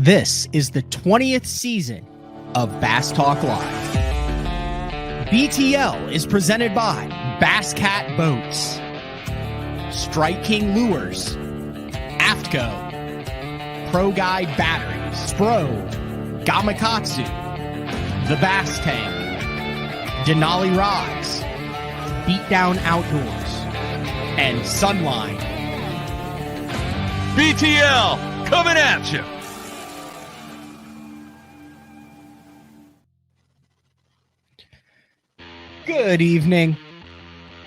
This is the 20th season of Bass Talk Live. BTL is presented by Bass Cat Boats, Strike King Lures, AFTCO, Pro Guide Batteries, Spro, Gamakatsu, The Bass Tank, Denali Rods, Beatdown Outdoors, and Sunline. BTL coming at you. Good evening,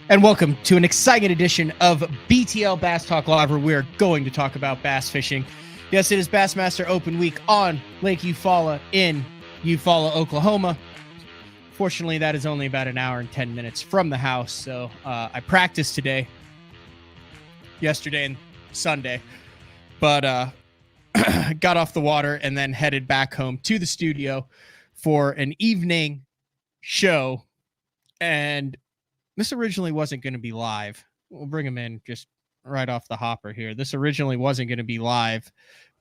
and welcome to an exciting edition of BTL Bass Talk Live, where we're going to talk about bass fishing. Yes, it is Bassmaster Open Week on Lake Eufaula in Eufaula, Oklahoma. Fortunately, that is only about an hour and 10 minutes from the house, so I practiced today, yesterday, and Sunday, but got off the water and then headed back home to the studio for an evening show. And this originally wasn't going to be live. We'll bring him in just right off the hopper here. This originally wasn't going to be live,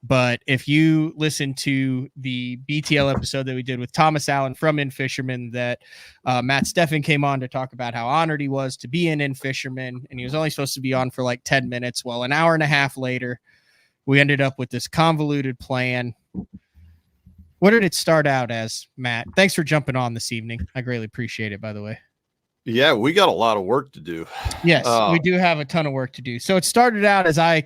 but if you listen to the BTL episode that we did with Thomas Allen from In Fisherman, that Matt Stefan came on to talk about how honored he was to be in Fisherman, and he was only supposed to be on for like 10 minutes. Well, an hour and a half later, we ended up with this convoluted plan. What did it start out as, Matt? Thanks for jumping on this evening. I greatly appreciate it, by the way. Yeah, we got a lot of work to do. Yes, we do have a ton of work to do. So it started out as I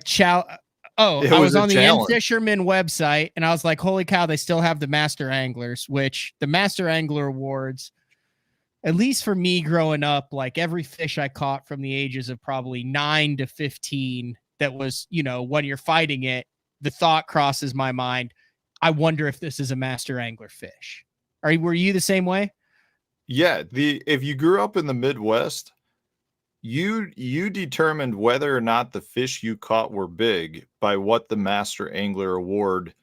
was on the In Fisherman website, and I was like, holy cow, they still have the Master Anglers, which the Master Angler Awards, at least for me growing up, like every fish I caught from the ages of probably 9 to 15, that was, you know, when you're fighting it, the thought crosses my mind, I wonder if this is a Master Angler fish. Were you the same way? Yeah, if you grew up in the Midwest, you determined whether or not the fish you caught were big by what the Master Angler Award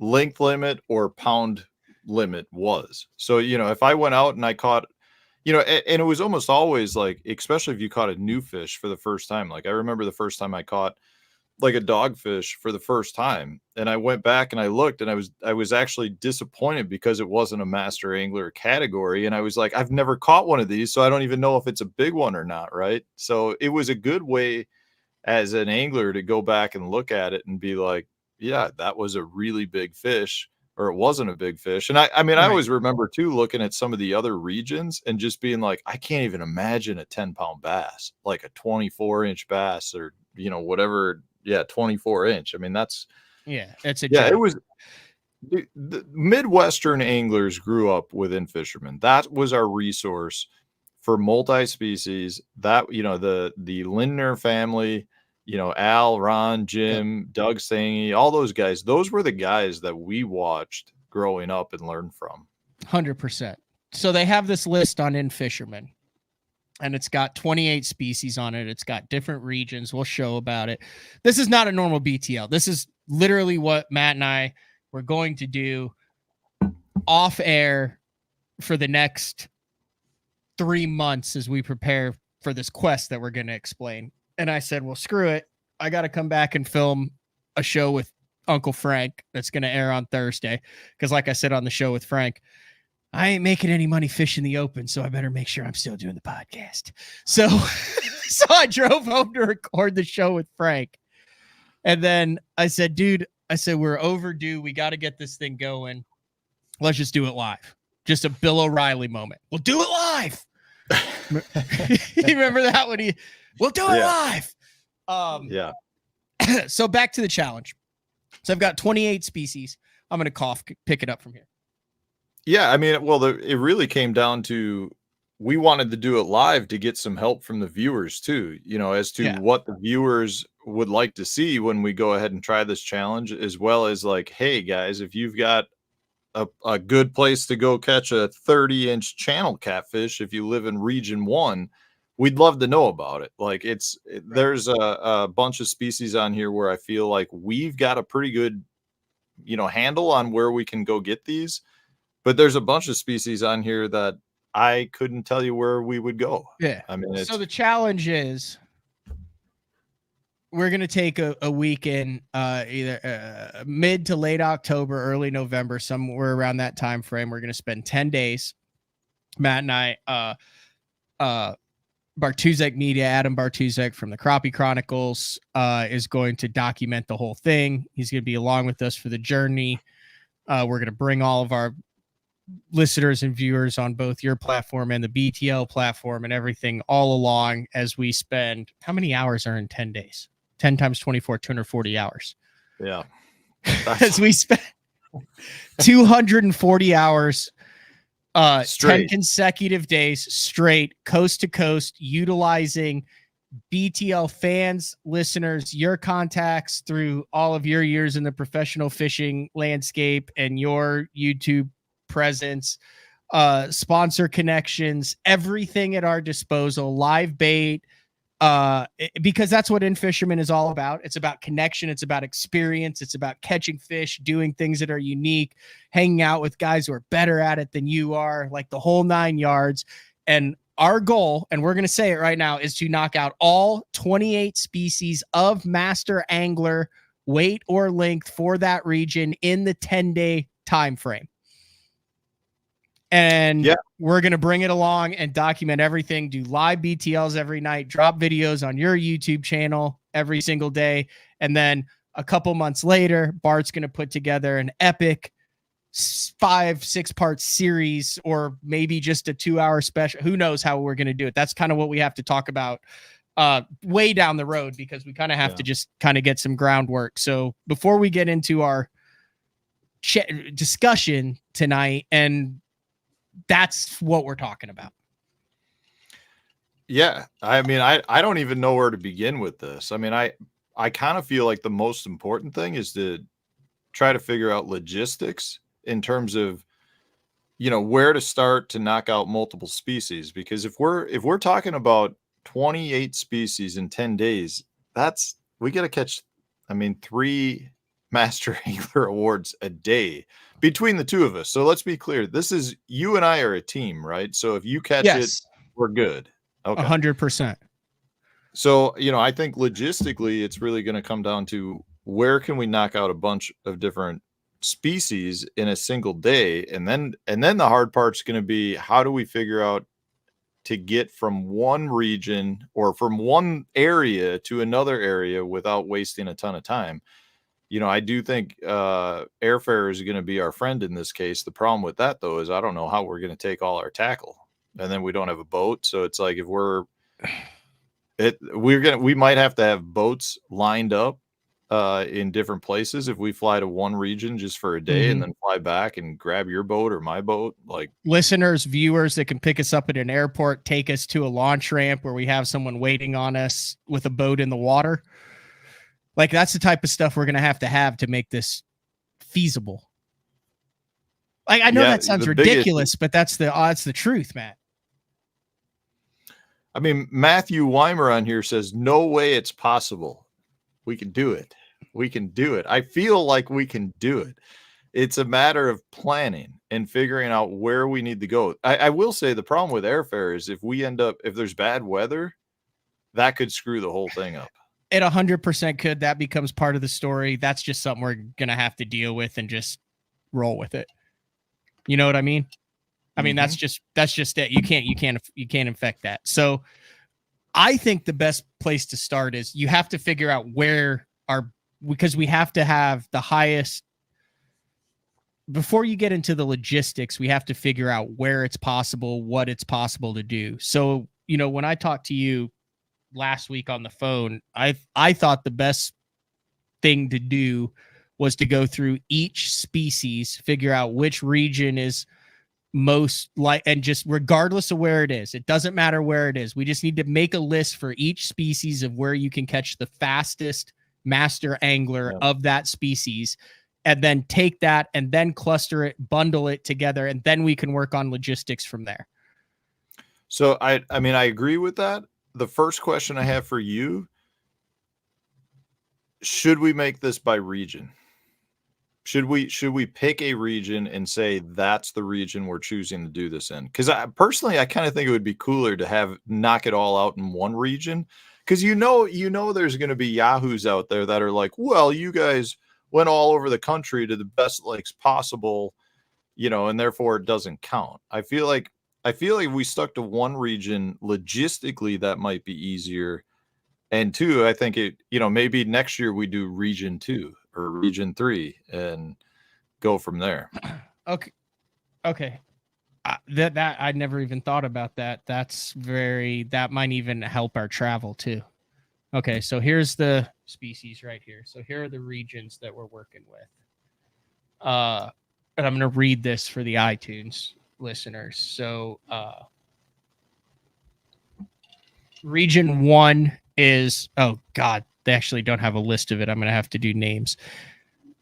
length limit or pound limit was. So, you know, if I went out and I caught, you know, and it was almost always like, especially if you caught a new fish for the first time. Like I remember the first time I caught like a dogfish for the first time, and I went back and I looked, and I was actually disappointed because it wasn't a Master Angler category, and I was like, I've never caught one of these, so I don't even know if it's a big one or not, right? So it was a good way as an angler to go back and look at it and be like, yeah, that was a really big fish, or it wasn't a big fish. And I mean, right. I always remember too looking at some of the other regions and just being like, I can't even imagine a 10-pound bass, like a 24-inch bass, or, you know, whatever. Yeah, 24-inch. I mean, that's it was the Midwestern anglers grew up within fishermen. That was our resource for multi-species. That, you know, the Lindner family, you know, Al, Ron, Jim, Doug Stange, all those guys. Those were the guys that we watched growing up and learned from. 100%. So they have this list on In Fisherman, and it's got 28 species on it. It's got different regions. We'll show about it. This is not a normal BTL. This is literally what Matt and I were going to do off air for the next 3 months as we prepare for this quest that we're going to explain. And I said, well, screw it. I got to come back and film a show with Uncle Frank that's going to air on Thursday. Because like I said on the show with Frank, I ain't making any money fishing the open, so I better make sure I'm still doing the podcast. So I drove home to record the show with Frank. And then I said, dude, we're overdue. We got to get this thing going. Let's just do it live. Just a Bill O'Reilly moment. We'll do it live. You remember that when we'll do it live. Yeah. So back to the challenge. So I've got 28 species. I'm going to pick it up from here. Yeah, I mean, well, it really came down to, we wanted to do it live to get some help from the viewers too, you know, as to what the viewers would like to see when we go ahead and try this challenge, as well as like, hey guys, if you've got a good place to go catch a 30-inch channel catfish, if you live in region 1, we'd love to know about it. Like there's a bunch of species on here where I feel like we've got a pretty good, you know, handle on where we can go get these. But there's a bunch of species on here that I couldn't tell you where we would go. Yeah. I mean, so the challenge is we're going to take a week in either mid to late October, early November, somewhere around that time frame. We're going to spend 10 days. Matt and I, Bartuzek Media, Adam Bartuzek from the Crappie Chronicles, is going to document the whole thing. He's going to be along with us for the journey. We're going to bring all of our listeners and viewers on both your platform and the BTL platform and everything all along as we spend, how many hours are in 10 days? 10 times 24, 240 hours. Yeah. As we spend 240 hours, 10 consecutive days straight, coast to coast, utilizing BTL fans, listeners, your contacts through all of your years in the professional fishing landscape and your YouTube presence, sponsor connections, everything at our disposal, live bait, because that's what In Fisherman is all about. It's about connection. It's about experience. It's about catching fish, doing things that are unique, hanging out with guys who are better at it than you are, like the whole 9 yards. And our goal, and we're going to say it right now, is to knock out all 28 species of master angler, weight or length for that region in the 10-day time frame. And we're going to bring it along and document everything, do live BTLs every night, drop videos on your YouTube channel every single day. And then a couple months later, Bart's going to put together an epic 5-6 part series, or maybe just a 2-hour special. Who knows how we're going to do it? That's kind of what we have to talk about way down the road, because we kind of have to just kind of get some groundwork. So before we get into our discussion tonight, and that's what we're talking about. Yeah. I mean, I don't even know where to begin with this. I mean, I kind of feel like the most important thing is to try to figure out logistics in terms of, you know, where to start to knock out multiple species. Because if we're talking about 28 species in 10 days, we got to catch, 3 Master Angler awards a day between the two of us. So let's be clear. This is, you and I are a team, right? So if you catch it, we're good. Okay. 100%. So, you know, I think logistically, it's really going to come down to where can we knock out a bunch of different species in a single day? And then the hard part's going to be, how do we figure out to get from one region or from one area to another area without wasting a ton of time? You know, I do think airfare is going to be our friend in this case. The problem with that, though, is I don't know how we're going to take all our tackle, and then we don't have a boat. So it's like, if we might have to have boats lined up in different places if we fly to one region just for a day and then fly back and grab your boat or my boat. Like, listeners, viewers that can pick us up at an airport, take us to a launch ramp where we have someone waiting on us with a boat in the water. Like, that's the type of stuff we're going to have to make this feasible. Like, I know that sounds ridiculous, but that's the truth, Matt. I mean, Matthew Weimer on here says, no way it's possible. We can do it. We can do it. I feel like we can do it. It's a matter of planning and figuring out where we need to go. I will say the problem with airfare is if there's bad weather, that could screw the whole thing up. It 100% could. That becomes part of the story. That's just something we're going to have to deal with and just roll with it. You know what I mean? I mean, that's just it. You can't affect that. So I think the best place to start is you have to figure out because we have to have the highest, before you get into the logistics, we have to figure out where it's possible, what it's possible to do. So, you know, when I talked to you last week on the phone, I thought the best thing to do was to go through each species, figure out which region is most like, and just regardless of where it is, it doesn't matter where it is. We just need to make a list for each species of where you can catch the fastest master angler of that species, and then take that and then cluster it, bundle it together, and then we can work on logistics from there. So I mean, I agree with that. The first question I have for you, should we make this by region? Should we pick a region and say that's the region we're choosing to do this in? Because I kind of think it would be cooler to knock it all out in one region. because you know there's going to be yahoos out there that are like, well, you guys went all over the country to the best lakes possible, and therefore it doesn't count. I feel like if we stuck to one region logistically, that might be easier. And two, I think maybe next year we do region 2 or region 3 and go from there. Okay. That I never even thought about that. That might even help our travel too. Okay, so here's the species right here. So here are the regions that we're working with. And I'm going to read this for the iTunes listeners. So region 1 is, oh God, they actually don't have a list of it. I'm going to have to do names.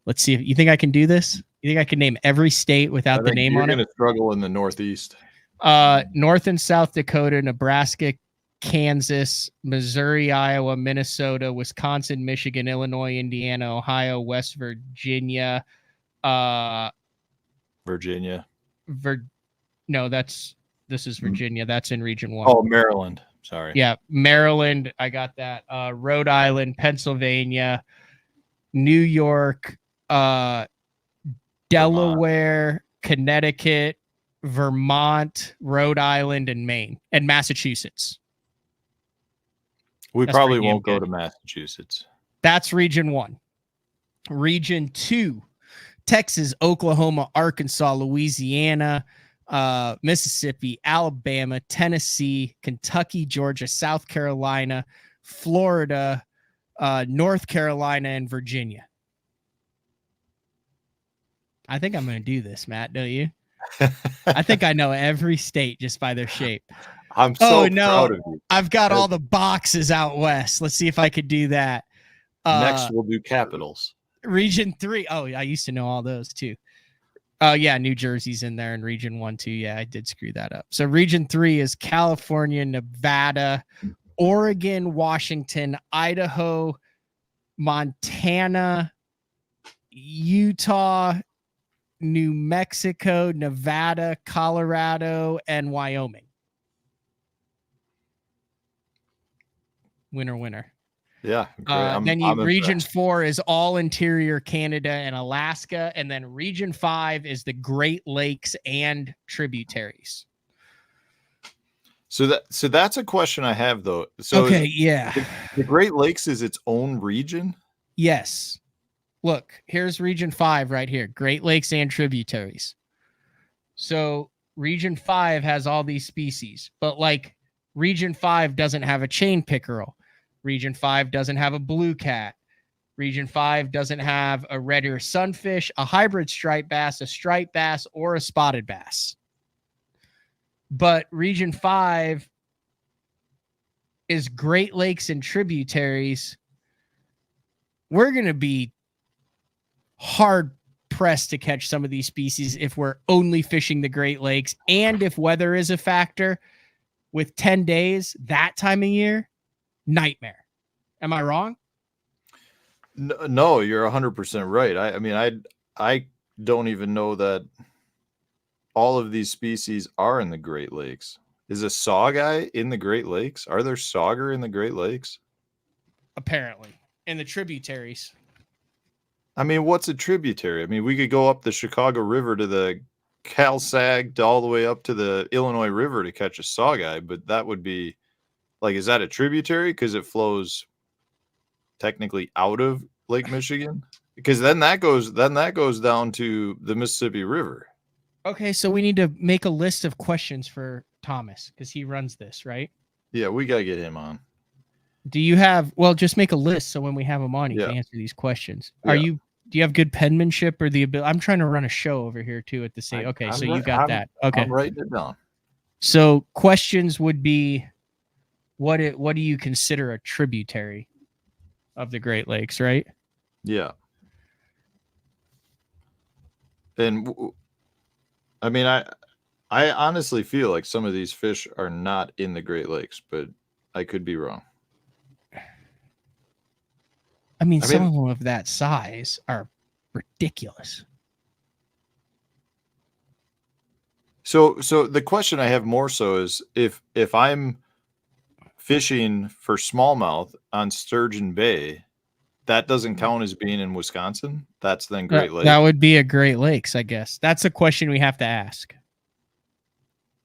Let's see if you think I can do this. You think I can name every state without the name on it? You're going to struggle in the Northeast. North and South Dakota, Nebraska, Kansas, Missouri, Iowa, Minnesota, Wisconsin, Michigan, Illinois, Indiana, Ohio, West Virginia, Virginia. No, this is Virginia. That's in region 1. Oh, Maryland. Sorry. Yeah, Maryland. I got that. Rhode Island, Pennsylvania, New York, Delaware, Connecticut, Vermont, Rhode Island, and Maine, and Massachusetts. That's probably won't go to Massachusetts. That's region 1. Region 2, Texas, Oklahoma, Arkansas, Louisiana, Mississippi, Alabama, Tennessee, Kentucky, Georgia, South Carolina, Florida, North Carolina, and Virginia. I think I'm going to do this, Matt. Don't you? I think I know every state just by their shape. I'm so proud of you. I've got all the boxes out west. Let's see if I could do that. Next, we'll do capitals. Region 3. Oh, I used to know all those too. Oh, yeah. New Jersey's in there in region 1 too. Yeah, I did screw that up. So region 3 is California, Nevada, Oregon, Washington, Idaho, Montana, Utah, New Mexico, Nevada, Colorado, and Wyoming. Winner. Yeah. Great. Region 4 is all interior Canada and Alaska. And then region 5 is the Great Lakes and tributaries. So that's a question I have though. So okay, yeah. The Great Lakes is its own region? Yes. Look, here's region 5 right here. Great Lakes and tributaries. So region 5 has all these species, but like region 5 doesn't have a chain pickerel. Region 5 doesn't have a blue cat. Region 5 doesn't have a red ear sunfish, a hybrid striped bass, a striped bass, or a spotted bass. But region 5 is Great Lakes and tributaries. We're going to be hard pressed to catch some of these species if we're only fishing the Great Lakes, and if weather is a factor with 10 days that time of year. Nightmare. Am I wrong? No, you're 100% right. I mean, I don't even know that all of these species are in the Great Lakes. Is a saugeye in the Great Lakes? Are there sauger in the Great Lakes? Apparently. In the tributaries. I mean, what's a tributary? I mean, we could go up the Chicago River to the Cal-Sag to all the way up to the Illinois River to catch a saugeye, but that would be like, is that a tributary because it flows technically out of Lake Michigan? Because then that goes down to the Mississippi River. Okay, so we need to make a list of questions for Thomas because he runs this, right? Yeah, we got to get him on. Do you have, just make a list so when we have him on, he can answer these questions. Yeah. Do you have good penmanship or the ability? I'm trying to run a show over here too at the same. Okay, so you got that. Okay. I'm writing it down. So questions would be, what do you consider a tributary of the Great Lakes, right? Yeah. And I mean, I honestly feel like some of these fish are not in the Great Lakes, but I could be wrong. I mean, some of them of that size are ridiculous. So the question I have more so is if I'm fishing for smallmouth on Sturgeon Bay, that doesn't count as being in Wisconsin. That's then Great Lakes. That would be a Great Lakes, I guess. That's a question we have to ask.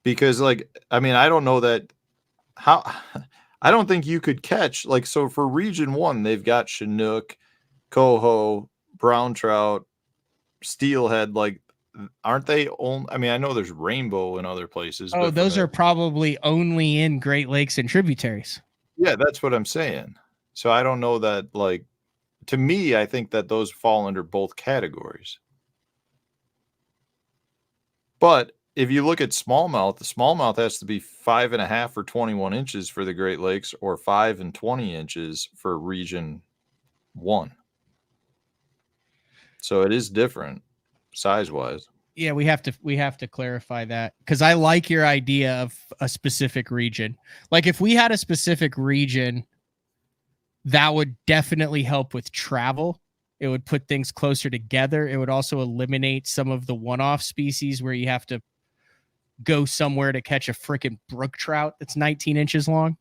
Because, like, I mean, I don't know that how. I don't think you could catch, like, so for Region 1, they've got Chinook, coho, brown trout, steelhead. Like, aren't they only? I mean, I know there's rainbow in other places. Oh, those are probably only in Great Lakes and tributaries. Yeah, that's what I'm saying. So I don't know that, like, to me, I think that those fall under both categories. But if you look at smallmouth, the smallmouth has to be 5.5 or 21 inches for the Great Lakes, or 5 and 20 inches for Region 1. So it is different size-wise. Yeah, we have to clarify that, because I like your idea of a specific region. Like, if we had a specific region, that would definitely help with travel. It would put things closer together. It would also eliminate some of the one-off species where you have to go somewhere to catch a freaking brook trout that's 19 inches long,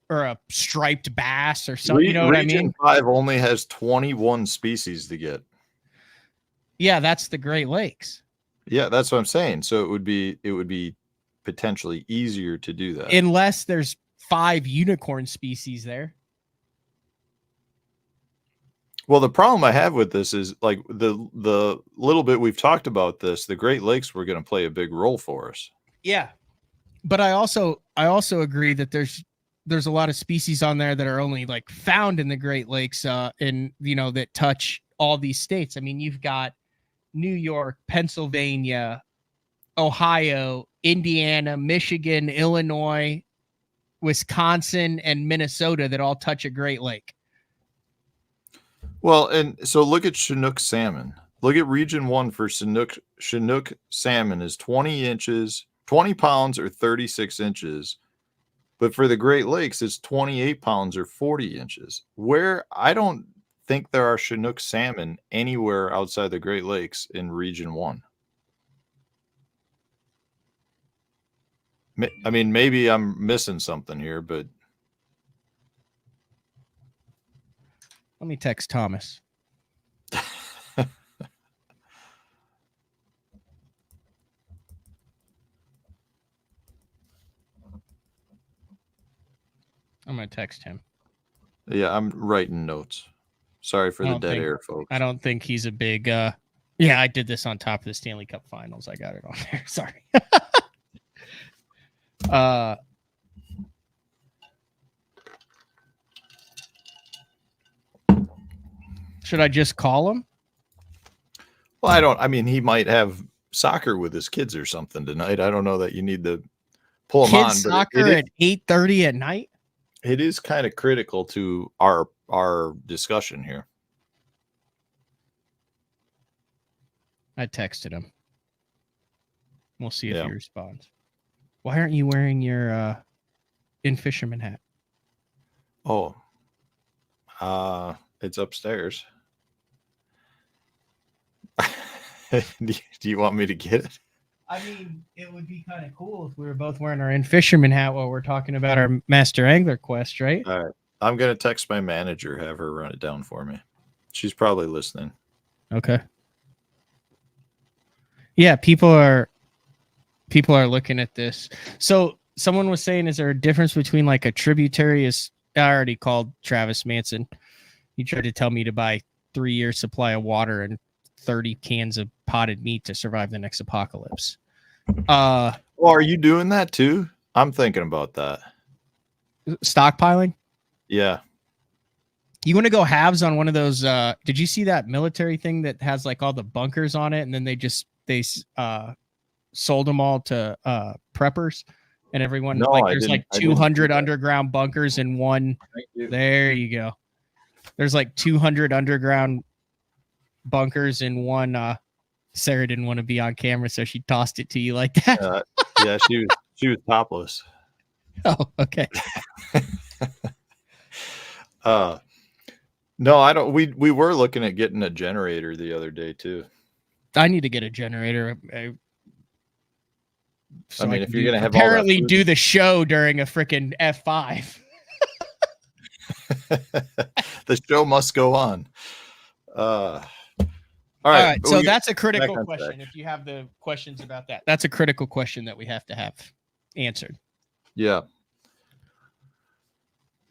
or a striped bass or something. You know what I mean? Region 5 only has 21 species to get. Yeah, that's the Great Lakes. Yeah, that's what I'm saying. So it would be potentially easier to do that. Unless there's 5 unicorn species there. Well, the problem I have with this is, like, the little bit we've talked about this, the Great Lakes were going to play a big role for us. Yeah. But I also agree that there's a lot of species on there that are only, like, found in the Great Lakes, and, you know, that touch all these states. I mean, you've got New York, Pennsylvania, Ohio, Indiana, Michigan, Illinois, Wisconsin, and Minnesota that all touch a Great Lake. Well, and so look at Chinook salmon. Look at Region 1 for Chinook salmon is 20 inches, 20 pounds or 36 inches. But for the Great Lakes, it's 28 pounds or 40 inches. Where I don't think there are Chinook salmon anywhere outside the Great Lakes in Region 1. I mean, maybe I'm missing something here, but let me text Thomas. I'm going to text him. Yeah, I'm writing notes. Sorry for the dead air, folks. I don't think he's a big... yeah, I did this on top of the Stanley Cup Finals. I got it on there. Sorry. Should I just call him? Well, I mean, he might have soccer with his kids or something tonight. I don't know that you need to pull him on. Soccer at 8:30 at night? It is kind of critical to our discussion here. I texted him. We'll see if he responds. Why aren't you wearing your In Fisherman hat? Oh, it's upstairs. Do you want me to get it? I mean, it would be kind of cool if we were both wearing our In Fisherman hat while we're talking about our Master Angler quest, right? All right. I'm going to text my manager, have her run it down for me. She's probably listening. Okay. Yeah, people are looking at this. So someone was saying, is there a difference between, like, a tributary? I already called Travis Manson. He tried to tell me to buy 3-year supply of water and 30 cans of potted meat to survive the next apocalypse. Well, are you doing that too? I'm thinking about that. Stockpiling? Yeah. You want to go halves on one of those? Did you see that military thing that has, like, all the bunkers on it, and then they sold them all to preppers, and everyone, no, like, there's like 200 underground bunkers in one. There you go. There's like 200 underground bunkers in one. Sarah didn't want to be on camera, so she tossed it to you like that. Yeah, she was topless. Oh, okay. No, I don't. We were looking at getting a generator the other day too. I need to get a generator. So I mean, can if you're gonna have all that apparently food, do the show during a freaking F5. the show must go on. All right. So we that's a critical back on question. track. If you have the questions about that, that's a critical question that we have to have answered. Yeah.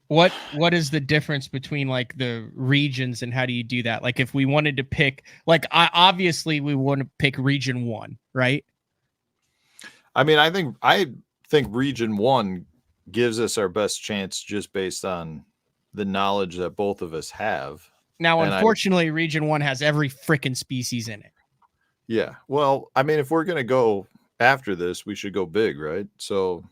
What is the difference between like the regions and how do you do that? Like if we wanted to pick, like obviously we want to pick region 1, right? I mean, I think region 1 gives us our best chance just based on the knowledge that both of us have. Now, And unfortunately, region 1 has every freaking species in it. Yeah. Well, I mean, if we're going to go after this, we should go big, right? So,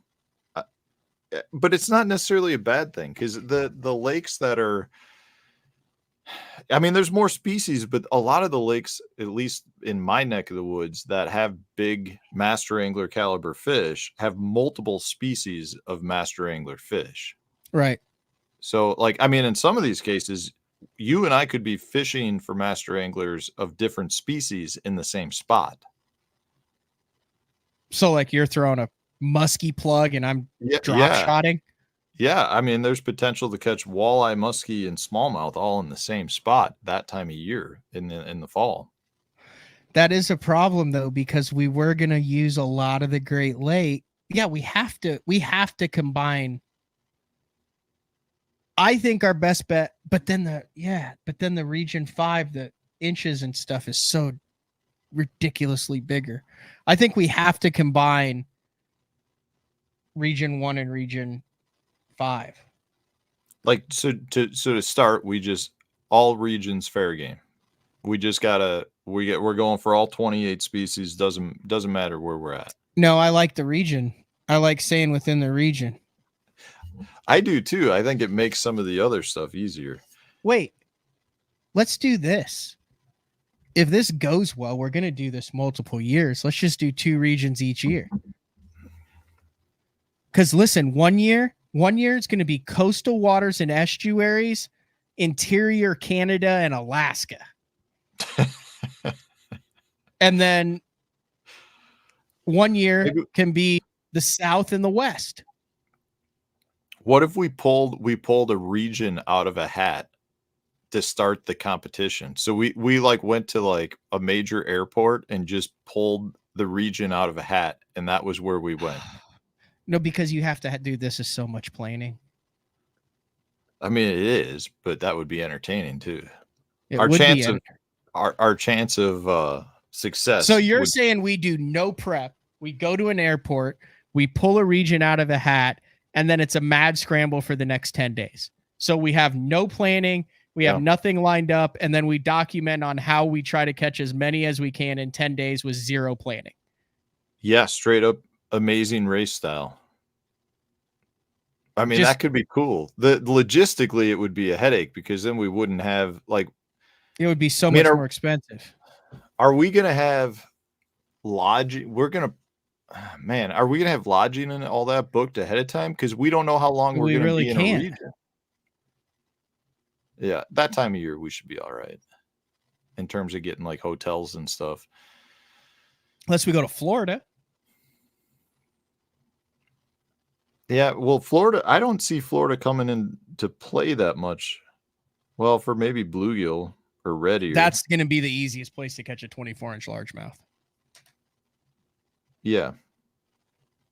but it's not necessarily a bad thing because the lakes that are, I mean, there's more species, but a lot of the lakes, at least in my neck of the woods, that have big master angler caliber fish have multiple species of master angler fish. Right. So, like, I mean, in some of these cases, you and I could be fishing for master anglers of different species in the same spot. So, like, you're throwing a muskie plug and I'm drop shotting? Yeah, I mean, there's potential to catch walleye, muskie, and smallmouth all in the same spot that time of year in the fall. That is a problem though, because we were gonna use a lot of the Great Lake. Yeah, we have to combine. I think our best bet, but then the region 5, the inches and stuff is so ridiculously bigger. I think we have to combine region 1 and region 5. Like, so to start, we just all regions fair game. We just gotta we're going for all 28 species. Doesn't matter where we're at. No, I like the region. I like staying within the region. I do too. I think it makes some of the other stuff easier. Wait, let's do this. If this goes well, we're going to do this multiple years. Let's just do 2 regions each year. Because listen, one year it's going to be coastal waters and estuaries, interior Canada and Alaska. And then one year can be the South and the West. What if we pulled a region out of a hat to start the competition? So we like went to like a major airport and just pulled the region out of a hat, and that was where we went. No, because you have to do this is so much planning. I mean, it is, but that would be entertaining too. Our chance of success. So you're saying we do no prep, we go to an airport, we pull a region out of a hat, and then it's a mad scramble for the next 10 days. So we have no planning, we have nothing lined up, and then we document on how we try to catch as many as we can in 10 days with zero planning. Yeah, straight up amazing race style. I mean, that could be cool. Logistically, it would be a headache because then we wouldn't have like. It would be so much more expensive. Are we going to have lodging? Are we going to have lodging and all that booked ahead of time? Because we don't know how long we're going to be in a region. Yeah, that time of year we should be all right in terms of getting like hotels and stuff. Unless we go to Florida. Yeah, well, Florida, I don't see Florida coming in to play that much. Well, for maybe bluegill or red ear. That's going to be the easiest place to catch a 24-inch largemouth. Yeah.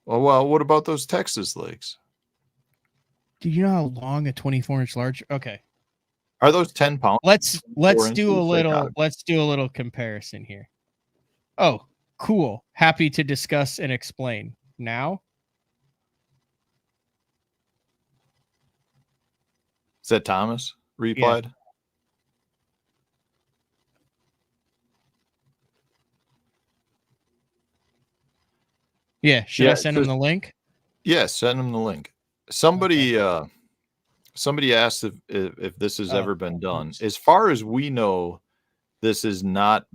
Well, what about those Texas lakes? Do you know how long a 24-inch large? Okay. Are those 10 pounds? Let's do a little comparison here. Oh, cool. Happy to discuss and explain now. Is that Thomas replied? Yeah. Should I send him the link? Yeah, send him the link. Somebody asked if this has ever been done. As far as we know, this has not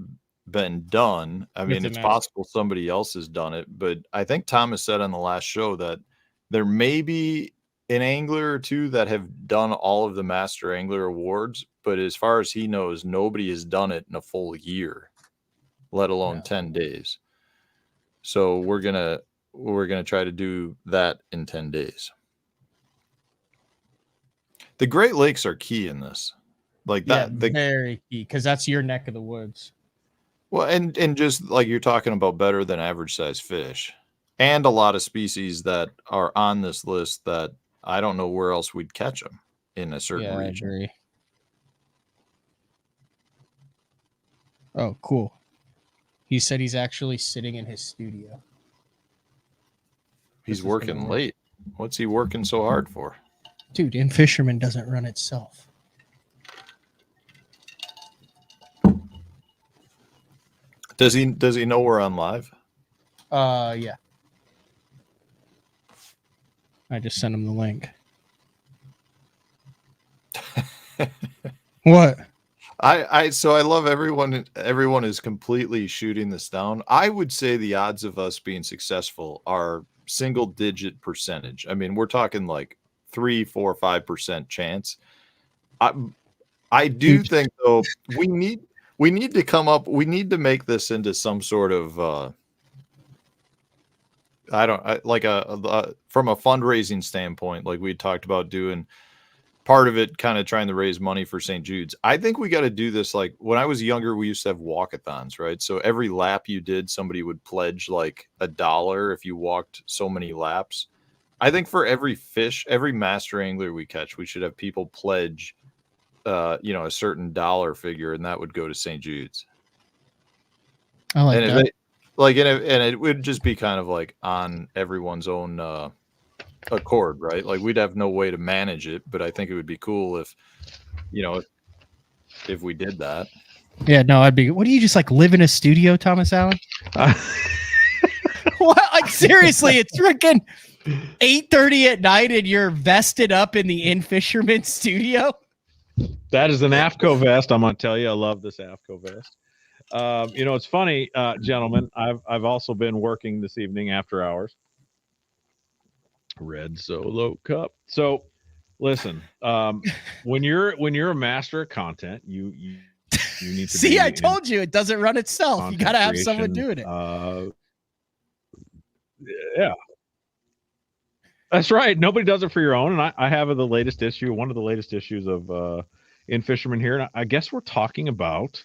been done. I mean, it's possible somebody else has done it, but I think Thomas said on the last show that there may be an angler or two that have done all of the Master Angler awards, but as far as he knows, nobody has done it in a full year, let alone 10 days. So we're gonna we're going to try to do that in 10 days. The Great Lakes are key in this. Like that, very key, because that's your neck of the woods. Well, and just like you're talking about better than average size fish, and a lot of species that are on this list that I don't know where else we'd catch them in a certain region. I agree. Oh, cool. He said he's actually sitting in his studio. He's working late. What's he working so hard for? Dude, In Fisherman doesn't run itself. Does he know we're on live? Yeah. I just sent him the link. What? So I love everyone. Everyone is completely shooting this down. I would say the odds of us being successful are single digit percentage. I mean, we're talking like 3, 4, 5% chance. I do think though we need to come up. We need to make this into some sort of from a fundraising standpoint, like we talked about doing. Part of it kind of trying to raise money for St. Jude's. I think we got to do this. Like when I was younger, we used to have walkathons, right? So every lap you did, somebody would pledge like $1 if you walked so many laps. I think for every fish, every master angler we catch, we should have people pledge, a certain dollar figure, and that would go to St. Jude's. I like that. And it would just be kind of like on everyone's own accord, right? Like we'd have no way to manage it, but I think it would be cool if we did that. Yeah, no, I'd be. What do you just like live in a studio, Thomas Allen? What? Like seriously, it's freaking 8:30 at night, and you're vested up in the In Fisherman studio. That is an AFCO vest. I'm gonna tell you, I love this AFCO vest. It's funny, gentlemen. I've also been working this evening after hours. Red Solo Cup. So, listen, when you're a master of content, you need to see. I told you it doesn't run itself. You got to have someone doing it. Yeah, that's right. Nobody does it for your own. And I have one of the latest issues of In Fisherman here, and I guess we're talking about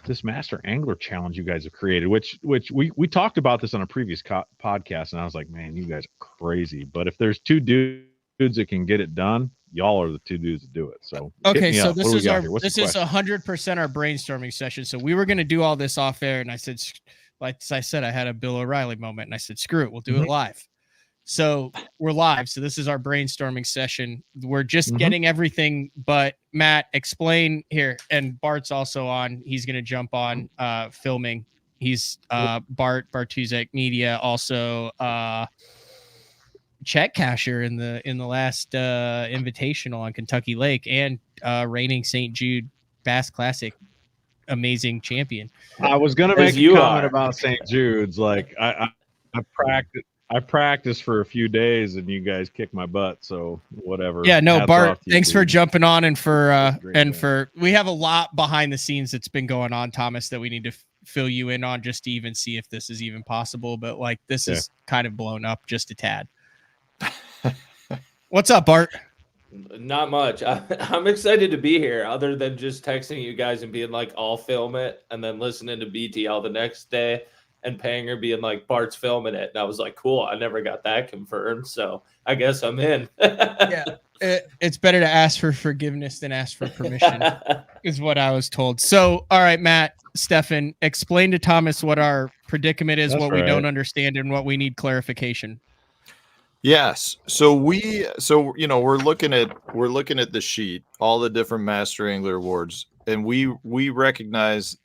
this Master Angler Challenge you guys have created, which we talked about this on a previous podcast, and I was like, man, you guys are crazy. But if there's two dudes that can get it done, y'all are the two dudes that do it. So okay, so this is 100% our brainstorming session. So we were going to do all this off air, and I said, like I said, I had a Bill O'Reilly moment, and I said, screw it, we'll do it live. So we're live. So this is our brainstorming session. We're just getting everything. But Matt, explain here. And Bart's also on. He's going to jump on filming. He's Bart Bartuzek Media, also check casher in the last invitational on Kentucky Lake, and reigning St. Jude Bass Classic amazing champion. I was going to make a comment about St. Jude's. Like I practiced for a few days, and you guys kicked my butt. So whatever. Yeah, no, Bart. Thanks for jumping on, and for we have a lot behind the scenes that's been going on, Thomas, that we need to fill you in on just to even see if this is even possible. But like this is kind of blown up just a tad. What's up, Bart? Not much. I'm excited to be here. Other than just texting you guys and being like, "I'll film it," and then listening to BTL the next day. And Panger being like, Bart's filming it. And I was like, cool. I never got that confirmed. So I guess I'm in. Yeah. It's better to ask for forgiveness than ask for permission is what I was told. So, all right, Matt, Stefan, explain to Thomas what our predicament is, we don't understand, and what we need clarification. Yes. So we're looking at the sheet, all the different Master Angler awards, and we recognize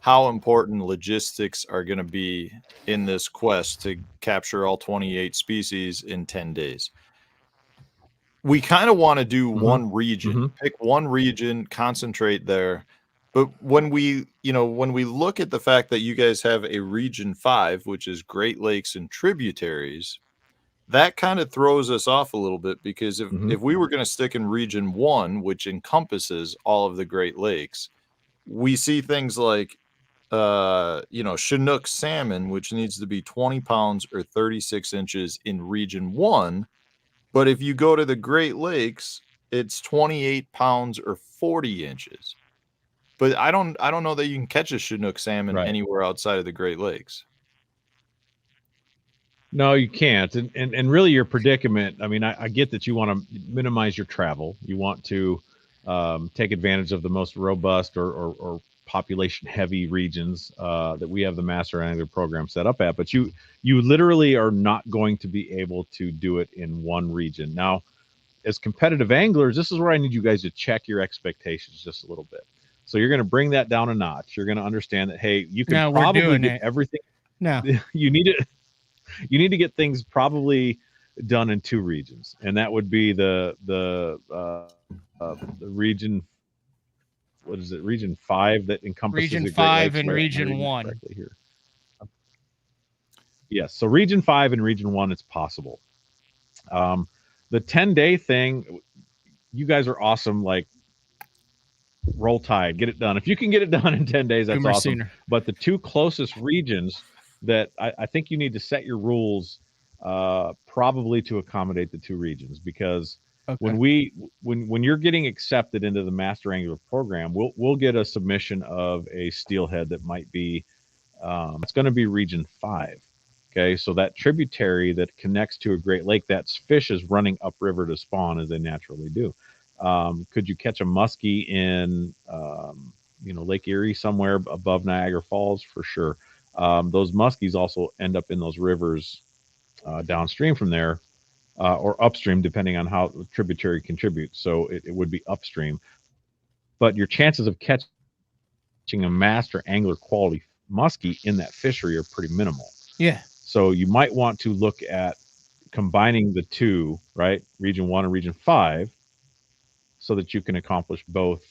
how important logistics are going to be in this quest to capture all 28 species in 10 days. We kind of want to do one region, pick one region, concentrate there. But when we look at the fact that you guys have a region 5, which is Great Lakes and tributaries, that kind of throws us off a little bit, because if we were going to stick in region 1, which encompasses all of the Great Lakes, we see things like Chinook salmon, which needs to be 20 pounds or 36 inches in region 1. But if you go to the Great Lakes, it's 28 pounds or 40 inches. But I don't know that you can catch a Chinook salmon Right. anywhere outside of the Great Lakes. No, you can't. And really your predicament, I mean, I get that you want to minimize your travel. You want to take advantage of the most robust or population heavy regions that we have the Master Angler program set up at. But you literally are not going to be able to do it in one region. Now, as competitive anglers, this is where I need you guys to check your expectations just a little bit. So you're going to bring that down a notch. You're going to understand that, hey, you can probably get everything. No, You need to get things probably done in 2 regions, and that would be the region. What is it? Region 5 that encompasses Region the Great 5 Lakes, and right? Region 1. Here. Yes, so Region 5 and Region 1, it's possible. The 10-day thing, you guys are awesome. Like, roll tide, get it done. If you can get it done in 10 days, that's awesome. Sooner. But the 2 closest regions that I think you need to set your rules probably to accommodate the 2 regions, because when you're getting accepted into the Master Angler program, we'll get a submission of a steelhead that might be it's going to be Region 5. Okay, so that tributary that connects to a Great Lake, that fish is running upriver to spawn as they naturally do. Could you catch a muskie in Lake Erie somewhere above Niagara Falls? For sure. Those muskies also end up in those rivers downstream from there or upstream, depending on how the tributary contributes. So it would be upstream. But your chances of catching a Master Angler quality muskie in that fishery are pretty minimal. Yeah. So you might want to look at combining the 2, right? Region 1 and Region 5, so that you can accomplish both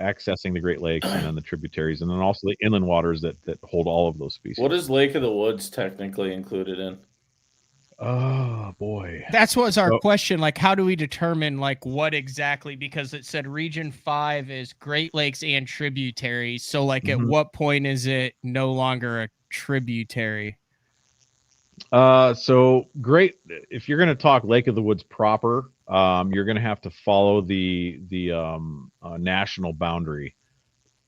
accessing the Great Lakes and then the tributaries, and then also the inland waters that hold all of those species. What is Lake of the Woods technically included in? Oh boy, that's what's our question. Like, how do we determine like what exactly? Because it said Region 5 is Great Lakes and tributaries. So like, at what point is it no longer a tributary? So great. If you're going to talk Lake of the Woods proper, you're going to have to follow the national boundary,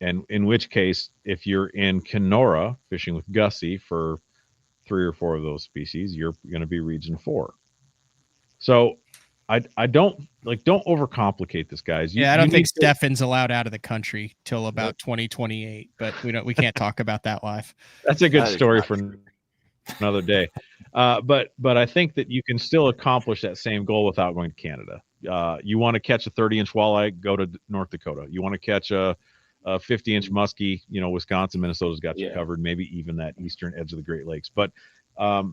and in which case, if you're in Kenora fishing with Gussie for 3 or 4 of those species, you're going to be Region 4. So I don't overcomplicate this, guys. I don't think Stefan's allowed out of the country till about 2028, but we can't talk about that live. That's a good story for another day. But I think that you can still accomplish that same goal without going to Canada. You want to catch a 30-inch walleye, go to North Dakota. You want to catch a 50-inch muskie, Wisconsin, Minnesota's got you covered, maybe even that eastern edge of the Great Lakes. But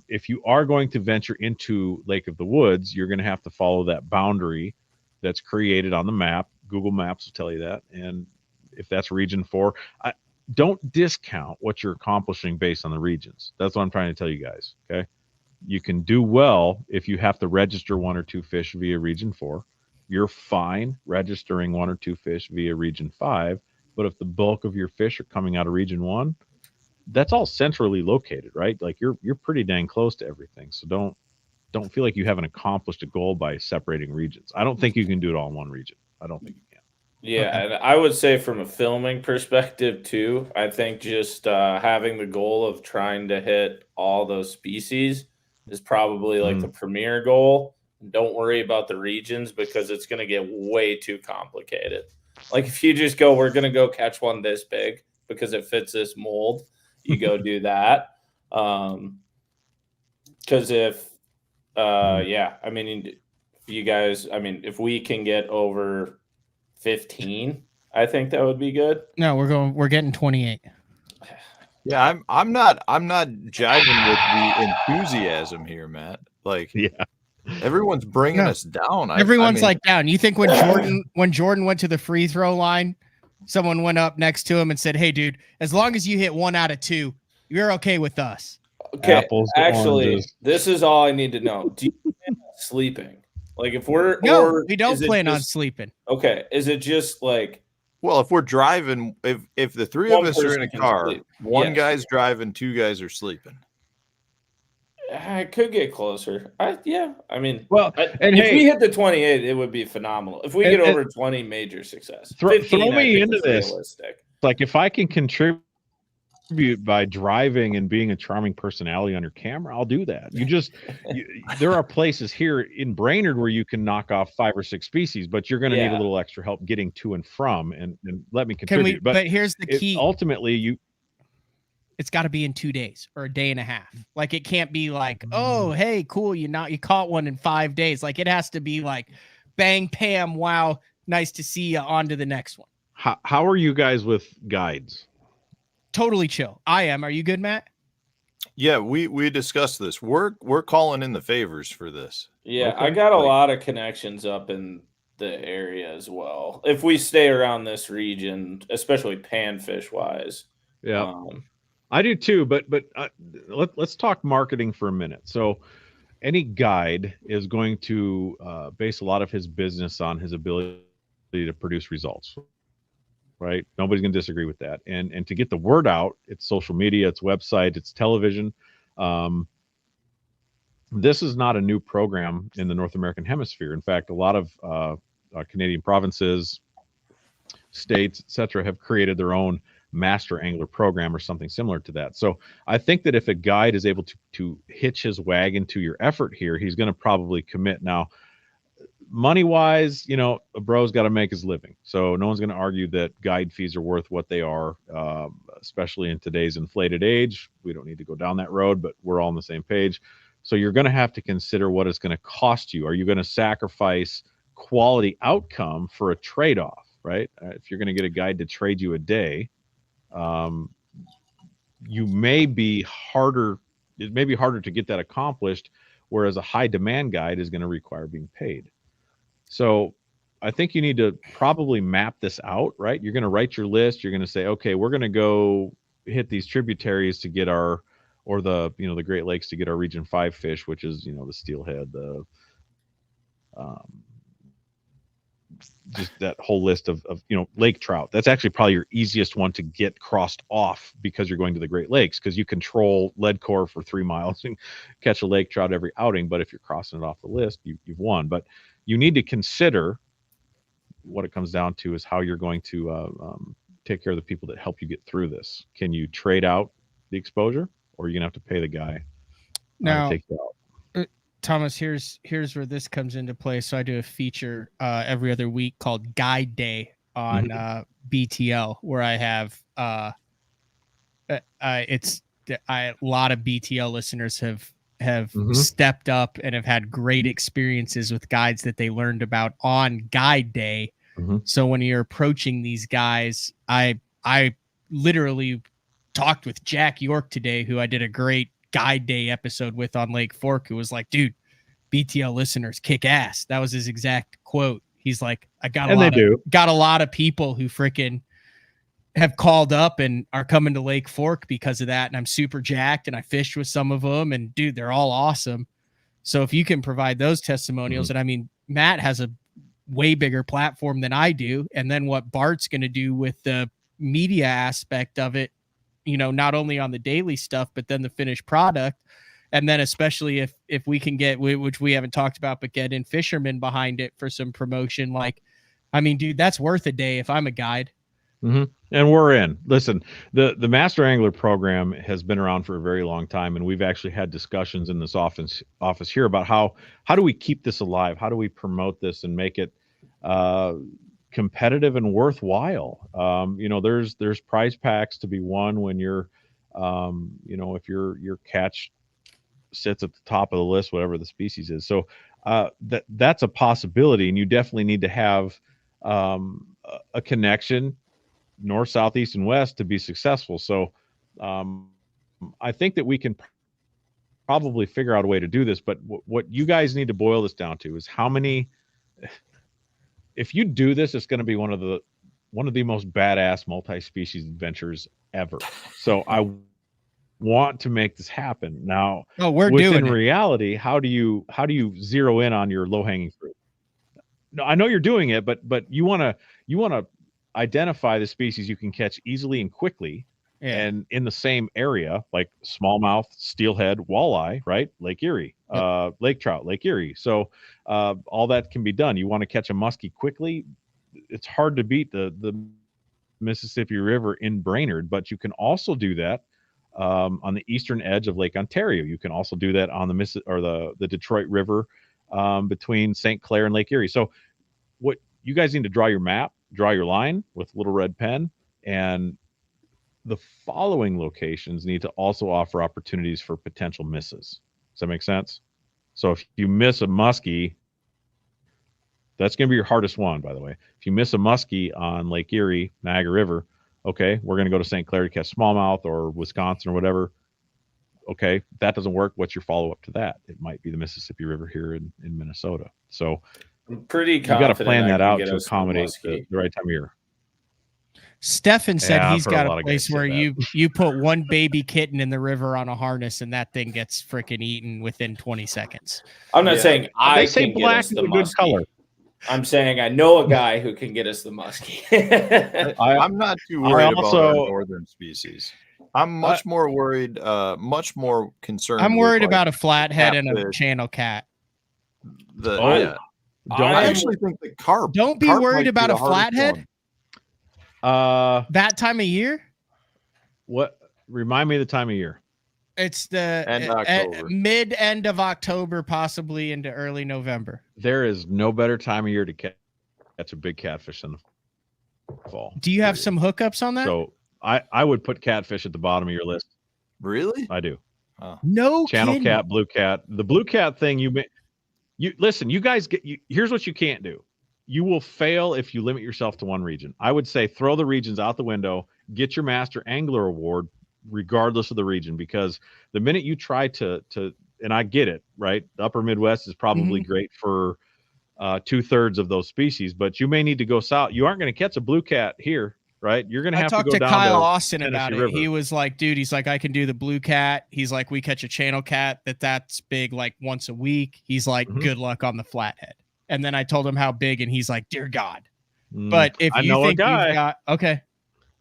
if you are going to venture into Lake of the Woods, you're going to have to follow that boundary that's created on the map. Google Maps will tell you that. And if that's Region 4, don't discount what you're accomplishing based on the regions. That's what I'm trying to tell you guys. Okay. You can do well if you have to register 1 or 2 fish via Region 4. You're fine registering 1 or 2 fish via Region 5. But if the bulk of your fish are coming out of Region 1, that's all centrally located, right? Like you're pretty dang close to everything. So don't feel like you haven't accomplished a goal by separating regions. I don't think you can do it all in one region. I don't think you can. Yeah, and I would say from a filming perspective too, I think just having the goal of trying to hit all those species is probably like the premier goal. Don't worry about the regions because it's going to get way too complicated. Like if you just go, we're going to go catch one this big because it fits this mold, you go do that. Because if, you guys, if we can get over 15, I think that would be good. No, we're getting 28. Yeah, I'm not jiving with the enthusiasm here, Matt. Like, everyone's bringing us down. Everyone's like down. You think when Jordan went to the free throw line, someone went up next to him and said, "Hey, dude, as long as you hit 1 out of 2, you're okay with us." Okay, apples, actually, oranges. This is all I need to know. Do you plan on sleeping? Like if we're we don't plan on sleeping. Okay, is it just like Well, if we're driving, if the three One of us are in person a can car, sleep. one Yes. guy's driving, two guys are sleeping. I could get closer. I mean, Well, and if hey, we hit the 28, it would be phenomenal. If we get over 20, major success. 15, throw I me think, into is this. realistic. Like if I can contribute by driving and being a charming personality on your camera, I'll do that. There are places here in Brainerd where you can knock off 5 or 6 species, but you're going to need a little extra help getting to and from, and let me contribute. But here's the key. Ultimately, it's got to be in 2 days or a day and a half. Like it can't be like, oh, hey, cool, you caught one in 5 days. Like it has to be like, bang, pam, wow, nice to see you. On to the next one. How are you guys with guides? Totally chill. I am. Are you good, Matt? Yeah, we discussed this. We're calling in the favors for this. Yeah, Okay. I got a lot of connections up in the area as well. If we stay around this region, especially panfish wise. Yeah, I do too. But let's talk marketing for a minute. So, any guide is going to base a lot of his business on his ability to produce results. Right? Nobody's going to disagree with that. And to get the word out, it's social media, it's website, it's television. This is not a new program in the North American hemisphere. In fact, a lot of Canadian provinces, states, etc., have created their own master angler program or something similar to that. So I think that if a guide is able to hitch his wagon to your effort here, he's going to probably commit. Now, money wise, a bro's got to make his living. So no one's going to argue that guide fees are worth what they are, especially in today's inflated age. We don't need to go down that road, but we're all on the same page. So you're going to have to consider what it's going to cost you. Are you going to sacrifice quality outcome for a trade-off, right? If you're going to get a guide to trade you a day, it may be harder to get that accomplished, whereas a high demand guide is going to require being paid. So I think you need to probably map this out, right? You're going to write your list. You're going to say, okay, we're going to go hit these tributaries to get the Great Lakes to get our Region 5 fish, which is, the steelhead, just that whole list of lake trout. That's actually probably your easiest one to get crossed off because you're going to the Great Lakes, because you control lead core for 3 miles and catch a lake trout every outing. But if you're crossing it off the list, you've won. But you need to consider what it comes down to is how you're going to take care of the people that help you get through this. Can you trade out the exposure, or are you gonna have to pay the guy now to take you out? Thomas, here's where this comes into play. So I do a feature every other week called Guide Day on BTL, where I have a lot of BTL listeners have stepped up and have had great experiences with guides that they learned about on Guide Day. So when you're approaching these guys, I literally talked with Jack York today, who I did a great Guide Day episode with on Lake Fork, who was like, dude, BTL listeners kick ass. That was his exact quote. He's like, I got a lot of people who freaking have called up and are coming to Lake Fork because of that. And I'm super jacked, and I fished with some of them, and dude, they're all awesome. So if you can provide those testimonials, and I mean, Matt has a way bigger platform than I do. And then what Bart's going to do with the media aspect of it, not only on the daily stuff, but then the finished product. And then especially if we can get, which we haven't talked about, but get In Fisherman behind it for some promotion. Like, I mean, dude, that's worth a day if I'm a guide. And we're in. Listen, the Master Angler program has been around for a very long time, and we've actually had discussions in this office here about how do we keep this alive? How do we promote this and make it competitive and worthwhile? There's prize packs to be won when you're, if your catch sits at the top of the list, whatever the species is. So that's a possibility, and you definitely need to have a connection north, south, east, and west to be successful. So I think that we can probably figure out a way to do this, but what you guys need to boil this down to is how many, if you do this, it's going to be one of the most badass multi-species adventures ever. So I want to make this happen. Now, we're doing it. In reality, how do you zero in on your low-hanging fruit? No, I know you're doing it, but you want to identify the species you can catch easily and quickly, Yeah. and in the same area, like smallmouth, steelhead, walleye, right? Lake Erie, lake trout, Lake Erie. So all that can be done. You want to catch a muskie quickly. It's hard to beat the Mississippi River in Brainerd, but you can also do that on the eastern edge of Lake Ontario. You can also do that on the Detroit River between St. Clair and Lake Erie. So what you guys need to draw your map, draw your line with little red pen, and the following locations need to also offer opportunities for potential misses. Does that make sense? So if you miss a muskie, that's going to be your hardest one, by the way. If you miss a muskie on Lake Erie, Niagara River, okay, we're going to go to St. Clair to catch smallmouth or Wisconsin or whatever. Okay, if that doesn't work, what's your follow-up to that? It might be the Mississippi River here in Minnesota. So I'm pretty you got to confident plan that I can out get to us the accommodate muskie. the right time of year. Stefan said Yeah, I've he's heard a got lot a of guys place say where that. you put one baby kitten in the river on a harness and that thing gets freaking eaten within 20 seconds. I'm not saying I They say can get black us is the a good muskie. color. I'm saying I know a guy who can get us the muskie. I'm not too worried about our also- northern species. I'm much more worried, much more concerned. I'm worried with, like, about a flathead and a catfish. channel cat. Yeah. I actually think the carp. Don't be carp worried might be about the a hardest flathead one. that time of year. What? Remind me of the time of year. It's the End October. mid-end of October, possibly into early November. There is no better time of year to catch a big catfish than the fall. Do you have period. some hookups on that? So I would put catfish at the bottom of your list. Really? I do. No Channel kidding. cat, blue cat. The blue cat thing, you listen, you guys here's what you can't do. You will fail if you limit yourself to one region. I would say throw the regions out the window, get your Master Angler Award regardless of the region, because the minute you try to and I get it, right? The upper Midwest is probably great for 2/3 of those species, but you may need to go south. You aren't going to catch a blue cat here, right? You're going to have to go down Kyle to Austin Tennessee about it. River. He was like, dude, he's like, I can do the blue cat. He's like, we catch a channel cat that's big like once a week. He's like, good luck on the flathead. And then I told him how big, and he's like, dear God. But if I you know think a guy. you've got, okay,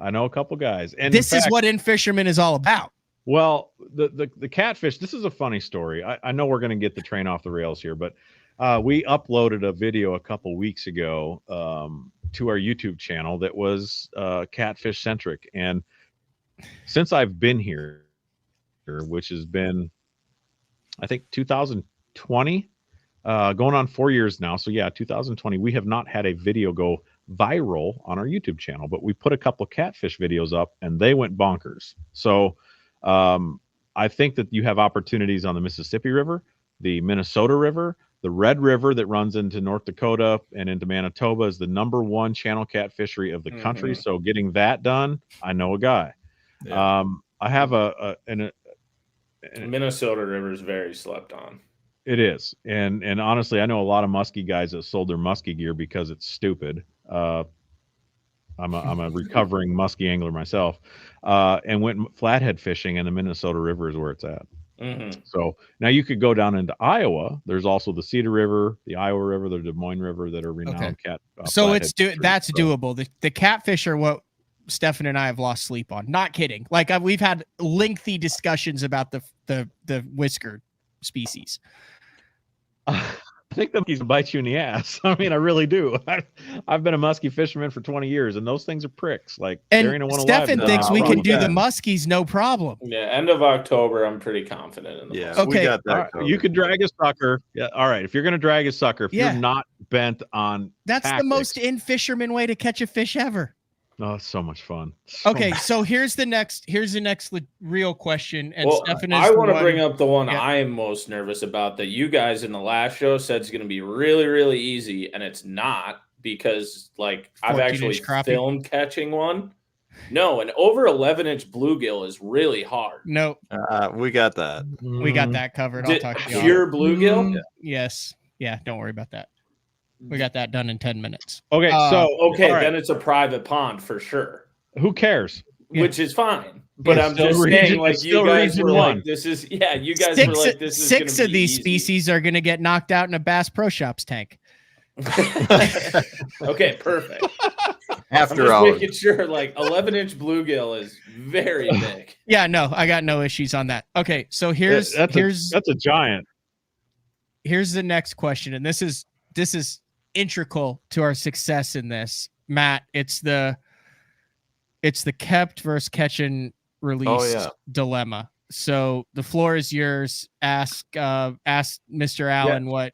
I know a couple guys. And this in is fact, what In Fisherman is all about. well, the catfish, this is a funny story. I know we're going to get the train off the rails here, but we uploaded a video a couple weeks ago to our YouTube channel that was catfish centric. And since I've been here, which has been, I think, 2020, going on 4 years now. So yeah, 2020, we have not had a video go viral on our YouTube channel, but we put a couple catfish videos up and they went bonkers. So I think that you have opportunities on the Mississippi River, the Minnesota River, the Red River that runs into North Dakota and into Manitoba is the #1 channel cat fishery of the country. So getting that done, I know a guy. Yeah. I have Minnesota River is very slept on. It is. And honestly, I know a lot of muskie guys that sold their muskie gear because it's stupid. I'm a recovering muskie angler myself, and went flathead fishing, and the Minnesota River is where it's at. So now you could go down into Iowa. There's also the Cedar River, the Iowa River, the Des Moines River that are renowned cat. So it's flathead that's fisheries. So doable. The catfish are what Stefan and I have lost sleep on. Not kidding. Like we've had lengthy discussions about the whisker species. I think the monkeys bite you in the ass. I mean, I really do. I've been a muskie fisherman for 20 years, and those things are pricks. Like, And Darian and one Stefan alive, thinks we problem can do with the that. muskies no problem. Yeah, end of October, I'm pretty confident in the Yeah, muskie. we Okay. got that. All right, covered. you could drag a sucker. Yeah, all right. If you're going to drag a sucker, if Yeah. you're not bent on That's tactics, the most In Fisherman way to catch a fish ever. oh, it's so much fun. So Okay, so here's the next real question, and Well, Stefan is I the want to one- bring up the one Yeah. I am most nervous about that you guys in the last show said is going to be really, really easy, and it's not because, like, I've 14-inch actually crappie? filmed catching one. No, an over 11-inch bluegill is really hard. No, We got that. we got that covered. I'll Did- talk to you. pure bluegill? Yes. Yeah, don't worry about that. We got that done in 10 minutes. Okay, Uh, so Okay, all right, then it's a private pond for sure, who cares? Yeah. which is fine. But It's I'm still just region- saying, like, it's you still guys region were one. like, this is, yeah, you guys were like, this is Six gonna of be these easy. species are going to get knocked out in a Bass Pro Shops tank. Okay, perfect. I'm After just hours. making sure, like 11-inch bluegill is very big. Yeah, no, I got no issues on that. Okay, so here's That's a giant. here's the next question, and this is integral to our success in this, Matt. It's the kept versus catch and release dilemma. So the floor is yours. Ask Mr. Allen what.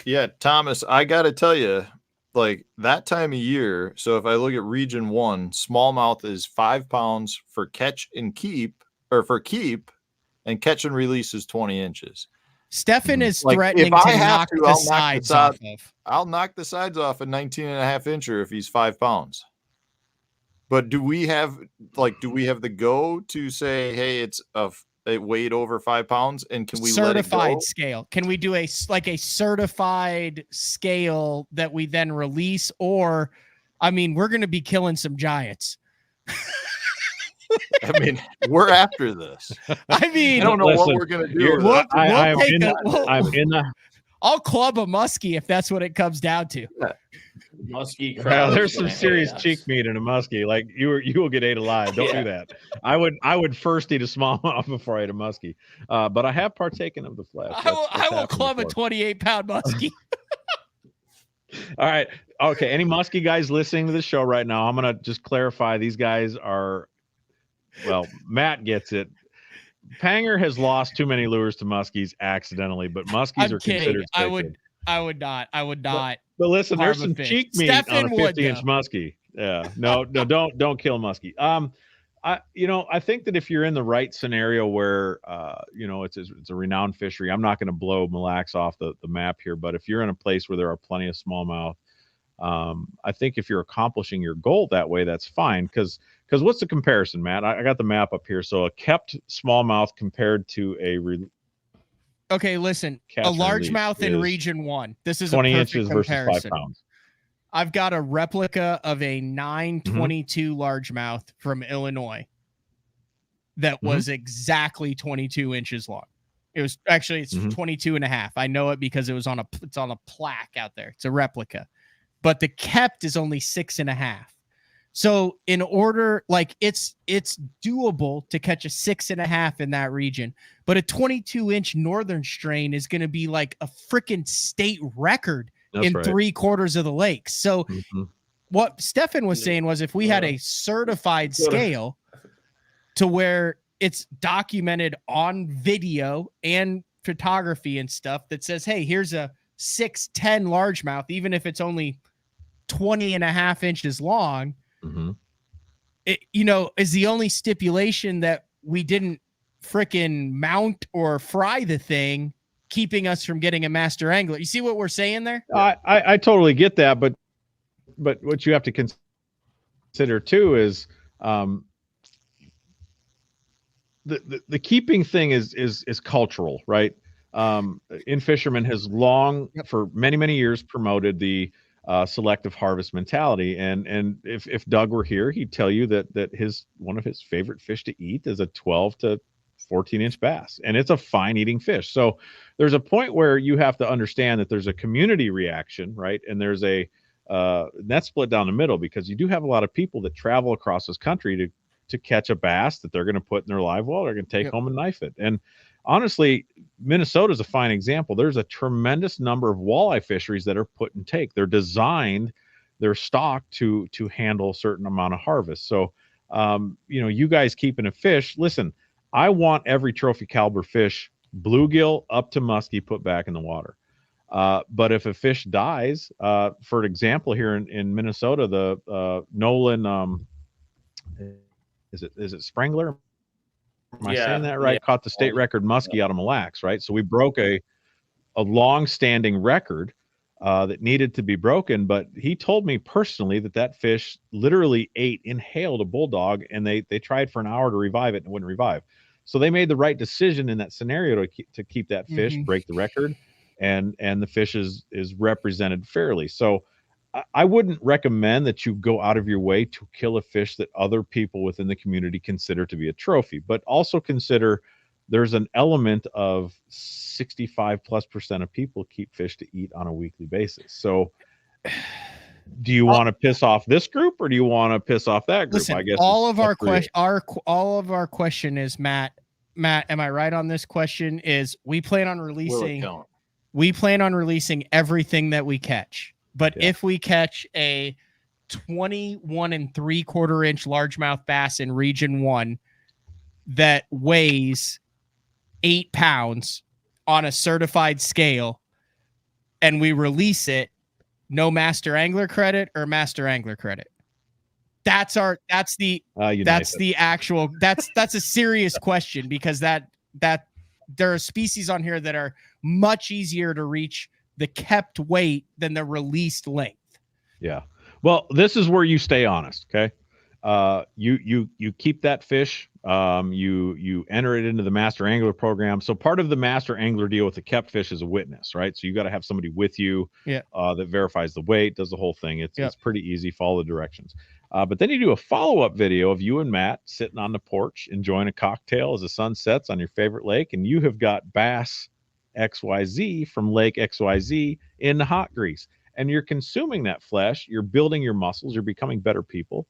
Yeah, Thomas, I got to tell you, like that time of year. So if I look at region 1, smallmouth is 5 pounds for catch and keep, or for keep, and catch and release is 20 inches. Stefan is Like, threatening if I to have knock to, the I'll sides off of. I'll knock the sides off a 19.5 incher if he's 5 pounds. But do we have the go to say, hey, it weighed over 5 pounds, and can we certified let it go? scale? Can we do a certified scale that we then release? Or, I mean, we're going to be killing some giants. I mean, we're after this. I mean, I don't know what we're going to do. I'll club a muskie if that's what it comes down to. Muskie crowd. Well, there's some serious cheek meat in a muskie. Like you will get ate alive. Don't do that. I would first eat a smallmouth before I eat a muskie. But I have partaken of the flesh. I will club a 28-pound muskie. All right. Okay. Any muskie guys listening to the show right now? I'm gonna just clarify. These guys are. Well, Matt gets it. Panger has lost too many lures to muskies accidentally, but muskies are considered sacred. I would not. But listen, there's some cheek meat Stefan on a 50-inch muskie. Yeah. No, don't kill muskie. I think that if you're in the right scenario where it's a renowned fishery, I'm not going to blow Mille Lacs off the map here, but if you're in a place where there are plenty of smallmouth, I think if you're accomplishing your goal that way, that's fine. Because what's the comparison, Matt? I got the map up here. So a kept smallmouth compared to okay, listen, a largemouth in region 1. This is 20 a inches comparison. versus 5 pounds. I've got a replica of a 922 largemouth from Illinois that was exactly 22 inches long. It was actually, it's 22 and a half. I know it because it's on a plaque out there. It's a replica, but the kept is only 6.5. So in order, like it's doable to catch a 6.5 in that region, but a 22-inch northern strain is going to be like a freaking state record in 3/4 of the lake. So what Stefan was saying was if we had a certified scale to where it's documented on video and photography and stuff that says, hey, here's a 6'10" largemouth, even if it's only 20.5 inches long, it, is the only stipulation that we didn't frickin' mount or fry the thing, keeping us from getting a master angler. You see what we're saying there? I totally get that, but what you have to consider too is the keeping thing is cultural, right? In Fisherman has long for many years promoted the selective harvest mentality, and if Doug were here, he'd tell you that one of his favorite fish to eat is a 12 to 14-inch bass, and it's a fine eating fish. So there's a point where you have to understand that there's a community reaction, right? And there's that's split down the middle, because you do have a lot of people that travel across this country to catch a bass that they're going to put in their live well, they're going to take home and knife it. And honestly, Minnesota is a fine example. There's a tremendous number of walleye fisheries that are put and take. They're designed, they're stocked to handle a certain amount of harvest. So, you guys keeping a fish, listen, I want every trophy caliber fish, bluegill up to muskie, put back in the water. But if a fish dies, for example, here in Minnesota, the Nolan, is it Sprangler? Am I saying that right? Caught the state record muskie out of Mille Lacs, right? So we broke a long-standing record that needed to be broken. But he told me personally that fish literally inhaled a bulldog, and they tried for an hour to revive it and it wouldn't revive. So they made the right decision in that scenario to keep that fish, break the record, and the fish is represented fairly. So I wouldn't recommend that you go out of your way to kill a fish that other people within the community consider to be a trophy, but also consider there's an element of 65+% of people keep fish to eat on a weekly basis. So do you want to piss off this group or do you want to piss off that group? Listen, I guess all of our question is, Matt, am I right on this question? Is we plan on releasing everything that we catch, but if we catch a 21 3/4 inch largemouth bass in region 1 that weighs 8 pounds on a certified scale and we release it, no master angler credit or master angler credit? That's a serious question, because that there are species on here that are much easier to reach the kept weight than the released length. Yeah. Well, this is where you stay honest. Okay. You keep that fish. You enter it into the master angler program. So part of the master angler deal with the kept fish is a witness, right? So you got to have somebody with you, that verifies the weight, does the whole thing. It's pretty easy. Follow the directions. But then you do a follow-up video of you and Matt sitting on the porch, enjoying a cocktail as the sun sets on your favorite lake. And you have got bass XYZ from Lake XYZ in the hot grease. And you're consuming that flesh. You're building your muscles. You're becoming better people.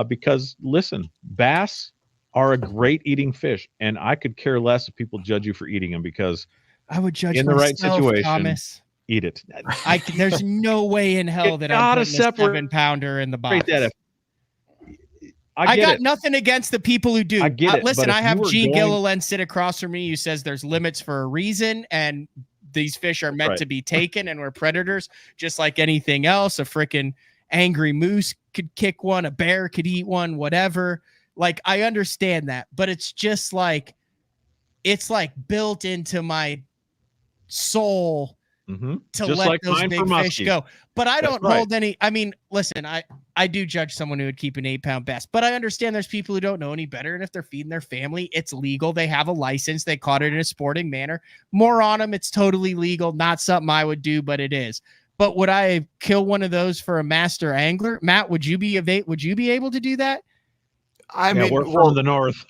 Because listen, bass are a great eating fish. And I could care less if people judge you for eating them, because I would judge in the right situation, Thomas. Eat it. There's no way in hell that I'm putting a 7-pounder in the box. I got nothing against the people who do. I get it. Listen, I have Gene Gilliland sit across from me who says there's limits for a reason, and these fish are meant to be taken, and we're predators, just like anything else. A freaking angry moose could kick one, a bear could eat one, whatever. Like, I understand that, but it's just like, it's like built into my soul to just let those big fish go. But I don't hold any. I mean, listen, I do judge someone who would keep an 8-pound bass, but I understand there's people who don't know any better. And if they're feeding their family, it's legal. They have a license. They caught it in a sporting manner. More on them. It's totally legal. Not something I would do, but it is. But would I kill one of those for a master angler? Matt, would you be able to do that? I mean, we're from the north.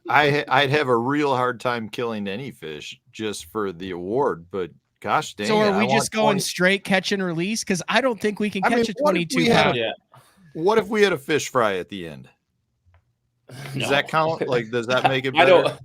I'd have a real hard time killing any fish just for the award, but gosh dang. So are we just going straight catch and release? Because I don't think we can catch a 22-pound. What if we had a fish fry at the end? Does that count? Like, does that make it better?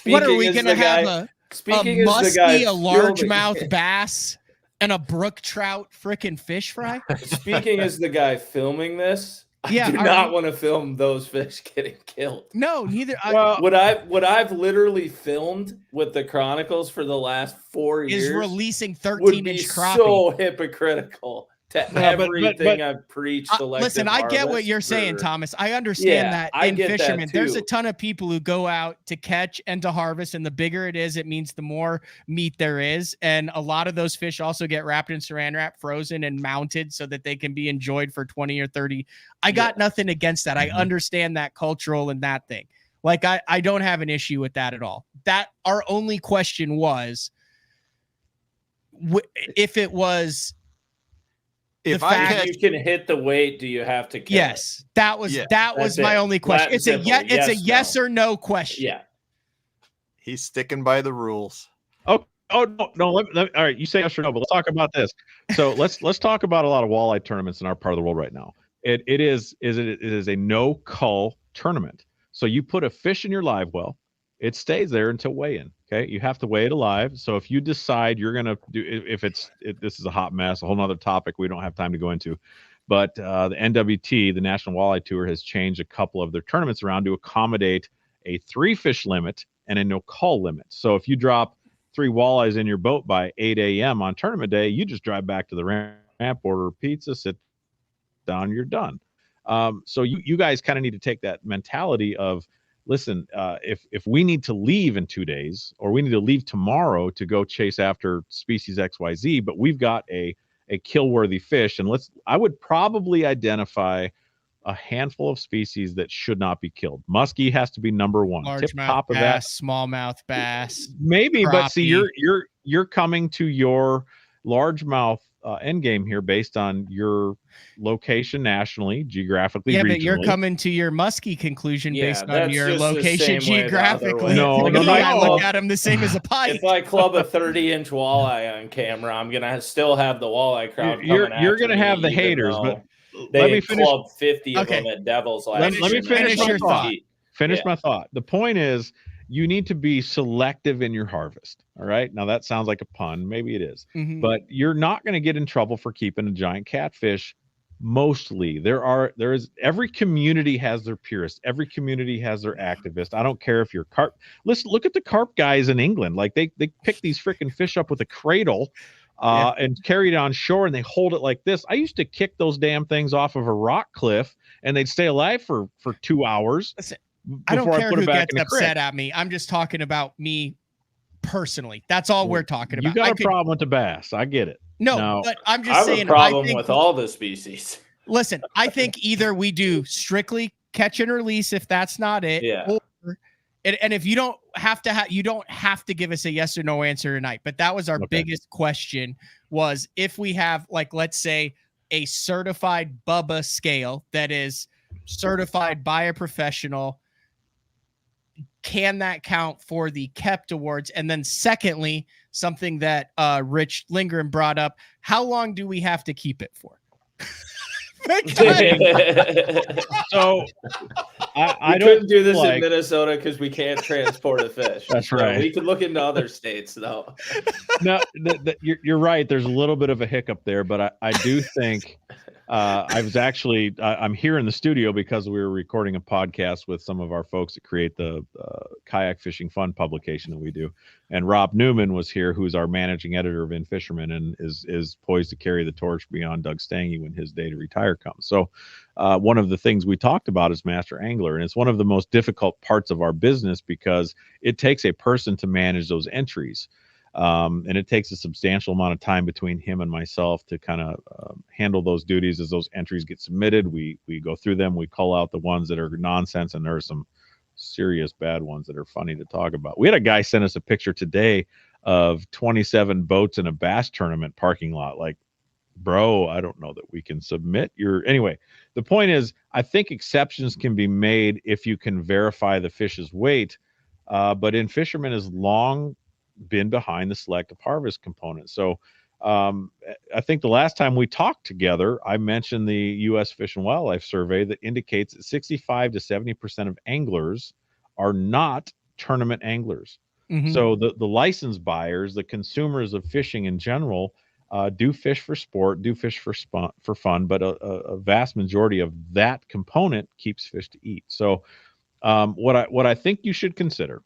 What are we going to have? A muskie, a largemouth bass, and a brook trout freaking fish fry? Speaking as the guy filming this, yeah, I do not want to film those fish getting killed. No, neither. What I've literally filmed with the Chronicles for the last 4 years is releasing 13-inch would be crappie. So hypocritical to everything I've preached. Listen, I get what you're saying, Thomas. I understand that in fishermen, there's a ton of people who go out to catch and to harvest, and the bigger it is, it means the more meat there is. And a lot of those fish also get wrapped in saran wrap, frozen and mounted so that they can be enjoyed for 20 or 30. I got nothing against that. I understand that cultural and that thing. Like, I don't have an issue with that at all. That our only question was, if it was, if you can hit the weight, do you have to kill it? That was my only question. It's a yes or no question. Yeah. He's sticking by the rules. Oh no. All right, you say yes or no, but let's talk about this. So let's talk about a lot of walleye tournaments in our part of the world right now. It is a no cull tournament. So you put a fish in your live well, it stays there until weigh-in. Okay, you have to weigh it alive. So if you decide you're gonna do, this is a hot mess, a whole nother topic we don't have time to go into, but the NWT, the National Walleye Tour, has changed a couple of their tournaments around to accommodate a 3-fish limit and a no cull limit. So if you drop 3 walleyes in your boat by 8 a.m. on tournament day, you just drive back to the ramp, order a pizza, sit down, you're done. So you guys kind of need to take that mentality of, listen, if we need to leave in 2 days, or we need to leave tomorrow to go chase after species XYZ, but we've got a kill-worthy fish, and I would probably identify a handful of species that should not be killed. Muskie has to be number one. Largemouth bass, smallmouth bass, maybe, crappie. But see, you're coming to your largemouth end game here based on your location nationally, geographically, Yeah, regionally. but you're coming to your musky conclusion Yeah, based on that's your just the location same way the other geographically. way. No, Like, no, if no, I no. look at them the same as a pike. If I club a 30-inch walleye on camera, I'm gonna still have the walleye crowd You're coming after gonna me, have the even haters, though but they let me finish. clubbed 50 of Okay. them at Devils Let last me year. finish your thought. Finish Yeah. my thought. The point is, you need to be selective in your harvest. All right. Now that sounds like a pun. Maybe it is, Mhm. but you're not going to get in trouble for keeping a giant catfish. Mostly, there is every community has their purists. Every community has their activist. I don't care if you're carp. Listen, look at the carp guys in England. Like they pick these freaking fish up with a cradle. And carry it on shore, and they hold it like this. I used to kick those damn things off of a rock cliff, and they'd stay alive for 2 hours. Listen, before I don't care put who it back gets in the upset creek. at me. I'm just talking about me personally. That's all we're talking about. You got a problem with the bass. I get it. No, but I'm I just have saying. a problem think with all the species. Listen, I think either we do strictly catch and release if that's not it, Yeah. or and if you don't have to you don't have to give us a yes or no answer tonight. But that was our biggest question: was if we have, like, let's say, a certified Bubba scale that is certified by a professional, can that count for the kept awards? And then secondly, something that Rich Lindgren brought up: how long do we have to keep it for? So I couldn't do this like, in Minnesota because we can't transport a fish. That's So right. we could look into other states, though. No, you're right. There's a little bit of a hiccup there, but I do think I'm here in the studio because we were recording a podcast with some of our folks that create the Kayak Fishing Fun publication that we do. And Rob Newman was here, who's our managing editor of In Fisherman, and is poised to carry the torch beyond Doug Stange when his day to retire comes. So one of the things we talked about is Master Angler, and it's one of the most difficult parts of our business because it takes a person to manage those entries. And it takes a substantial amount of time between him and myself to kind of handle those duties as those entries get submitted. We go through them, we call out the ones that are nonsense, and there are some serious bad ones that are funny to talk about. We had a guy send us a picture today of 27 boats in a bass tournament parking lot. Like, bro, I don't know that we can submit your. Anyway, the point is, I think exceptions can be made if you can verify the fish's weight. But In Fisherman has long been behind the selective harvest component. So I think the last time we talked together, I mentioned the U.S. Fish and Wildlife Survey that indicates that 65 to 70% of anglers are not tournament anglers. Mm-hmm. So the license buyers, the consumers of fishing in general, do fish for sport, do fish for fun, but a vast majority of that component keeps fish to eat. So what I think you should consider,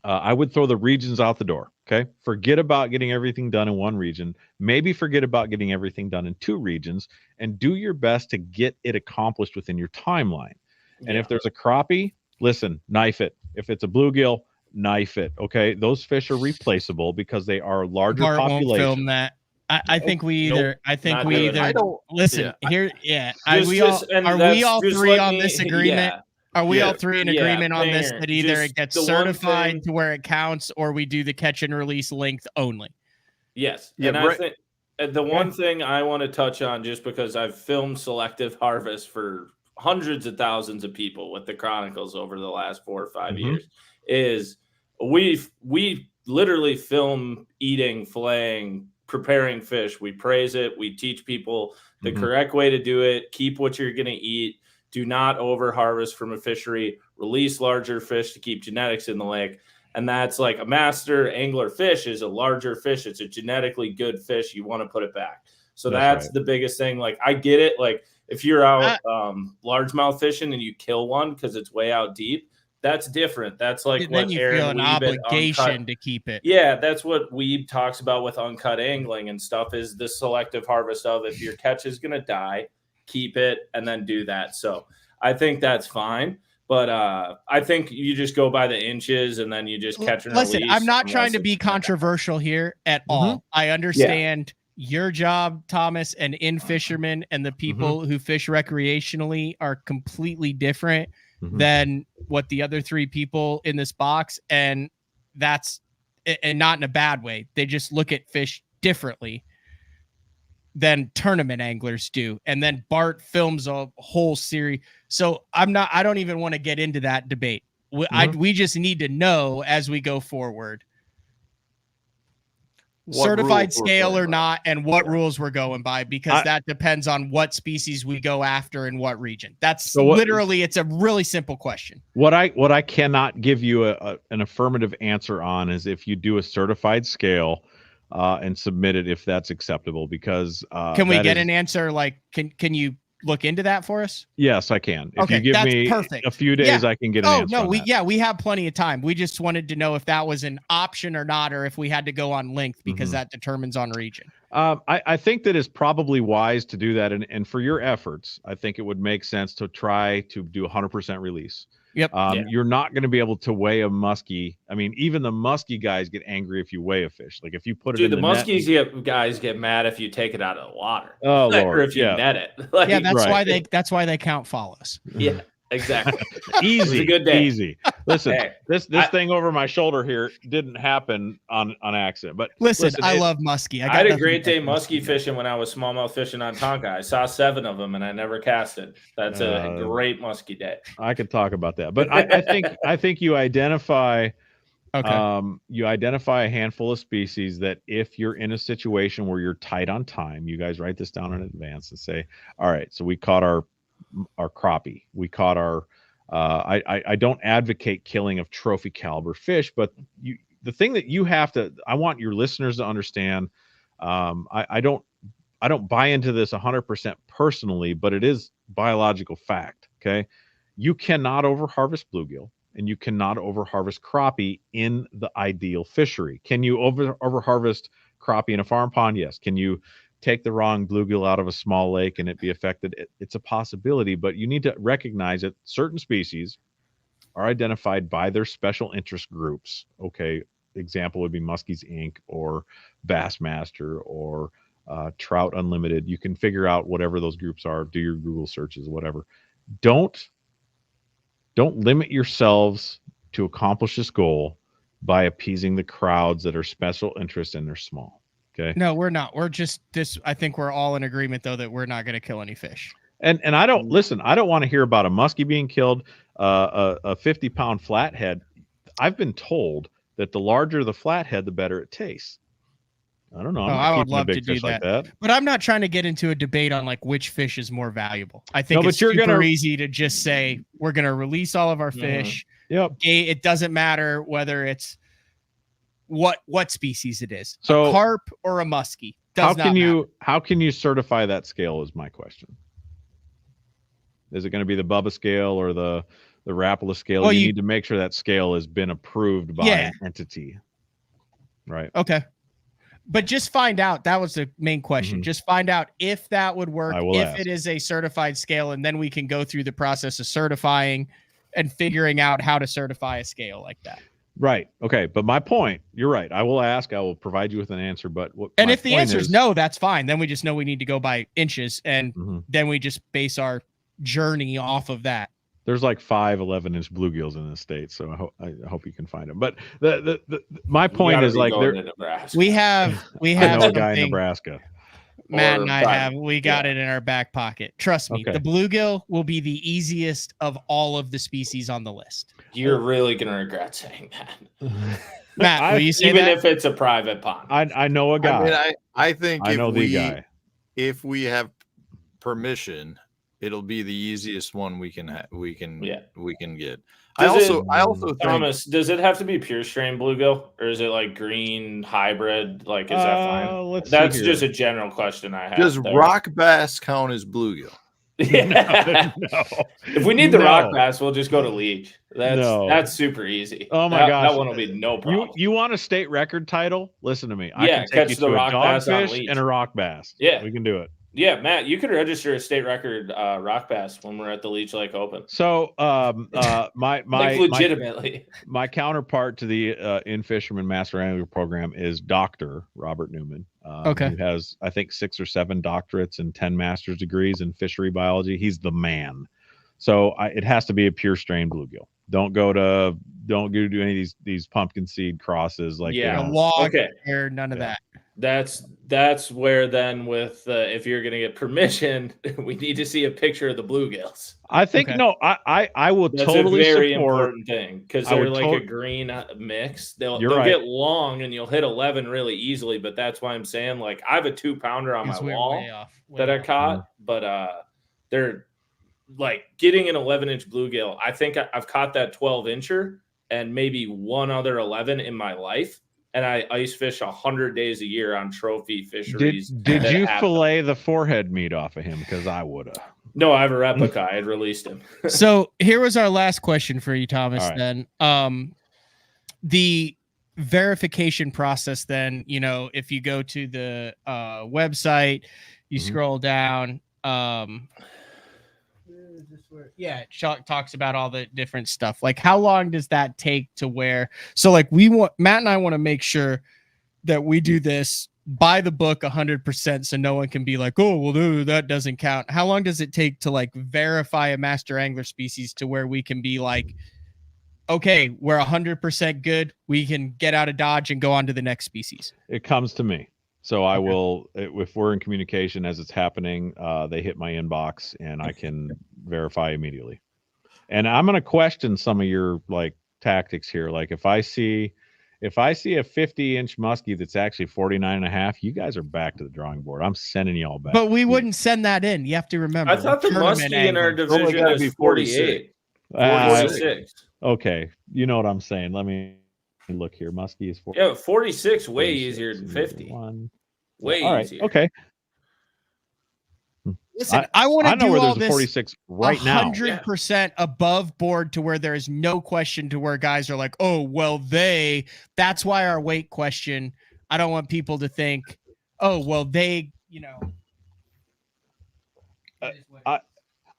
I would throw the regions out the door. Okay. Forget about getting everything done in one region. Maybe forget about getting everything done in two regions, and do your best to get it accomplished within your timeline. And if there's a crappie, listen, knife it. If it's a bluegill, knife it. Okay. Those fish are replaceable because they are larger Bart populations. won't film that. I think we either. I think Not we doing either. it. I don't Listen yeah. here. Yeah. Just- we just- all and are that's- we all just three let on me- this agreement? yeah. Are we Yeah. all three in Yeah, agreement on this Panger, that either just it gets the one certified thing- to where it counts, or we do the catch and release length only? Yes. Yeah, And right. I think the one thing I want to touch on, just because I've filmed selective harvest for hundreds of thousands of people with the Chronicles over the last 4 or 5 years, is we literally film eating, filleting, preparing fish. We praise it. We teach people the correct way to do it. Keep what you're going to eat. Do not over harvest from a fishery. Release larger fish to keep genetics in the lake. And that's like a master angler fish is a larger fish. It's a genetically good fish. You want to put it back. So that's right. the biggest thing. Like, I get it. Like, if you're out largemouth fishing and you kill one because it's way out deep, that's different. That's like Then what you Aaron feel an Weeb at obligation Uncut- to keep it. Yeah, that's what Weeb talks about with uncut angling and stuff, is the selective harvest of, if your catch is going to die, keep it and then do that. So I think that's fine. But I think you just go by the inches and then you just catch and Listen, release. I'm not unless trying to it's be gonna die. controversial here at all. I understand your job, Thomas, and In Fisherman, and the people who fish recreationally are completely different than what the other three people in this box, and that's and not in a bad way. They just look at fish differently. than tournament anglers do. And then Bart films a whole series. So I don't even want to get into that debate. We just need to know as we go forward. What Certified rules we're scale playing or by. not, and what rules we're going by, because that depends on what species we go after in what region. That's literally, it's a really simple question. What I cannot give you an affirmative answer on is if you do a certified scale and submit it, if that's acceptable, because can we get an answer? Like, can you look into that for us? Yes, I can. If Okay, you give that's me perfect. a few days, I can get an answer. Oh no, we have plenty of time. We just wanted to know if that was an option or not, or if we had to go on length, because that determines on region. I think that is probably wise to do that, and for your efforts, I think it would make sense to try to do 100% release. Yep. You're not going to be able to weigh a muskie. I mean, even the muskie guys get angry if you weigh a fish. Like if you put it in the muskies guys get mad if you take it out of the water. Oh Lord, or if you net it. Like, that's why they count follows. Yeah, exactly. Easy, a good day. Easy. Listen, this thing over my shoulder here didn't happen on accident. But listen, I love muskie. I had a great day muskie fishing when I was smallmouth fishing on Tonka. I saw 7 of them and I never casted. That's a great muskie day. I could talk about that, but I think you identify. You identify a handful of species that if you're in a situation where you're tight on time, you guys write this down in advance and say, all right, so we caught our crappie, we caught our I don't advocate killing of trophy caliber fish, but the thing that you have to, I want your listeners to understand, I don't buy into this 100% personally, but it is biological fact. Okay, you cannot overharvest bluegill and you cannot overharvest crappie in the ideal fishery. Can you overharvest crappie in a farm pond? Yes. Can you take the wrong bluegill out of a small lake and it be affected? It's a possibility, but you need to recognize that certain species are identified by their special interest groups. Okay, example would be Muskies Inc. or Bassmaster or Trout Unlimited. You can figure out whatever those groups are, do your Google searches, whatever. Don't limit yourselves to accomplish this goal by appeasing the crowds that are special interest and they're small. Okay. No, we're not. We're just this. I think we're all in agreement though that we're not going to kill any fish. And I don't listen. I don't want to hear about a muskie being killed, a 50-pound flathead. I've been told that the larger the flathead, the better it tastes. I don't know. I would love to do that. But I'm not trying to get into a debate on like which fish is more valuable. I think it's super easy to just say we're going to release all of our fish. Yep. It doesn't matter whether it's what species it is. So a carp or a muskie. How can you certify that scale is my question. Is it going to be the Bubba scale or the Rapala scale? Well, you need to make sure that scale has been approved by an entity. Right. Okay. But just find out. That was the main question. Just find out if that would work, if it is a certified scale, and then we can go through the process of certifying and figuring out how to certify a scale like that. Right. Okay. But my point, you're right. I will ask. I will provide you with an answer. But if the answer is no, that's fine. Then we just know we need to go by inches, and then we just base our journey off of that. There's like 5 11-inch bluegills in this state, so I hope you can find them. But my point is like we have I know a guy in Nebraska. Matt and I we got it in our back pocket. Trust me, the bluegill will be the easiest of all of the species on the list. You're really gonna regret saying that, Matt. Will you say even that? if it's a private pond? I know a guy. I mean, I think if we have permission, it'll be the easiest one we can get. I also think, Thomas, does it have to be pure strain bluegill, or is it like green hybrid? Like, is that fine? That's just a general question I have. Does rock bass count as bluegill? Yeah. No. If we need the rock bass, we'll just go to Leech. That's super easy. Oh my gosh, that one will be no problem. You want a state record title? Listen to me. I can take you to a dogfish and a rock bass. Yeah, we can do it. Yeah, Matt, you could register a state record rock bass when we're at the Leech Lake Open. So, my legitimately, my counterpart to the In Fisherman Master Angler program is Dr. Robert Newman. Who has, I think, 6 or 7 doctorates and 10 master's degrees in fishery biology. He's the man. So it has to be a pure strain bluegill. Don't go do any of these pumpkin seed crosses like log or none of that. That's where then with if you're going to get permission, we need to see a picture of the bluegills. I think Okay. no, I will That's totally a very support. important thing because I they're would like a green mix. You're They'll right. get long and you'll hit 11 really easily. But that's why I'm saying, like, I have a 2-pounder on my Because we're wall way off. that I caught, but they're like getting an 11-inch bluegill. I think I've caught that 12-incher and maybe one other 11 in my life. And I ice fish 100 days a year on trophy fisheries. Did you fillet the forehead meat off of him? Because I would have. No, I have a replica. I had released him. So here was our last question for you, Thomas. All right. Then, the verification process. Then, you know, if you go to the website, you scroll down. Yeah, it talks about all the different stuff. Like, how long does that take to where? So, like, Matt and I want to make sure that we do this by the book 100%, so no one can be like, oh, well, no, that doesn't count. How long does it take to like verify a master angler species to where we can be like, okay, we're 100% good, we can get out of Dodge and go on to the next species? It comes to me. So I will, if we're in communication as it's happening, they hit my inbox and I can verify immediately. And I'm going to question some of your like tactics here. Like if I see a 50-inch muskie that's actually 49.5, you guys are back to the drawing board. I'm sending y'all back. But we wouldn't send that in. You have to remember. I thought the muskie in our division is 48. 46. Okay. You know what I'm saying. Let me look here. Muskie is 40. Yeah, 46 way easier than 50. Way easier. Okay. Listen, I want to do all this 46 right now. 100% above board to where there is no question to where guys are like, oh, well, that's why our weight question. I don't want people to think, oh, well, they, you know.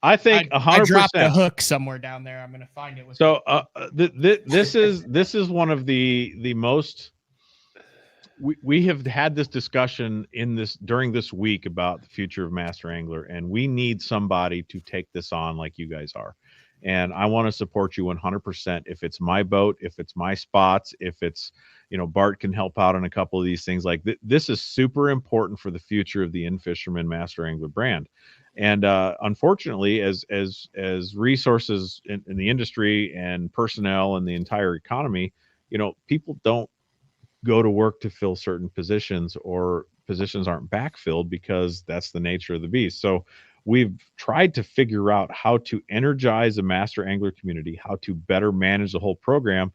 I think 100%. I dropped a hook somewhere down there. I'm going to find it. So this is one of the most. We have had this discussion during this week about the future of Master Angler, and we need somebody to take this on like you guys are. And I want to support you 100%. If it's my boat, if it's my spots, if it's, you know, Bart can help out on a couple of these things. Like this is super important for the future of the In Fisherman Master Angler brand. And unfortunately, as resources in the industry and personnel and the entire economy, you know, people don't go to work to fill certain positions, or positions aren't backfilled because that's the nature of the beast. So we've tried to figure out how to energize the master angler community, how to better manage the whole program.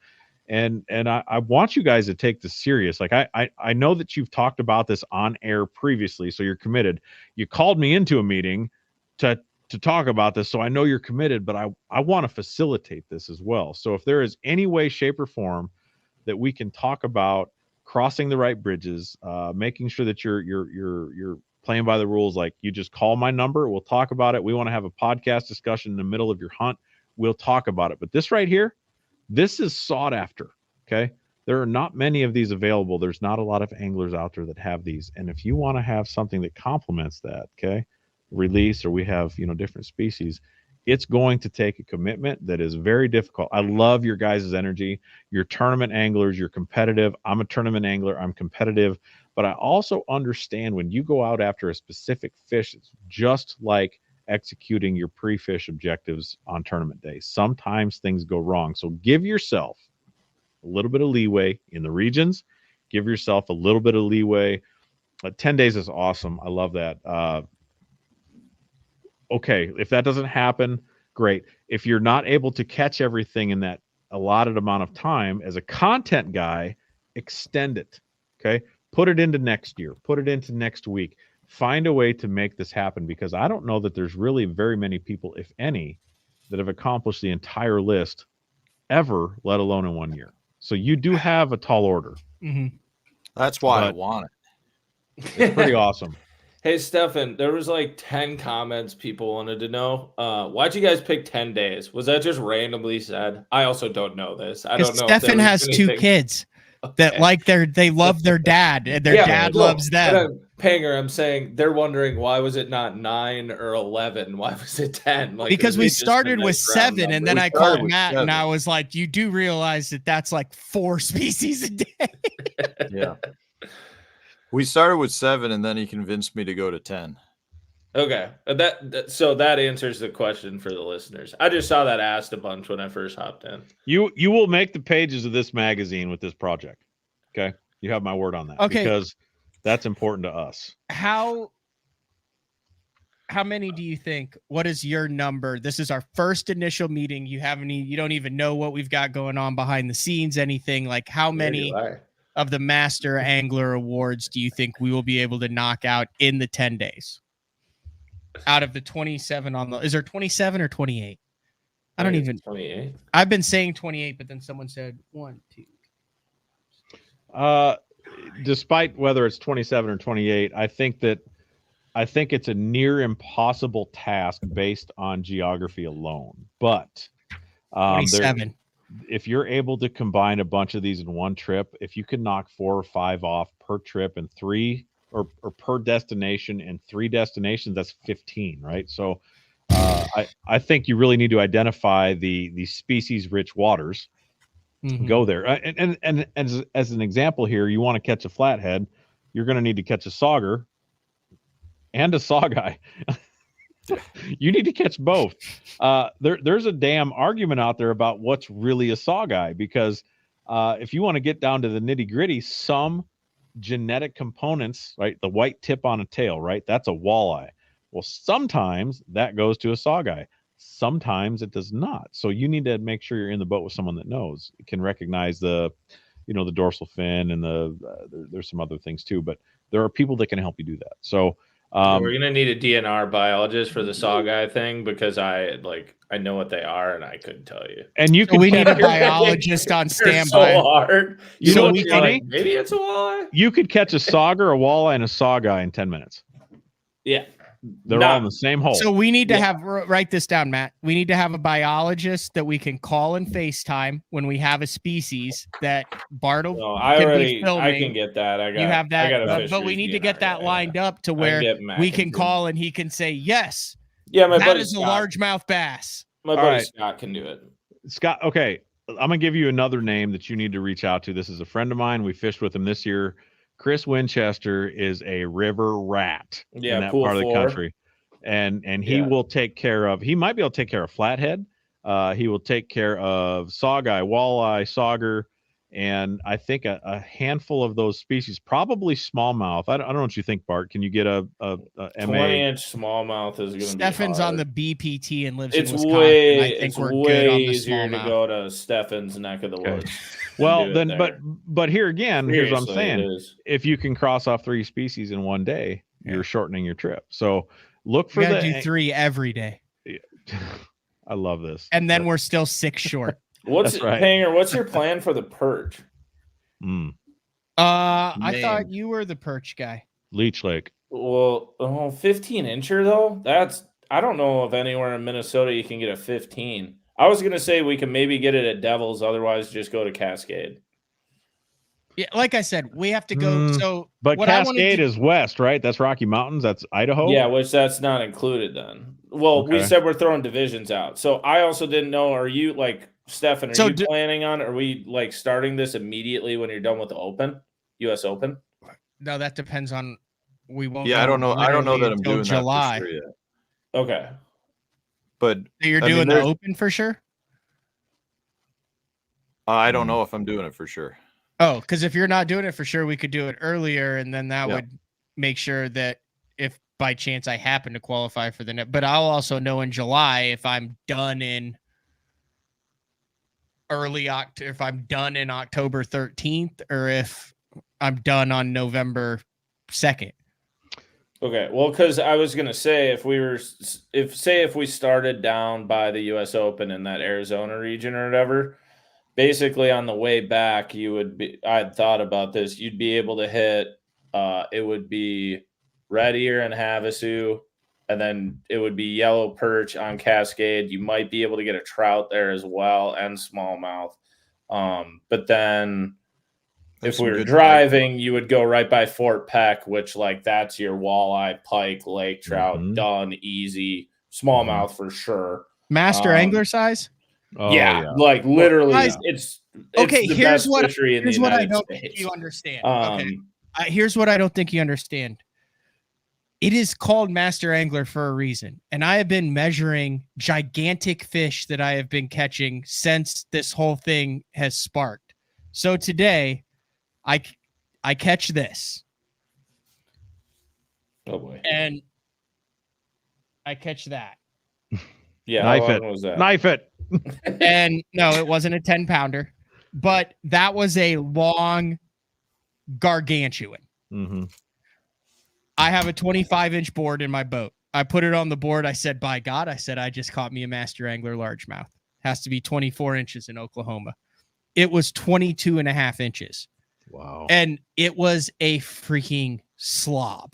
And I want you guys to take this serious. Like I know that you've talked about this on air previously, so you're committed. You called me into a meeting to talk about this, so I know you're committed, but I want to facilitate this as well. So if there is any way, shape, or form that we can talk about crossing the right bridges, making sure that you're playing by the rules, like you just call my number, we'll talk about it. We want to have a podcast discussion in the middle of your hunt, we'll talk about it. But this right here, this is sought after. Okay, there are not many of these available. There's not a lot of anglers out there that have these, and if you want to have something that complements that, okay, release, or we have, you know, different species, it's going to take a commitment that is very difficult. I love your guys' energy. You're tournament anglers. You're competitive. I'm a tournament angler. I'm competitive. But I also understand when you go out after a specific fish, it's just like executing your pre-fish objectives on tournament day. Sometimes things go wrong. So give yourself a little bit of leeway in the regions. Give yourself a little bit of leeway. 10 days is awesome. I love that. Okay, if that doesn't happen, great. If you're not able to catch everything in that allotted amount of time, as a content guy, extend it. Okay, put it into next year, put it into next week. Find a way to make this happen, because I don't know that there's really very many people, if any, that have accomplished the entire list ever, let alone in 1 year. So you do have a tall order. Mm-hmm. That's why I want it. It's pretty awesome. Hey, Stefan, there was like 10 comments people wanted to know. Why'd you guys pick 10 days? Was that just randomly said? I also don't know this. I don't know. Stefan has two kids that like they love their dad, and their dad loves them. Panger, I'm saying they're wondering, why was it not 9 or 11? Why was it 10? Like, because we started with 7, and then I called Matt 7. and I was like, you do realize that that's like 4 species a day. Yeah. We started with 7, and then he convinced me to go to 10. Okay, so that answers the question for the listeners. I just saw that asked a bunch when I first hopped in. You will make the pages of this magazine with this project. Okay, you have my word on that. Okay. Because that's important to us. How many do you think? What is your number? This is our first initial meeting. You don't even know what we've got going on behind the scenes, anything. Like, how many of the Master Angler Awards do you think we will be able to knock out in the 10 days? Out of the 27 is there 27 or 28? I don't even 28. I've been saying 28, but then someone said 1, 2. Despite whether it's 27 or 28, I think it's a near impossible task based on geography alone. But 27. If you're able to combine a bunch of these in one trip, if you can knock 4 or 5 off per trip and 3 or per destination and 3 destinations, that's 15, right? So I think you really need to identify the species rich waters. Mm-hmm. Go there. And as an example here, you want to catch a flathead, you're going to need to catch a sauger and a sawguy. You need to catch both. There's a damn argument out there about what's really a sawguy, because if you want to get down to the nitty gritty, some genetic components, right? The white tip on a tail, right? That's a walleye. Well, sometimes that goes to a sawguy. Sometimes it does not. So you need to make sure you're in the boat with someone that knows, can recognize the dorsal fin, and there's some other things too, but there are people that can help you do that. So we're gonna need a DNR biologist for the sawguy thing, because I know what they are and I couldn't tell you. And we need a biologist on standby. So hard. Maybe it's a walleye. You could catch a sauger, a walleye, and a sawguy in 10 minutes. Yeah. They're all in the same hole. So we need to write this down, Matt. We need to have a biologist that we can call and FaceTime when we have a species that Bartle can be filming. I can get that. You have that, but we need to get that lined up to where we can call and he can say, yes, that is a largemouth bass. My buddy Scott can do it. Scott, okay. I'm going to give you another name that you need to reach out to. This is a friend of mine. We fished with him this year. Chris Winchester is a river rat in that part of the country. And he will take care of, he might be able to take care of flathead. He will take care of sawguy, walleye, sauger, and I think a handful of those species, probably smallmouth. I don't know what you think, Bart. Can you get a 20-inch smallmouth is going to be Stefan's hard. on the BPT and lives in It's Wisconsin. It's way easier to go to Stefan's neck of the woods. Well, then, but here again, here's what I'm saying. If you can cross off 3 species in one day, you're shortening your trip. So look for do 3 every day. I love this. And then we're still 6 short. Hanger, what's your plan for the perch? I thought you were the perch guy. Leech Lake. Well, 15-incher though. I don't know if anywhere in Minnesota you can get a 15. I was gonna say we can maybe get it at Devils. Otherwise, just go to Cascade. Yeah, like I said, we have to go. But Cascade is west, right? That's Rocky Mountains. That's Idaho. Yeah, which that's not included then. Well, we said we're throwing divisions out. So I also didn't know. Are you Stefan? Are you planning on? Are we starting this immediately when you're done with the Open, U.S. Open? No, that depends on. We won't. Yeah, I don't know. I don't know that I'm doing July. that for sure yet. Okay. But so you're doing the Open for sure? I don't know if I'm doing it for sure. Oh, because if you're not doing it for sure, we could do it earlier, and then that would make sure that if by chance I happen to qualify for the net. But I'll also know in July if I'm done in if I'm done in October 13th, or if I'm done on November 2nd. Okay, well, because I was gonna say if we started down by the U.S. Open in that Arizona region or whatever, basically on the way back I'd thought about this. You'd be able to hit. It would be red ear and havasu, and then it would be yellow perch on Cascade. You might be able to get a trout there as well and smallmouth. But then. If we were driving, you would go right by Fort Peck, which that's your walleye, pike, lake trout, done, easy, smallmouth for sure. Master angler size? Oh, yeah, literally, it's okay. the Here's best what fishery in the I United don't States. think you understand. Here's what I don't think you understand. It is called Master Angler for a reason. And I have been measuring gigantic fish that I have been catching since this whole thing has sparked. So today, I catch this. Oh boy. And I catch that. Yeah. Knife how it. long was that? Knife it. And no, it wasn't a 10-pounder, but that was a long gargantuan. Mm-hmm. I have a 25-inch board in my boat. I put it on the board. I said, by God, I just caught me a Master Angler largemouth. Has to be 24 inches in Oklahoma. It was 22 and a half inches. Wow. And it was a freaking slob.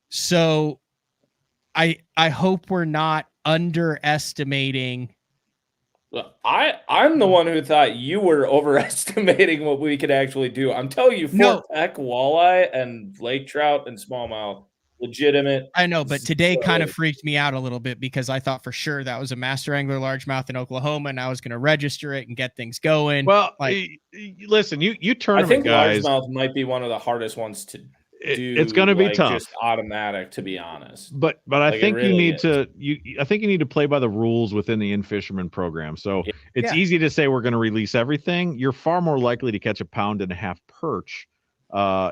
So I hope we're not underestimating. I'm the one who thought you were overestimating what we could actually do. I'm telling you, Fort Peck walleye and lake trout and smallmouth, legitimate. I know, but today kind of freaked me out a little bit because I thought for sure that was a Master Angler largemouth in Oklahoma, and I was going to register it and get things going. Well, like, listen, you I tournament think guys. largemouth might be one of the hardest ones to do. It's going to be tough. Just automatic, to be honest. But I Like, think it really you need is. to I think you need to play by the rules within the In Fisherman program. So Yeah. it's Yeah. easy to say we're going to release everything. You're far more likely to catch a 1.5 pound perch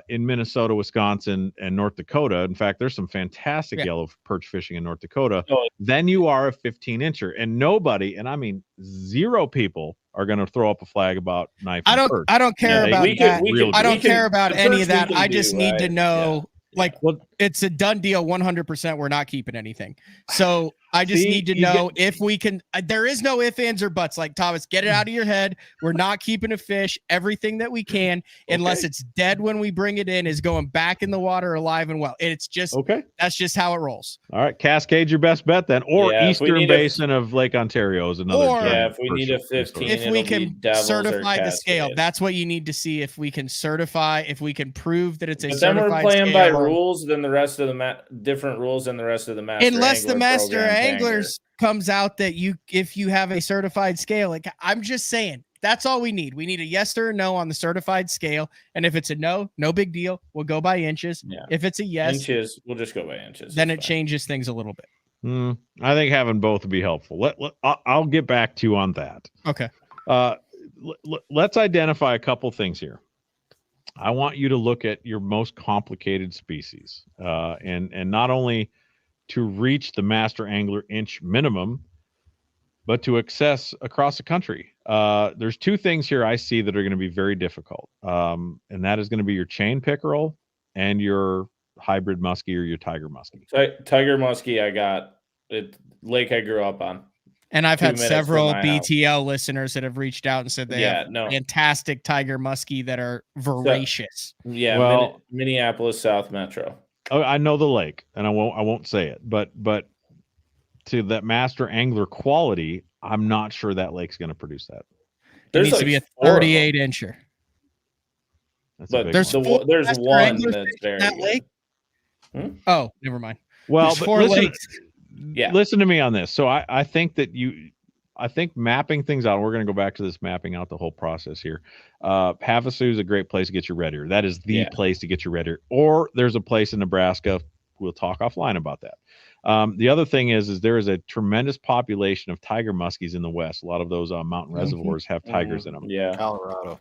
in Minnesota, Wisconsin, and North Dakota. In fact, there's some fantastic yellow perch fishing in North Dakota. Oh. Than you are a 15-incher. And nobody, and I mean 0 people, are going to throw up a flag about knife. I don't care about that. I don't care about any of that. I just need to know. Like, it's a done deal. 100%. We're not keeping anything. So I just need to know if we can. There is no ifs, ands, or buts. Like, Thomas, get it out of your head. We're not keeping a fish. Everything that we can, unless it's dead when we bring it in, is going back in the water alive and well. It's just that's just how it rolls. All right, Cascade's your best bet then, or Eastern Basin of Lake Ontario is another. Or if we need a 15, if we can certify the scale, that's what you need to see. If we can certify, if we can prove that it's a certified scale. Then we're playing by rules than the rest of the different rules than the rest of the Master unless Angler the Master program Anglers comes out that if you have a certified scale. Like, I'm just saying, that's all we need. We need a yes or a no on the certified scale. And if it's a no big deal. We'll go by inches. Yeah. If it's a yes, inches, we'll just go by inches. Then it changes things a little bit. I think having both would be helpful. I'll get back to you on that. Okay. Let's identify a couple things here. I want you to look at your most complicated species, and not only to reach the Master Angler inch minimum, but to access across the country. There's 2 things here I see that are going to be very difficult, and that is going to be your chain pickerel and your hybrid muskie or your tiger muskie. Tiger muskie, I got it. Lake I grew up on. And I've had several BTL listeners that have reached out and said they have fantastic tiger muskie that are voracious. Minneapolis South Metro. Oh, I know the lake, and I won't say it, but to that Master Angler quality, I'm not sure that lake's going to produce that. There needs to be a 38 incher. But there's one that's very that lake. Oh, never mind. Well, but 4 lakes. Listen to me on this. So I think that I think mapping things out, we're going to go back to this mapping out the whole process here. Havasu is a great place to get your red ear. That is the place to get your red ear. Or there's a place in Nebraska. We'll talk offline about that. The other thing is there is a tremendous population of tiger muskies in the West. A lot of those mountain reservoirs have tigers in them. Yeah. Colorado.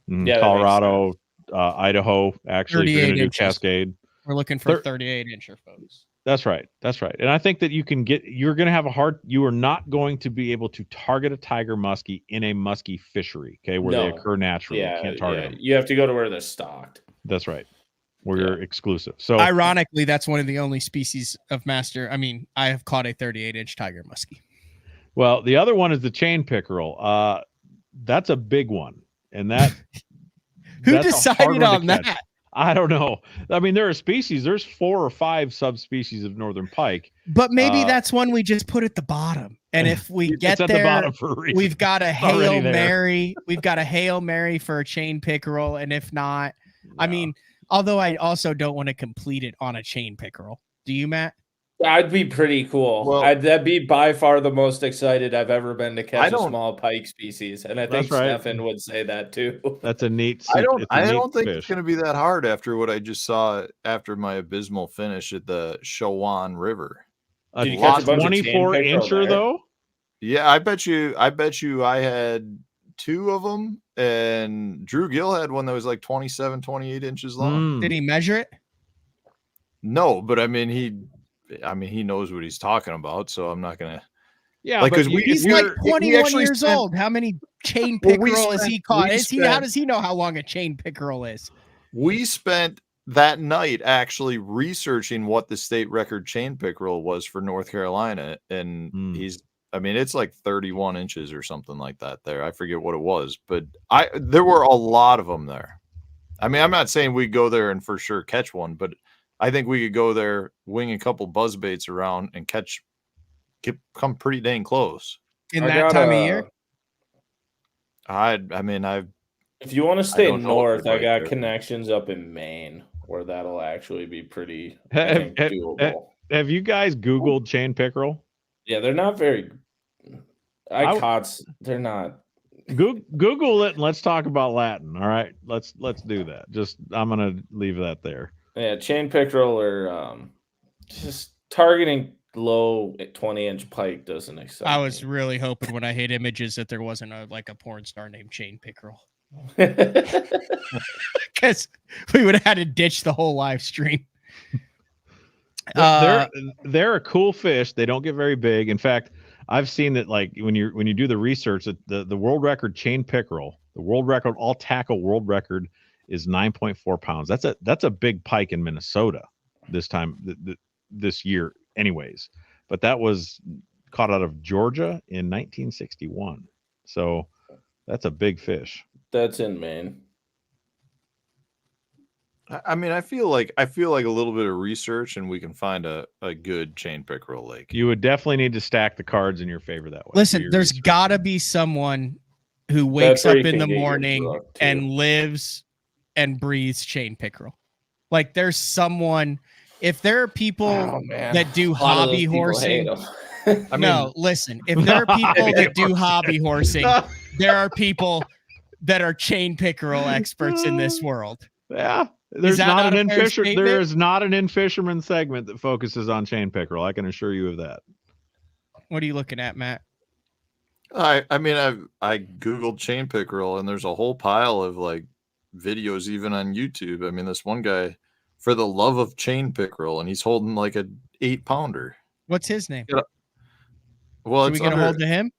Colorado, Idaho, actually, if you're going to do Cascade. We're looking for 38 incher, folks. That's right. And I think that you're going to have you are not going to be able to target a tiger muskie in a muskie fishery, okay, where they occur naturally. You can't target them. You have to go to where they're stocked. That's right. Where you're exclusive. So ironically, that's one of the only species of master. I mean, I have caught a 38-inch tiger muskie. Well, the other one is the chain pickerel. That's a big one. And that who decided on that? I don't know. I mean, there are species. There's 4 or 5 subspecies of northern pike. But maybe that's one we just put at the bottom. And if we get there, the bottom for a reason. We've got a Hail Mary. We've got a Hail Mary for a chain pickerel. And if not, I mean, although I also don't want to complete it on a chain pickerel. Do you, Matt? That'd be pretty cool. Well- That'd be by far the most excited I've ever been to catch a don't- small pike species, and I think That's right. Stefan would say that too. That's a neat. I it's a neat don't think it's fish. going to be that hard after what I just saw after my abysmal finish at the Chowan River. A Did you catch a bunch of 24 chain pickerel incher there? though. Yeah, I bet you I had 2 of them, and Drew Gill had one that was like 27, 28 inches long. Did he measure it? No, but I mean he knows what he's talking about, so I'm not gonna. Yeah, Like, but 'cause we- if He's you're- like 21 actually years spent- old. How many chain Well, we pickerel has spent- he caught? we How spent- does he know how long a chain pickerel is? We spent that night actually researching what the state record chain pickerel was for North Carolina, and it's like 31 inches or something like that there. I forget what it was, but there were a lot of them there. I mean, I'm not saying we go there and for sure catch one, but I think we could go there, wing a couple buzz baits around, and come pretty dang close. In I that got time of year? If you want to stay don't know north, I right got there. connections up in Maine where that'll actually be pretty I Have- think, doable. Have you guys Googled chain pickerel? Yeah, they're not very. They're not. Google it and let's talk about Latin. All right, let's do that. Just I'm gonna leave that there. Yeah, chain pickerel or just targeting low 20-inch pike doesn't excite I was me. really hoping when I hit images that there wasn't a porn star named Chain Pickerel, because we would have had to ditch the whole live stream. They're a cool fish. They don't get very big. In fact, I've seen that like when you do the research, that the world record chain pickerel, the world record all tackle world record is 9.4 pounds. That's a big pike in Minnesota this time this year, anyways. But that was caught out of Georgia in 1961. So that's a big fish. That's in Maine. I mean, I feel like a little bit of research and we can find a good chain pickerel lake. You would definitely need to stack the cards in your favor that way. Listen, there's got to be someone who wakes That's where up you in can the get your morning brook, too. and lives and breathes chain pickerel. Like there's someone. If there are people Oh, man. that do A lot of those hobby people hate horsing, 'em. no, listen. If there are people that do hobby horsing, there are people that are chain pickerel experts in this world. Yeah. There's that not not an a fair in fisher. statement? There is not an in fisherman segment that focuses on chain pickerel. I can assure you of that. What are you looking at, Matt? I googled chain pickerel and there's a whole pile of like videos even on YouTube. I mean, this one guy, for the love of chain pickerel, and he's holding like a 8-pounder. What's his name? Well, Are we gonna hold to him?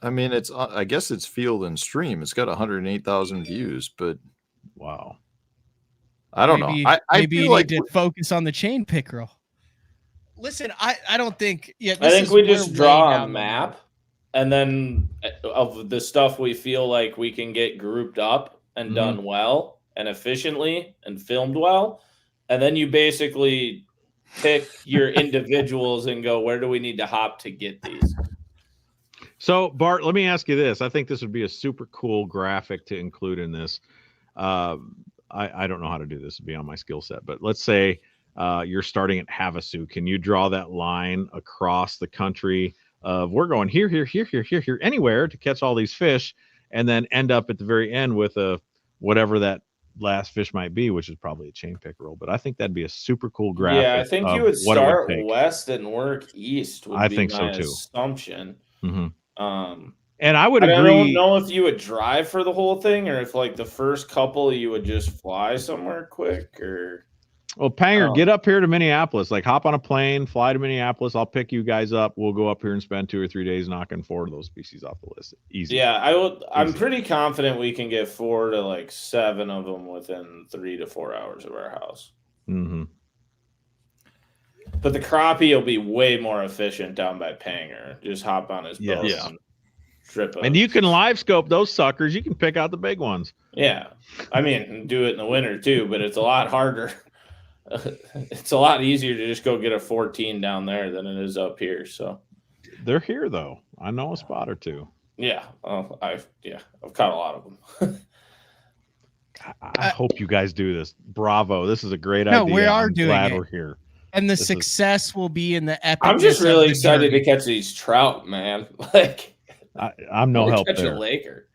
I mean, it's I guess it's Field and Stream. It's got 108,000 views, but Wow. I don't Maybe- know. I Maybe feel you like need to focus on the chain pickerel. Listen, I don't think. Yeah, I think we just we're way draw a down the map, and then of the stuff we feel like we can get grouped up and Mhm. done well and efficiently and filmed well, and then you basically pick your individuals and go, where do we need to hop to get these? So Bart, let me ask you this. I think this would be a super cool graphic to include in this. I don't know how to do this, beyond my skill set, but let's say you're starting at Havasu. Can you draw that line across the country of we're going here, anywhere to catch all these fish, and then end up at the very end with a whatever that last fish might be, which is probably a chain pickerel. But I think that'd be a super cool graphic. Yeah, I think of you would what it start take. west and work east. Would I be think so, my too. Assumption. Mhm. Um, And I would I don't agree. know if you would drive for the whole thing, or if like the first couple you would just fly somewhere quick, or Well, Panger, Oh. get up here to Minneapolis. Like, hop on a plane, fly to Minneapolis. I'll pick you guys up. We'll go up here and spend 2 or 3 days knocking 4 of those species off the list. Easy. yeah, I'm Easy. pretty confident we can get 4 to like 7 of them within 3 to 4 hours of our house. Mm-hmm. But the crappie will be way more efficient down by Panger. Just hop on his boat Yes. and trip. And you can live scope those suckers. You can pick out the big ones. Yeah, I mean, do it in the winter too, but it's a lot harder. It's a lot easier to just go get a 14 down there than it is up here. So They're here, though. I know a spot or two. yeah, I've caught a lot of them. I hope you guys do this. Bravo. This is a great No, idea. we are I'm doing glad it. we're here. And the This is- success will be in the epicness. I'm just really of the excited journey. to catch these trout, man. Like, I'm no help catch there. a Laker.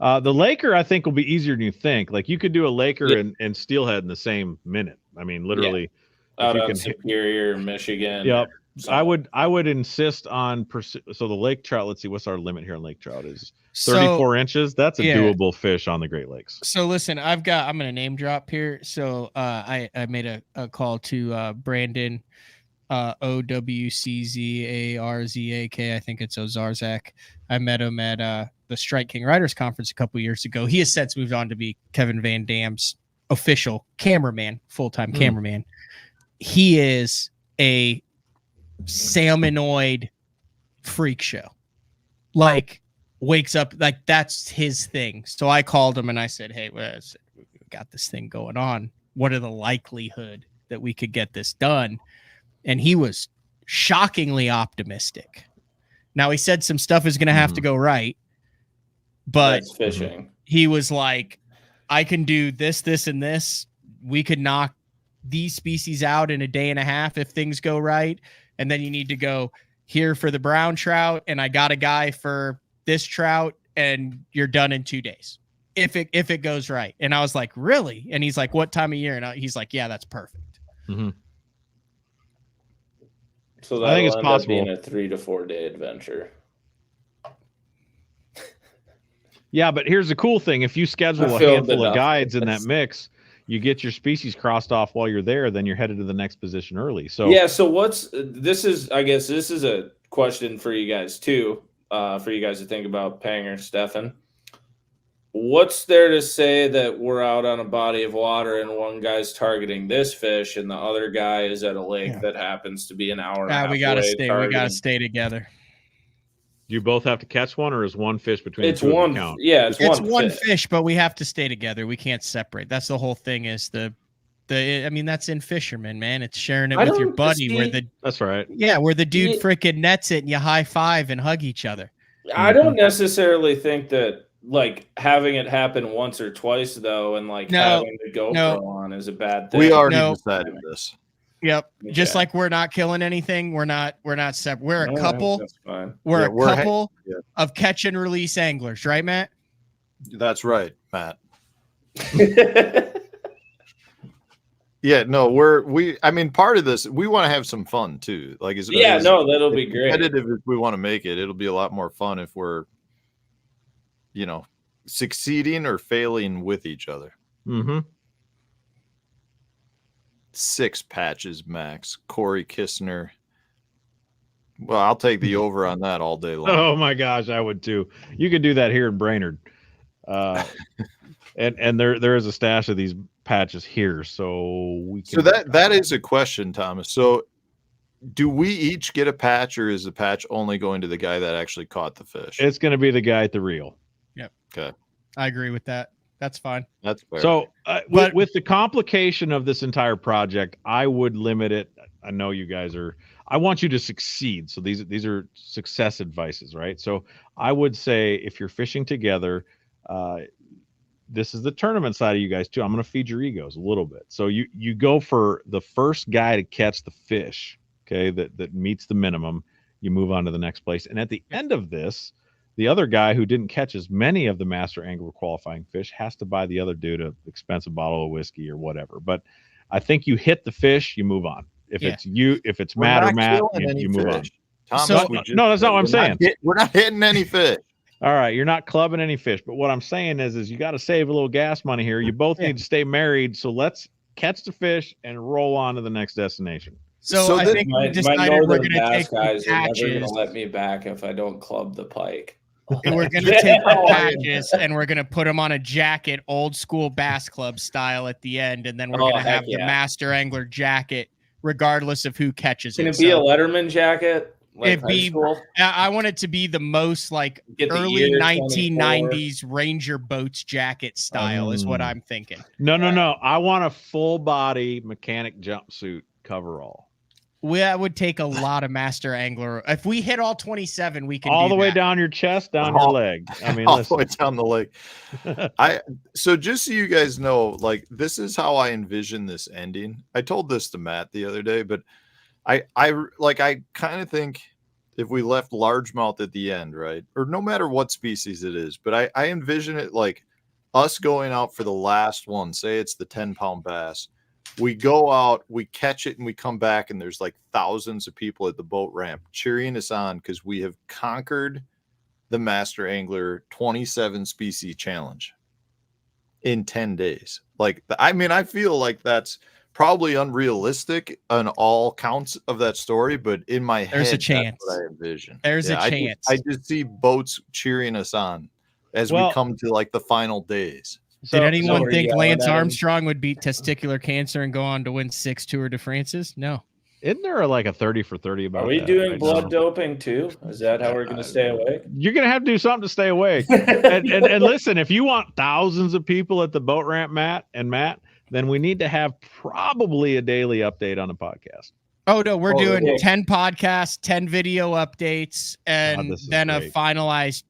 The Laker, I think, will be easier than you think. Like you could do a Laker Yeah. and steelhead in the same minute. I mean, literally. Out you on can Superior, Michigan. Yep. something. I would insist on so the lake trout. Let's see, what's our limit here on lake trout is 34 So, inches. That's a yeah. doable fish on the Great Lakes. so listen, I'm going to name drop here. So I made a call to Brandon OWCZARZAK. I think it's Ozarzak. I met him at the Strike King Riders Conference a couple years ago. He has since moved on to be Kevin Van Dam's official cameraman, full-time cameraman. He is a salmonoid freak show. Like, wakes up, like, that's his thing. So I called him and I said, hey, we got this thing going on. What are the likelihood that we could get this done? And he was shockingly optimistic. Now, he said some stuff is going to have to go right, but That's fishing. he was like, I can do this, this, and this. We could knock these species out in a day and a half if things go right. And then you need to go here for the brown trout. And I got a guy for this trout and you're done in 2 days. If it goes right. And I was like, really? And he's like, what time of year? And he's like, yeah, that's perfect. Mm-hmm. So I think it's that'll end up being possible. a 3 to 4 day adventure. Yeah, but here's the cool thing. If you schedule I a feel handful enough. of guides in that mix, you get your species crossed off while you're there, then you're headed to the next position early. So Yeah, so I guess this is a question for you guys too, for you guys to think about, Panger, Stefan. What's there to say that we're out on a body of water and one guy's targeting this fish and the other guy is at a lake that happens to be an hour and a half We gotta away stay. We targeting? gotta stay together. do you both have to catch one, or is one fish between It's the two of one. you count? Yeah, it's It's one, one fish. fish, but we have to stay together. We can't separate. That's the whole thing. Is I mean, that's in Fisherman, man. It's sharing it I with your don't buddy. Where see- That's right. where the dude Yeah. freaking nets it and you high five and hug each other. I don't necessarily think that like having it happen once or twice though, and like No, having the GoPro no. on is a bad thing. We already No. decided this. Yep. Just Okay. like we're not killing anything. We're not separate. We're a All right, couple. That's fine. We're Yeah, a we're couple yeah. of catch and release anglers, right, Matt? That's right, Matt. Yeah, no, I mean, part of this, we want to have some fun too. Like, Yeah, no, that'll be great. competitive as we want to make it. It'll be a lot more fun if we're, succeeding or failing with each other. Mm-hmm. 6 patches max. Corey Kistner. Well, I'll take the over on that all day long. Oh my gosh, I would too. You could do that here in Brainerd. And there is a stash of these patches here, so we can. So that is a question, Thomas. So do we each get a patch, or is the patch only going to the guy that actually caught the fish? It's going to be the guy at the reel. Okay. I agree with that. That's fine. That's fair. So But- with the complication of this entire project, I would limit it. I know you guys are. I want you to succeed. So these are success advices, right? So I would say if you're fishing together, this is the tournament side of you guys too. I'm going to feed your egos a little bit. So you go for the first guy to catch the fish, okay, that meets the minimum. You move on to the next place, and at the end of this, the other guy who didn't catch as many of the master angler qualifying fish has to buy the other dude an expensive bottle of whiskey or whatever. But I think you hit the fish, you move on. If it's We're Matt or not Matt, killing any you move on. fish. Thomas, So- we just- No, that's not what I'm we're saying. we're not hitting any fish. All right, you're not clubbing any fish, but what I'm saying is you got to save a little gas money here. You both need to stay married, so let's catch the fish and roll on to the next destination. So I then- think we My decided we're northern going to bass take the guys are never patches. going to let me back if I don't club the pike. And we're going to take the patches and we're going to put them on a jacket, old school bass club style at the end. And then we're Oh, going to have heck the yeah. master angler jacket, regardless of who catches Can it. it be a So Letterman jacket? Like It'd high be- school? I want it to be the most like Get the early ear 1990s Ranger Boats jacket style is what I'm thinking. No. I want a full body mechanic jumpsuit coverall. that would take a lot of master angler. If we hit all 27, we can All do the way that. down your chest, down your leg. I mean, all the listen. way down the leg. So just so you guys know, like, this is how I envision this ending. I told this to Matt the other day, but I kind of think if we left largemouth at the end, right, or no matter what species it is, but I envision it like us going out for the last one. Say it's the 10-pound bass. We go out, we catch it, and we come back, and there's like thousands of people at the boat ramp cheering us on because we have conquered the Master Angler 27 species challenge in 10 days. Like, I feel like that's probably unrealistic on all counts of that story, but in my There's head, a chance. that's what I envision. There's a chance. I just see boats cheering us on as we come to like the final days. Did anyone think Lance at him? Armstrong would beat testicular cancer and go on to win 6 Tour de France's? No. Isn't there like a 30 for 30 about Are we that doing right blood now? doping too? Is that how we're going to stay awake? You're going to have to do something to stay awake. and listen, if you want thousands of people at the boat ramp, Matt, then we need to have probably a daily update on the podcast. Oh, no, we're doing yeah. 10 podcasts, 10 video updates, and this is then great. a finalized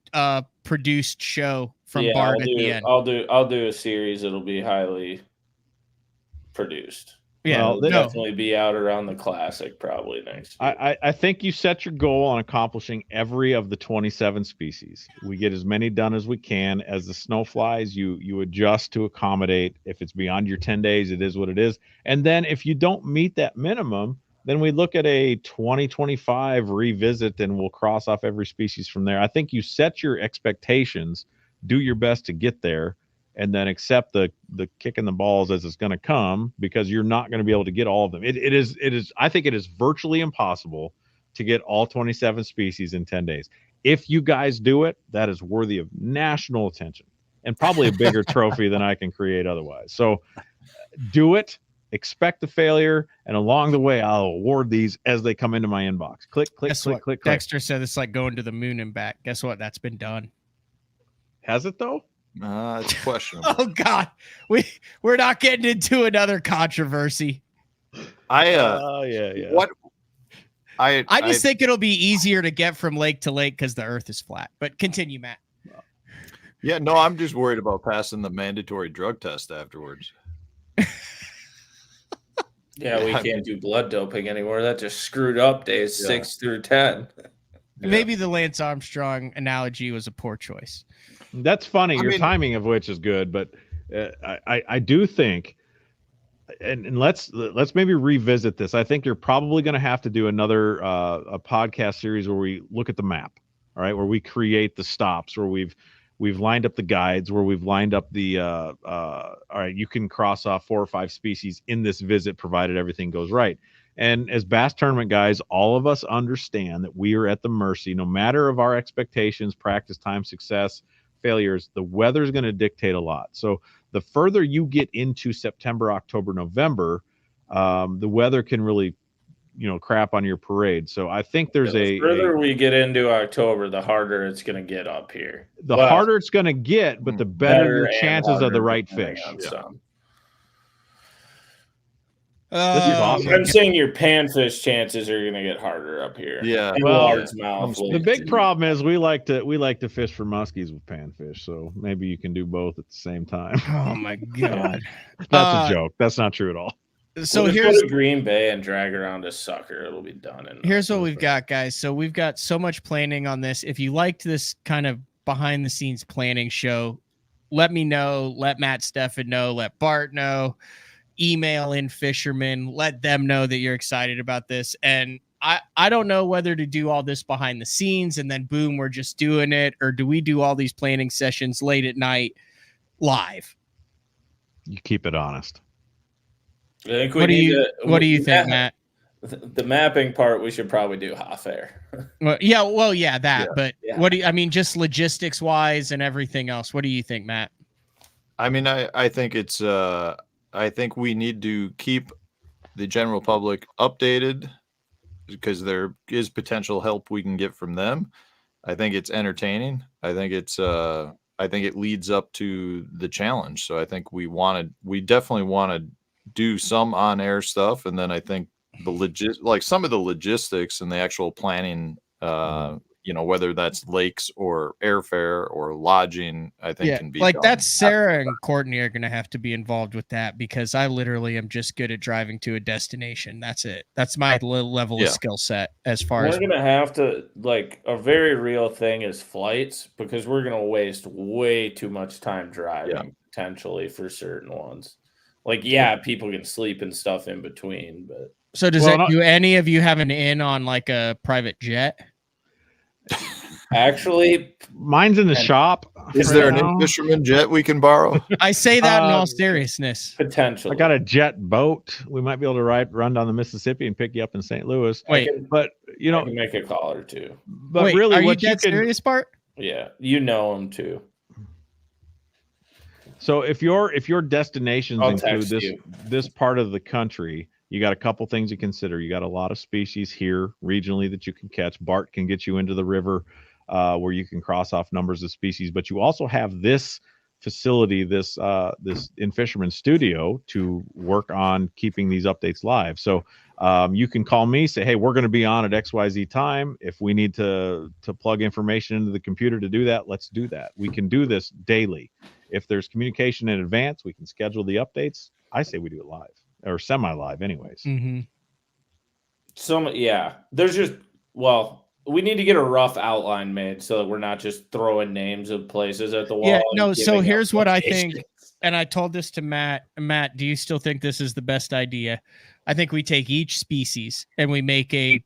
produced show from Yeah, Bart at the end. I'll do a series. It'll be highly produced. Yeah, Well, It'll no. definitely be out around the classic probably next week. I think you set your goal on accomplishing every of the 27 species. We get as many done as we can. As the snow flies, you adjust to accommodate. If it's beyond your 10 days, it is what it is. And then if you don't meet that minimum, then we look at a 2025 revisit and we'll cross off every species from there. I think you set your expectations, do your best to get there, and then accept the kick in the balls as it's going to come, because you're not going to be able to get all of them. It is I think it is virtually impossible to get all 27 species in 10 days. If you guys do it, that is worthy of national attention and probably a bigger trophy than I can create otherwise. So do it, expect the failure, and along the way, I'll award these as they come into my inbox. Click, click, Guess click, what? click, click. Dexter said it's like going to the moon and back. Guess what? That's been done. Has it though? It's questionable. Oh God, we're not getting into another controversy. Yeah. What I just think it'll be easier to get from lake to lake because the Earth is flat. But continue, Matt. Yeah, no, I'm just worried about passing the mandatory drug test afterwards. Yeah, we can't do blood doping anymore. That just screwed up days 6 through 10. Yeah. Maybe the Lance Armstrong analogy was a poor choice. That's funny. I Your mean- timing of which is good, but I do think, and let's maybe revisit this. I think you're probably going to have to do another a podcast series where we look at the map. All right, where we create the stops, where we've lined up the guides, where we've lined up the all right, you can cross off 4 or 5 species in this visit, provided everything goes right. And as bass tournament guys, all of us understand that we are at the mercy, no matter of our expectations, practice time, success, failures. The weather is going to dictate a lot. So the further you get into September, October, November, the weather can really, crap on your parade. So I think there's The further we get into October, the harder it's going to get up here. the harder it's going to get, but the better your and chances of the harder right depending fish. on some. This is awesome. I'm saying your panfish chances are going to get harder up here. Yeah. And Well, largemouth. The big problem is we like to fish for muskies with panfish. So maybe you can do both at the same time. Oh my God. That's a joke. That's not true at all. So We'll just here's go to Green Bay and drag around a sucker. It'll be done. Here's what we've got, guys. So we've got so much planning on this. If you liked this kind of behind the scenes planning show, let me know. Let Matt Stefan know. Let Bart know. Email In Fisherman. Let them know that you're excited about this. And I don't know whether to do all this behind the scenes and then boom, we're just doing it, or do we do all these planning sessions late at night live? You keep it honest. I think What do you think, Matt? The mapping part we should probably do half air. But Yeah. what do you, I mean, just logistics wise and everything else? What do you think, Matt? I mean, I think it's I think we need to keep the general public updated because there is potential help we can get from them. I think it's entertaining. I think it leads up to the challenge. So I think we definitely want to do some on-air stuff, and then I think like some of the logistics and the actual planning, whether that's lakes or airfare or lodging, I think can be like done. that's Sarah and Courtney are going to have to be involved with that, because I literally am just good at driving to a destination. That's it. That's my level of skill set as far as we're gonna have to, like, a very real thing is flights, because we're gonna waste way too much time driving potentially for certain ones. Like, people can sleep and stuff in between, but so do any of you have an in on like a private jet? actually, mine's in the shop. Is there an In Fisherman jet we can borrow? I say that in all seriousness. Potentially. I got a jet boat. We might be able to run down the Mississippi and pick you up in St. Louis. Wait, but I can make a call or two. But really, are you what dead serious, Bart? Yeah, you know them too. So if your destinations include this part of the country, you got a couple things to consider. You got a lot of species here regionally that you can catch. Bart can get you into the river where you can cross off numbers of species, but you also have this facility, this In Fisherman studio, to work on keeping these updates live. So you can call me, say, hey, we're going to be on at XYZ time. If we need to plug information into the computer to do that, let's do that. We can do this daily. If there's communication in advance, we can schedule the updates. I say we do it live or semi-live anyways. Mm-hmm. There's we need to get a rough outline made so that we're not just throwing names of places at the wall. Yeah, no, so here's what I think, and I told this to Matt. Matt, do you still think this is the best idea? I think we take each species and we make a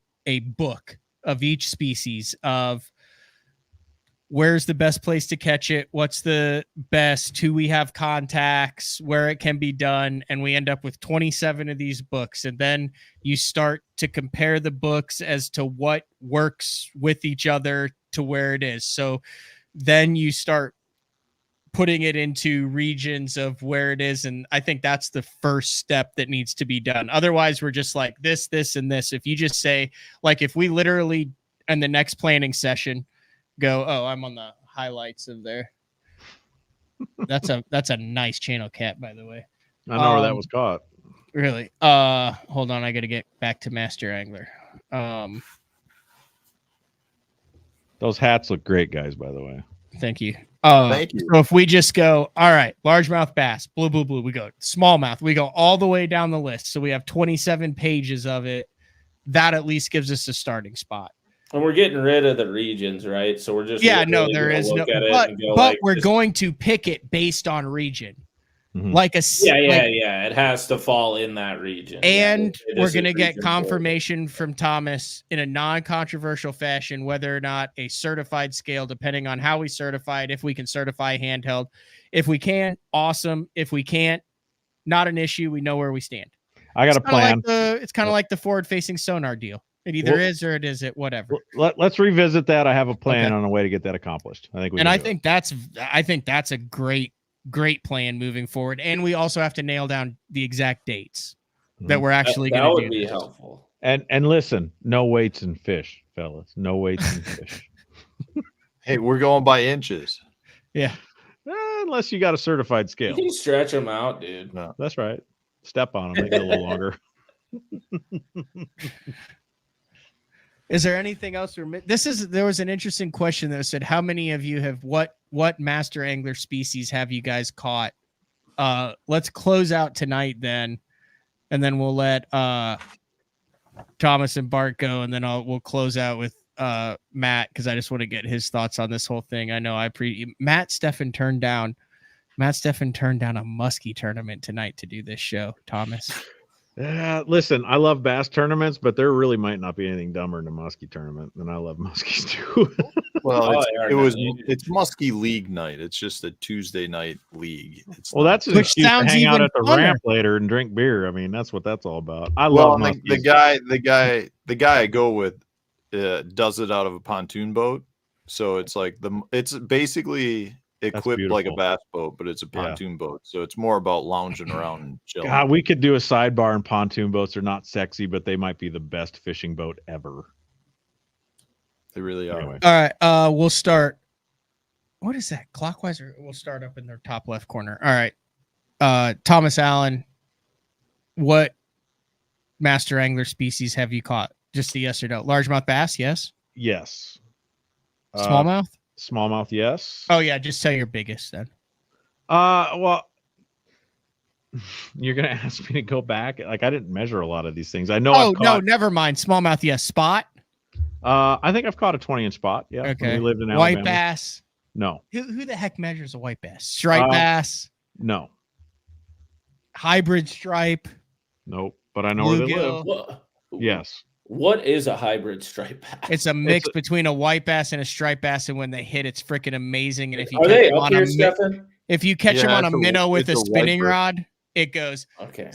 book of each species of where's the best place to catch it, what's the best, who we have contacts, where it can be done, and we end up with 27 of these books. And then you start to compare the books as to what works with each other to where it is. So then you start putting it into regions of where it is, and I think that's the first step that needs to be done. Otherwise, we're just like this, and this. If you just say, like, if we literally in the next planning session go, oh, I'm on the highlights of there. That's a nice channel cat, by the way. I know where that was caught. Really? Hold on, I gotta get back to Master Angler. Those hats look great, guys, by the way. Thank you. Thank you. So if we just go, all right, largemouth bass, blue, we go smallmouth, we go all the way down the list. So we have 27 pages of it. That at least gives us a starting spot. And we're getting rid of the regions, right? So we're just there is no, but we're going to pick it based on region. Mm-hmm. Like it has to fall in that region. And we're going to get confirmation from Thomas in a non-controversial fashion whether or not a certified scale, depending on how we certify it, if we can certify handheld. If we can, awesome. If we can't, not an issue. We know where we stand. I got a plan. It's kind of like the forward-facing sonar deal. It either is or it isn't, whatever. Let's revisit that. I have a plan on a way to get that accomplished. I think that's a great plan moving forward. And we also have to nail down the exact dates that we're actually going to do. That would be helpful. And listen, no weights in fish, fellas. No weights in fish. Hey, we're going by inches. Yeah. Unless you got a certified scale. You can stretch them out, dude. No, that's right. Step on them, make it a little longer. Is there anything else? There was an interesting question that said, how many of you have what master angler species have you guys caught? Let's close out tonight then, and then we'll let Thomas and Bart go, and then we'll close out with Matt, because I just want to get his thoughts on this whole thing. I know Matt Stefan turned down a muskie tournament tonight to do this show, Thomas. Listen, I love bass tournaments, but there really might not be anything dumber than a muskie tournament, and I love muskies too. Well, it's muskie league night. It's just a Tuesday night league. That's an excuse to hang out at the ramp later and drink beer. I mean, that's what that's all about. I love muskies. The guy I go with does it out of a pontoon boat, so it's like it's basically equipped like a bass boat, but it's a pontoon boat, so it's more about lounging around and chilling. God, we could do a sidebar, and pontoon boats are not sexy, but they might be the best fishing boat ever. They really are. Anyway. All right, we'll start. What is that? Clockwise, or we'll start up in their top left corner. All right, Thomas Allen, what master angler species have you caught? Just the yes or no. Largemouth bass, yes. Yes. Smallmouth. Smallmouth, yes. Oh yeah, just say your biggest then. Well, you're gonna ask me to go back. Like, I didn't measure a lot of these things. I know. Oh no, never mind. Smallmouth, yes. Spot. I think I've caught a 20-inch spot. Yeah. Okay. When we lived in White Alabama. bass. No. Who the heck measures a white bass? Stripe bass. No. Hybrid stripe. Nope. But I know where they live. What, Yes. what is a hybrid stripe bass? It's a mix between a white bass and a striped bass, and when they hit, it's freaking amazing. And if you Are catch they them up on here, a Stefan? if you catch them on a minnow with a it's a spinning wiper. rod, it goes. Okay.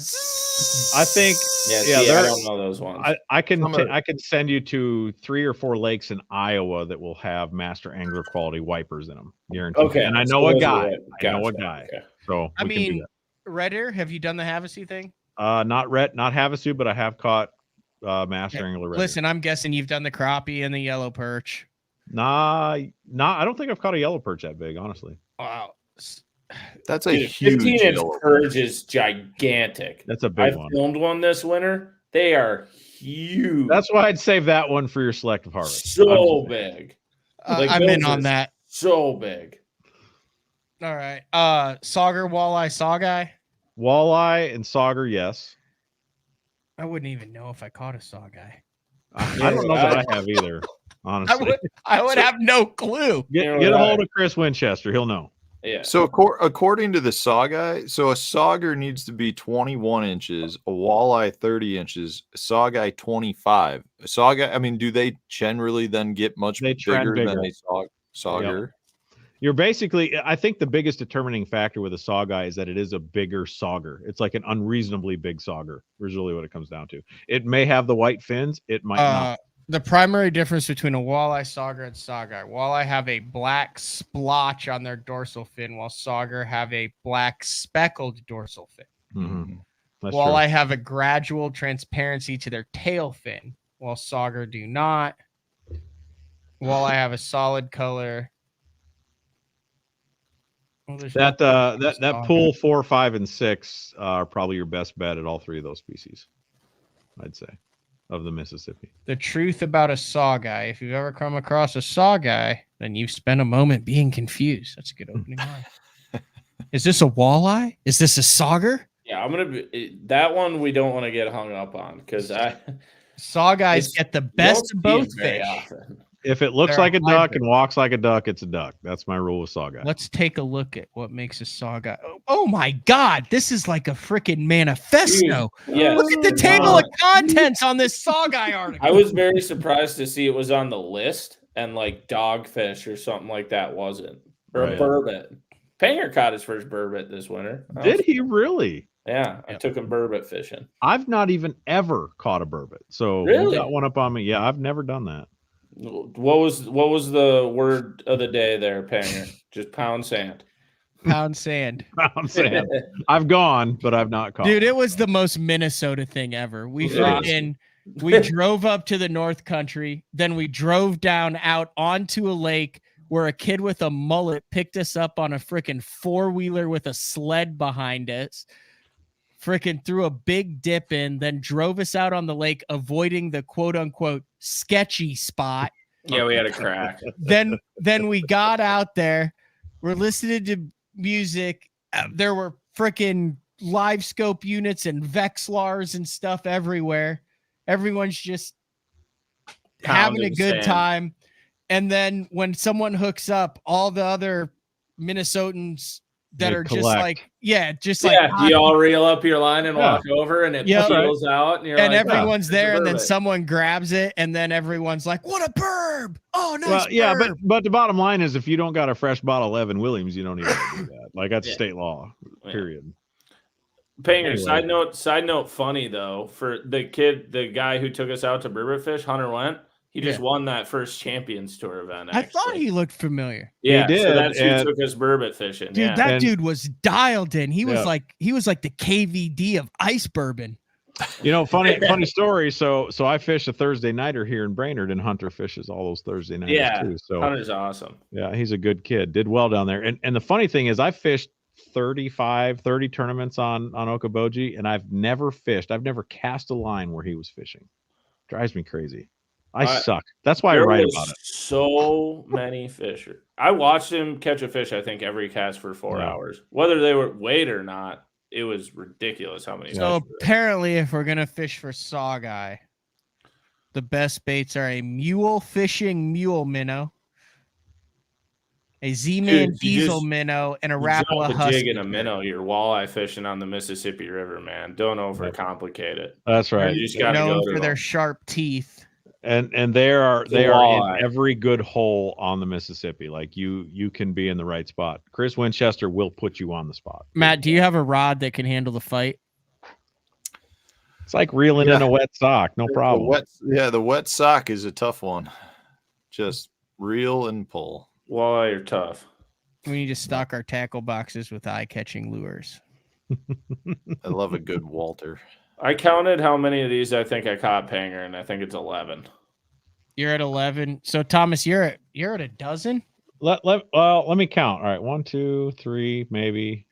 I think. Yeah, Yeah, see, I they're- don't know those ones. I can Some are- I can send you to 3 or 4 lakes in Iowa that will have master angler quality wipers in them, guaranteed. Okay, And I so know a those are guy. right. I know a Gotcha. guy. Okay. So I we can do mean, Red Ear, have you done the Havasu thing? that. Not Havasu, but I have caught master angler. Red Ear. Listen, I'm guessing you've done the crappie and the yellow perch. Nah. I don't think I've caught a yellow perch that big, honestly. Wow. That's a Dude, huge 15-inch yellow purge is gigantic. That's a big I one. filmed one this winter. They are huge. That's why I'd save that one for your selective harvest. so big. Like I'm in those on are that. So big. All right. Sauger, walleye, sawguy. Walleye and sauger, yes. I wouldn't even know if I caught a sawguy. I don't know that I have either, honestly. I would have no clue. Get a hold of Chris Winchester. He'll know. Yeah. So according to the saw guy, so a sauger needs to be 21 inches, a walleye 30 inches, a saw guy 25. A saw guy, I mean, do they generally then get much They trend bigger than bigger. a sauger? You're basically, I think the biggest determining factor with a saw guy is that it is a bigger sauger. It's like an unreasonably big sauger, is really what it comes down to. It may have the white fins, it might not. The primary difference between a walleye, sauger, and sawguy. Walleye have a black splotch on their dorsal fin, while sauger have a black speckled dorsal fin. Mhm. That's Walleye have a gradual transparency to their tail fin, while sauger do not. Walleye have a solid color. Well, there's true. That nothing that about sauger. pool 4, 5, and 6 are probably your best bet at all 3 of those species, I'd say, of the Mississippi. The truth about a saw guy. If you've ever come across a saw guy, then you've spent a moment being confused. That's a good opening line. Is this a walleye? Is this a sauger? Yeah, I'm gonna be that one. We don't want to get hung up on because Saw guys It's- get the best of both very fish. often. If it looks They're like a duck hybrid. and walks like a duck, it's a duck. That's my rule with saw guy. Let's take a look at what makes a saw guy. Oh my God, this is like a freaking manifesto. Yeah, Look at the table of contents on this saw guy article. I was very surprised to see it was on the list and like dogfish or something like that wasn't, or Right. burbot. Panger caught his first burbot this winter. Did he really? Yeah, I Yep. took him burbot fishing. I've not even ever caught a burbot. So Really? you got one up on me. Yeah, I've never done that. What was the word of the day there, Panger? Just pound sand. Pound sand. I'm saying I've gone, but I've not caught. Dude, it was the most Minnesota thing ever. We It is. freaking we drove up to the North Country, then we drove down out onto a lake where a kid with a mullet picked us up on a freaking 4-wheeler with a sled behind us. Freaking threw a big dip in, then drove us out on the lake, avoiding the quote unquote sketchy spot. Yeah, we had a crack. Then we got out there. We're listening to music. There were freaking live scope units and Vexlars and stuff everywhere. Everyone's just having a Pounding good sand. time. And then when someone hooks up, all the other Minnesotans that They are just collect. like, yeah, just Yeah, like, you all reel up your line and Yeah. walk over, and it Yeah. peels out, and you're and like, everyone's "Oh, there, it's a and then burbot." someone grabs it, and then everyone's like, "What a burb! Oh, nice!" Well, yeah, burb." but the bottom line is if you don't got a fresh bottle of Evan Williams, you don't need to do that. Like that's Yeah. state law. Yeah. Period. Panger, Anyway. side note, funny though, for the guy who took us out to burbot fish, Hunter went. He just won that first Champions Tour event. I thought actually. he looked familiar, yeah, did, so that's who and- took us burbot fishing. dude. yeah. That And- dude was dialed in. He was Yeah. like the KVD of ice bourbon. You know, funny story. So I fish a Thursday nighter here in Brainerd, and Hunter fishes all those Thursday nights Yeah. too. So Hunter's awesome. yeah, he's a good kid. Did well down there. And the funny thing is, I fished 30 tournaments on Okoboji, and I've never fished. I've never cast a line where he was fishing. Drives me crazy. I suck. That's why I There write was about it. so many fish. I watched him catch a fish, I think, every cast for 4 Yeah. hours. Whether they were weight or not, it was ridiculous how many So fish. apparently, if we're gonna fish for sawguy, the best baits are a mule fishing mule minnow, a Z-Man Dude, you diesel just- minnow, and a You jump Rapala a jig husky. in a minnow, you're walleye fishing on the Mississippi River, man. Don't overcomplicate it. That's right. You just got to Known go to for their them. sharp teeth. And they are in walleye. every good hole on the Mississippi. Like you can be in the right spot. Chris Winchester will put you on the spot. Matt, do you have a rod that can handle the fight? It's like reeling in a wet sock, no problem. The wet sock is a tough one. Just reel and pull. Walleye are tough. We need to stock our tackle boxes with eye-catching lures. I love a good Walter. I counted how many of these I think I caught, Panger, and I think it's 11. You're at 11. So Thomas, you're at a dozen. Let me count. All right, 1, 2, 3, maybe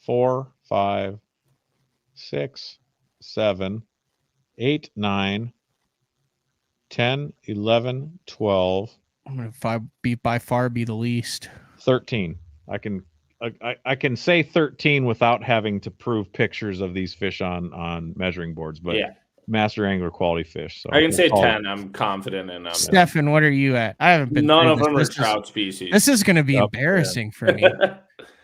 4, 5, 6, 7, 8, 9, 10, 11, 12. I'm gonna by far be the least. 13. I can say 13 without having to prove pictures of these fish on measuring boards, but Yeah. master angler quality fish. So I can say we'll call 10. I'm confident in them. Stefan, what are you at? I haven't been. None through of this. them are This is- trout species. This is going to be Yep. embarrassing for me.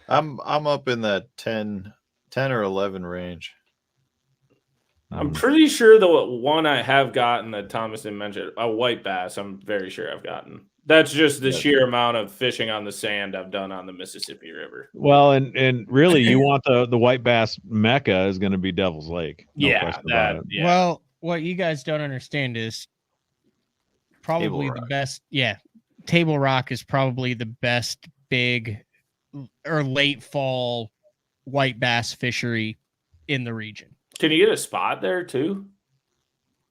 I'm up in that 10 or 11 range. I'm pretty sure the one I have gotten that Thomas didn't mention, a white bass, I'm very sure I've gotten. That's just the sheer amount of fishing on the sand I've done on the Mississippi River. Well, and really, you want the white bass mecca is going to be Devil's Lake. No question about it. Yeah. Well, what you guys don't understand is probably Table the Rock. best. Yeah, Table Rock is probably the best big or late fall white bass fishery in the region. Can you get a spot there too?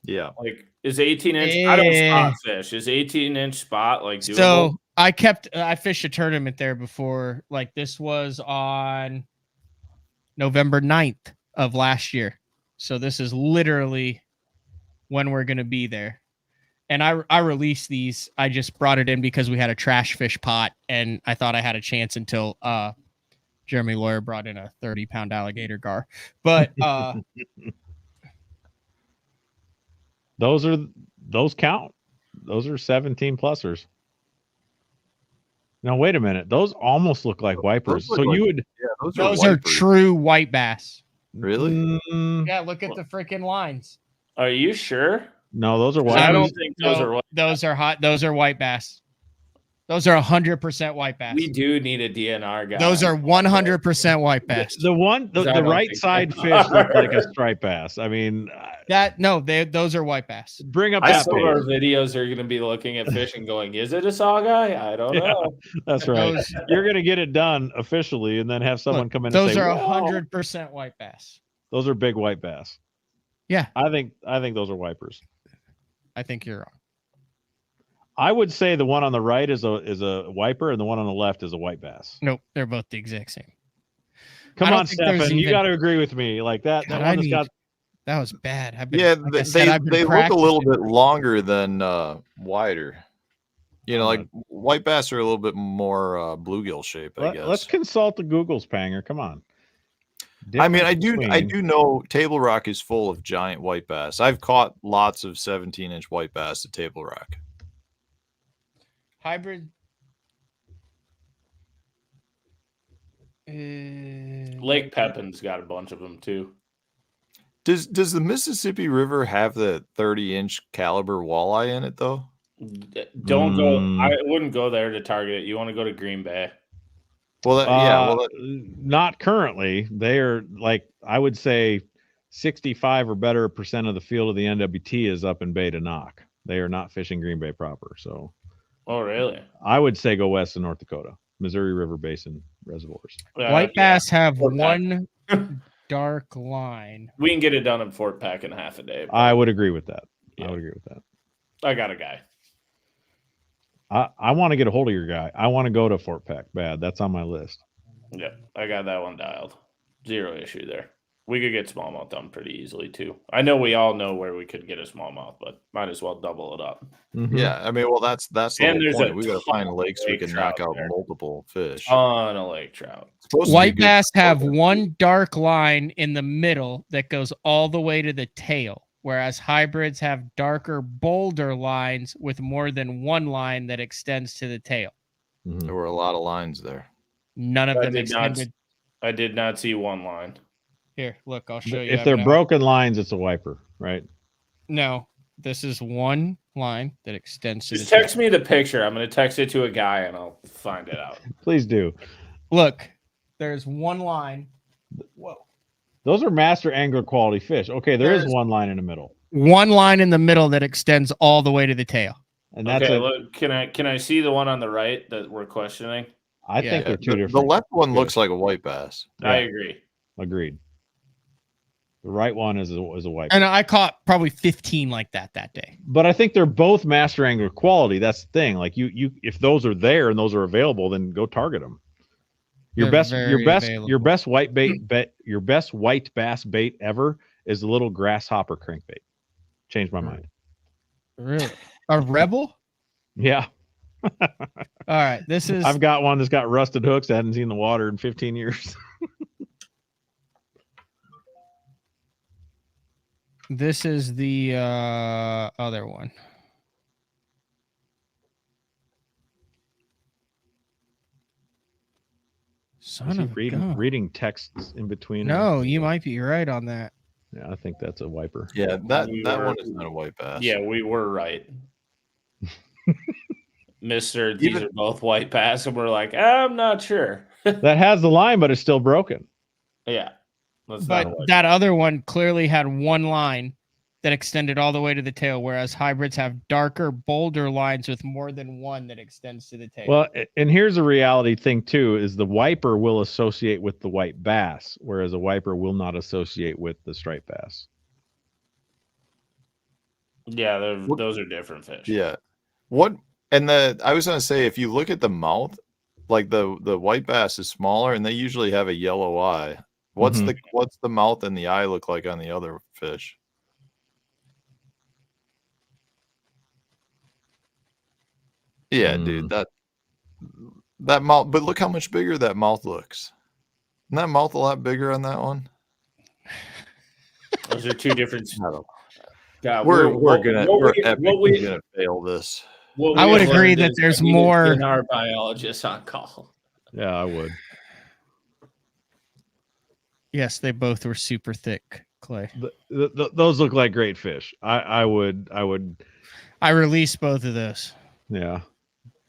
Yeah. Like, is 18-inch? I don't spot fish. Is 18-inch spot like doable? So I fished a tournament there before. Like this was on November 9th of last year. So this is literally when we're going to be there. And I released these. I just brought it in because we had a trash fish pot and I thought I had a chance until Jeremy Lawyer brought in a 30-pound alligator gar. But those count. Those are 17 plusers. Now wait a minute. Those almost look like wipers. Those look So like- you would those are wipers. true white bass. Really? Yeah, look at the freaking lines. Are you sure? No, those are I wipers. don't think those No, are white. Those are hot. Those are white bass. Those are 100% white bass. We do need a DNR guy. Those are 100% white bass. The I don't right think side they fish look like a are. striped bass. I mean, Those are white bass. bring up I that saw Some of our page. videos are going to be looking at fish and going, "Is it a saw guy? I don't Yeah. know." That's right. Those, You're going to get it done officially, and then have someone come in. those and say, are "Whoa." 100% white bass. Those are big white bass. Yeah. I think those are wipers. I think you're wrong. I would say the one on the right is a wiper, and the one on the left is a white bass. Nope, they're both the exact same. Come don't on, think there's Stefan, you even- got to agree with me. Like that. God, That I one has need- got. That was bad. I've Yeah, like I said, I've been they look a little practicing. bit longer than wider. You know, like white bass are a little bit more bluegill shape, I guess. Let's consult the Google's, Panger. Come on. I mean, I Difference do know Table Rock is full of giant white bass. I've caught lots of 17-inch white bass at Table Rock. Hybrid. Lake Pepin's got a bunch of them too. Does the Mississippi River have the 30-inch caliber walleye in it though? Don't go. I wouldn't go there to target it. You want to go to Green Bay. Well, Not currently. They are like, I would say 65 or better % of the field of the NWT is up in Bay to Knock. They are not fishing Green Bay proper. So Oh, really? I would say go west of North Dakota, Missouri River Basin reservoirs. White bass have Fort Peck. one dark line. We can get it done in Fort Peck in half a day. I would agree with that. Yeah. I would agree with that. I got a guy. I want to get a hold of your guy. I want to go to Fort Peck. Bad. That's on my list. Yeah, I got that one dialed. Zero issue there. We could get smallmouth done pretty easily too. I know we all know where we could get a smallmouth, but might as well double it up. Mhm. Yeah, I mean, well, that's the And whole there's point. a We got to ton find of lakes we lake can trout knock out there. multiple fish. On a lake trout. It's supposed to be White good bass for have both. one dark line in the middle that goes all the way to the tail, whereas hybrids have darker, bolder lines with more than one line that extends to the tail. Mhm. There were a lot of lines there. None of I them did not. extended. I did not see one line. Here, look, I'll show you. If I they're have it out. broken lines, it's a wiper, right? No, this is one line that extends to Just the text tail. me the picture. I'm going to text it to a guy and I'll find it out. Please do. Look, there's one line. Whoa. Those are master angler quality fish. Okay, there's There's- one line in the middle, One line in the middle that extends all the way to the tail. and that's Okay, it. look, can I see the one on the right that we're questioning? I Yeah. think they're two The different. left one fish. looks like a white bass. I Yeah. agree. Agreed. The right one is a wiper. And I caught probably 15 like that day. But I think they're both master angler quality. That's the thing. Like you, if those are there and those are available, then go target them. Your They're best very available. your best white bass bait ever is the little grasshopper crankbait. Changed my mind. Really? A rebel? Yeah, All right. This is I've got one that's got rusted hooks. I hadn't seen the water in 15 years. this is the other one. Son Is he of a gun. reading texts in between? No, you might be right on that. Yeah, I think that's a wiper. Yeah, that We that were- one is not a white bass. Yeah, we were right. Mister, these Even- are both white bass, and we're like, I'm not sure. That has the line, but it's still broken. Yeah. That's But not a white that other one clearly had one line that extended all the way to the tail, whereas hybrids have darker, bolder lines with more than one that extends to the tail. Well, and here's a reality thing too: is the wiper will associate with the white bass, whereas a wiper will not associate with the striped bass. Yeah, What- those are different fish. Yeah. What and I was gonna say, if you look at the mouth, like the white bass is smaller and they usually have a yellow eye. What's the mouth and the eye look like on the other fish? Yeah, dude, that mouth, but look how much bigger that mouth looks. Isn't that mouth a lot bigger on that one? Those are two different. I don't- God, We're what epically gonna fail this. what I we would have agree learned that is there's we need to more- get our biologists on call. Yeah, I would. yes, they both were super thick, Clay. Those look like great fish. I would. I released both of those. Yeah,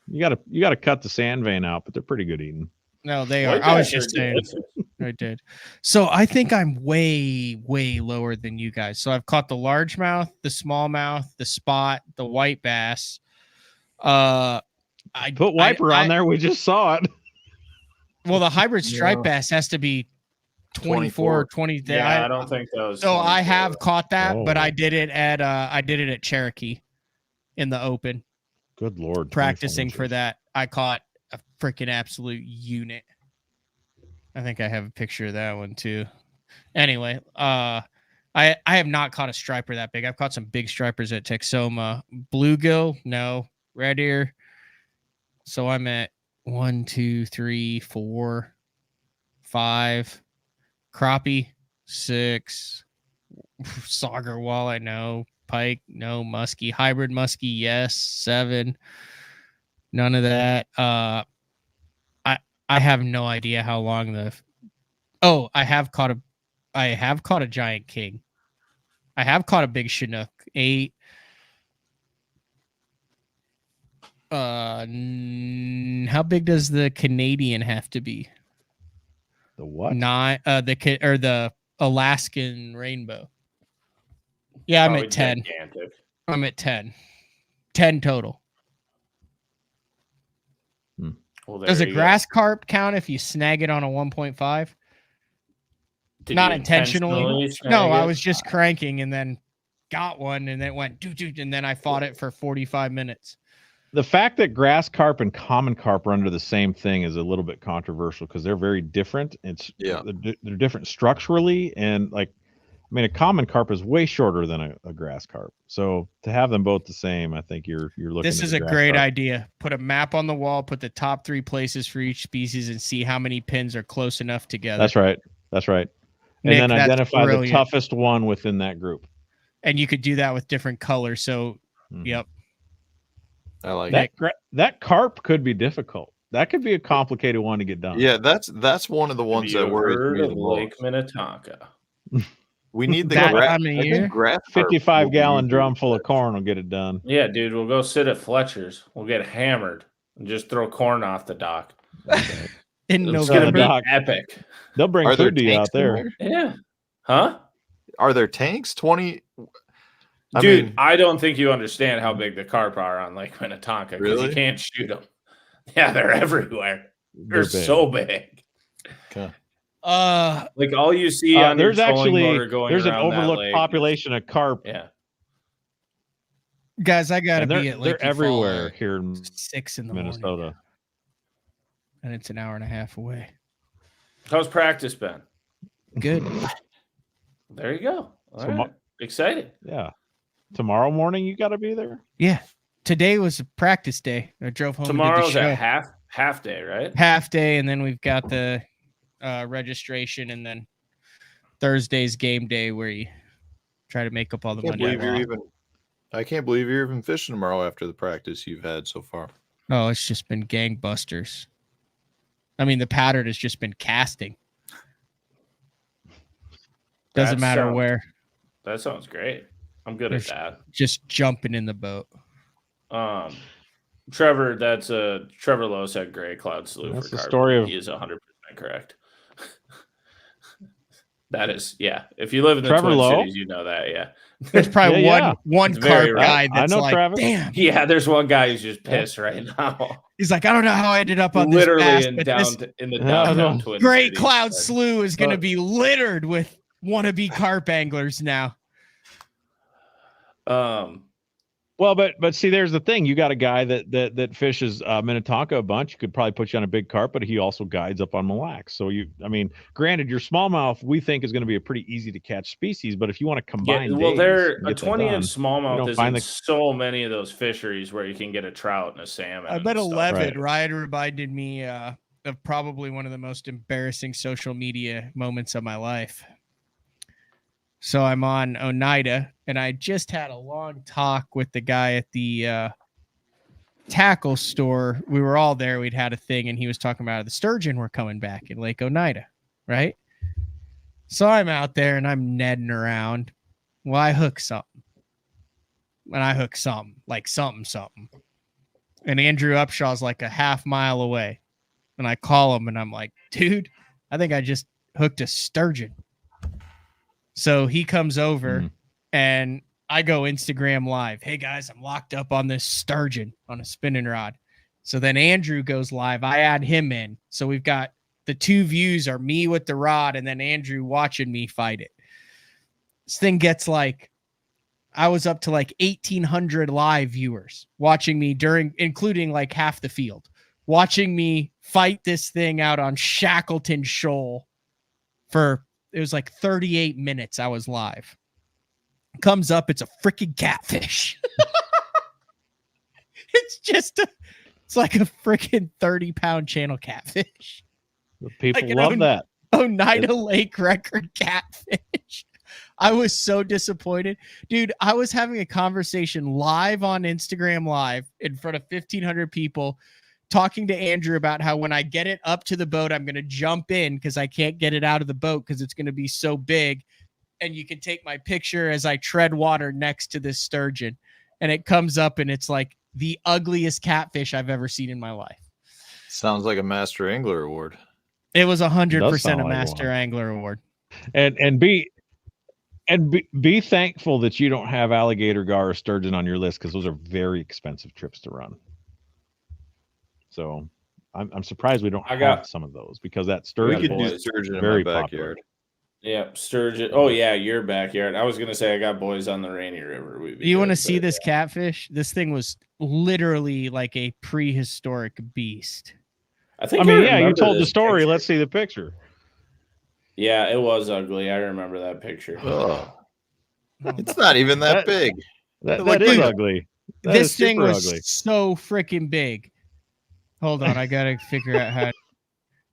you gotta cut the sand vein out, but they're pretty good eating. No, they are. White I was bass are just saying. delicious. I did. So I think I'm way, way lower than you guys. So I've caught the largemouth, the smallmouth, the spot, the white bass. I Put wiper on there. We just saw it. Well, the hybrid stripe Yeah. bass has to be 24, 20. Yeah, I don't think those. So I 24. have caught that, but Oh. I did it at Cherokee in the open, Good Lord. 24 practicing for inches. that. I caught a freaking absolute unit. I think I have a picture of that one too. Anyway, I have not caught a striper that big. I've caught some big stripers at Texoma. Bluegill, no. Red ear. So I'm at 1, 2, 3, 4, 5. Crappie, 6. Sauger walleye, no. Pike, no. Muskie, hybrid muskie, yes. 7. None of that. I have no idea how long I have caught a giant king. I have caught a big Chinook. 8. How big does the Canadian have to be? The what? 9. The Alaskan rainbow. Yeah, I'm Probably at 10. gigantic. I'm at 10. 10 total. Well, there Does a you go. grass carp count if you snag it on a 1.5? Did Not you intentionally. snag No, I it? was just cranking and then got one and then it went doo-doo, and then I fought it for 45 minutes. The fact that grass carp and common carp are under the same thing is a little bit controversial because they're very different. They're different structurally, and like, I mean, a common carp is way shorter than a grass carp. So to have them both the same, I think you're looking. This is a great idea. Put a map on the wall, put the top 3 places for each species, and see how many pins are close enough together. That's right. And Nick, then identify brilliant. the toughest one within that group. And you could do that with different colors. So, Yep. I like that. That carp could be difficult. That could be a complicated one to get done. Yeah, that's one of the ones that worries me the Lake most. Minnetonka. We need the grass. 55-gallon drum full of corn will get it done. Yeah, dude, we'll go sit at Fletcher's. We'll get hammered and just throw corn off the dock. In It's November. gonna be epic. They'll bring food to you out there. Yeah. Huh? Are there tanks? 20? Dude, I don't think you understand how big the carp are on Lake Minnetonka because Really? you can't shoot them. Yeah, they're everywhere. They're so big. Okay. Like all you see on there's your trolling actually motor going there's an around that overlooked lake. population of carp. Yeah. Guys, I gotta be at Lake They're everywhere here in 6 in the Minnesota. morning, and it's an hour and a half away. How's practice been? Good. There you go. All right. Excited. Yeah. Tomorrow morning you got to be there. Yeah. Today was a practice day. I drove home. Tomorrow's a half day, right? Half day, and then we've got the registration, and then Thursday's game day where you try to make up all the money. I can't believe you're even fishing tomorrow after the practice you've had so far. Oh, it's just been gangbusters. I mean, the pattern has just been casting. Doesn't matter where. That sounds great. I'm good at that. Just jumping in the boat. Trevor, Trevor Lowe said gray cloud slew That's for the carp. story of. He is 100% correct. That is, yeah. If you live in the Trevor Twin Lowe? Cities, you know that, yeah. There's probably one carp guy that's like, Travis. damn. Yeah, there's one guy who's just pissed right now. He's like, I don't know how I ended up on literally this in the downtown Twin Great Cities. Cloud Slough is going to be littered with wannabe carp anglers now. Well, but see, there's the thing. You got a guy that fishes Minnetonka a bunch. You could probably put you on a big carp, but he also guides up on Mille Lacs. So granted, your smallmouth we think is going to be a pretty easy to catch species. But if you want to combine, they're a 20-inch smallmouth is in so many of those fisheries where you can get a trout and a salmon. I bet 11. Ryan reminded me of probably one of the most embarrassing social media moments of my life. So I'm on Oneida, and I just had a long talk with the guy at the tackle store. We were all there. We'd had a thing, and he was talking about the sturgeon were coming back in Lake Oneida, right? So I'm out there, and I'm nedding around. Well, I hook something. And I hook something, like something. And Andrew Upshaw's like a half mile away. And I call him, and I'm like, dude, I think I just hooked a sturgeon. So he comes over and I go Instagram live. Hey guys, I'm locked up on this sturgeon on a spinning rod. So then Andrew goes live. I add him in. So we've got the two views are me with the rod and then Andrew watching me fight it. This thing gets I was up to 1,800 live viewers watching me including half the field, watching me fight this thing out on Shackleton Shoal for it was 38 minutes I was live. Comes up, it's a freaking catfish. It's like a freaking 30-pound channel catfish. People love that. Oneida Lake record catfish. I was so disappointed. Dude, I was having a conversation live on Instagram Live in front of 1,500 people talking to Andrew about how when I get it up to the boat, I'm going to jump in because I can't get it out of the boat because it's going to be so big. And you can take my picture as I tread water next to this sturgeon. And it comes up and it's the ugliest catfish I've ever seen in my life. Sounds like a Master Angler award. It was 100% a Master Angler award. And be thankful that you don't have alligator, gar, or sturgeon on your list because those are very expensive trips to run. So I'm surprised we don't have some of those because that sturgeon is very in my backyard. Yep, sturgeon. Oh yeah, your backyard. I was gonna say I got boys on the Rainy River. You want to see this catfish? This thing was literally like a prehistoric beast. I mean, yeah, you remember told the this story. picture. Let's see the picture. Yeah, it was ugly. I remember that picture. Oh, it's not even that big. That Like, is dude, ugly. That This is thing super was ugly. so freaking big. Hold on, I gotta figure out how.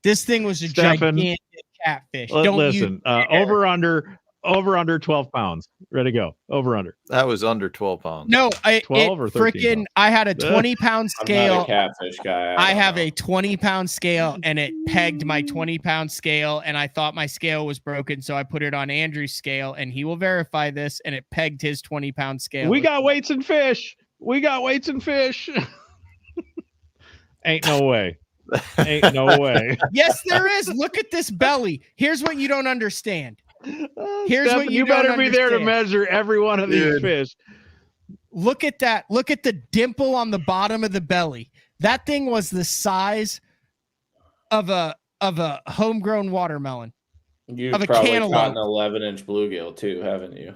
This thing was a Stefan, gigantic catfish. Don't listen. Over under 12 pounds. Ready to go. Over under. That was under 12 pounds. No, 12 or 13 freaking. pounds? I had a 20-pound I'm scale. not a catfish guy. I have a 20-pound scale, and it pegged my 20-pound scale, and I thought my scale was broken, so I put it on Andrew's scale, and he will verify this, and it pegged his 20-pound scale. We got weights and fish. Ain't no way. Ain't no way. Yes, there is. Look at this belly. Here's what you don't understand. Here's Stefan, what you better don't be there to understand. measure every one of these Dude. fish. Look at that. Look at the dimple on the bottom of the belly. That thing was the size of a homegrown watermelon. You've of a probably cantaloupe. caught an 11-inch bluegill too, haven't you?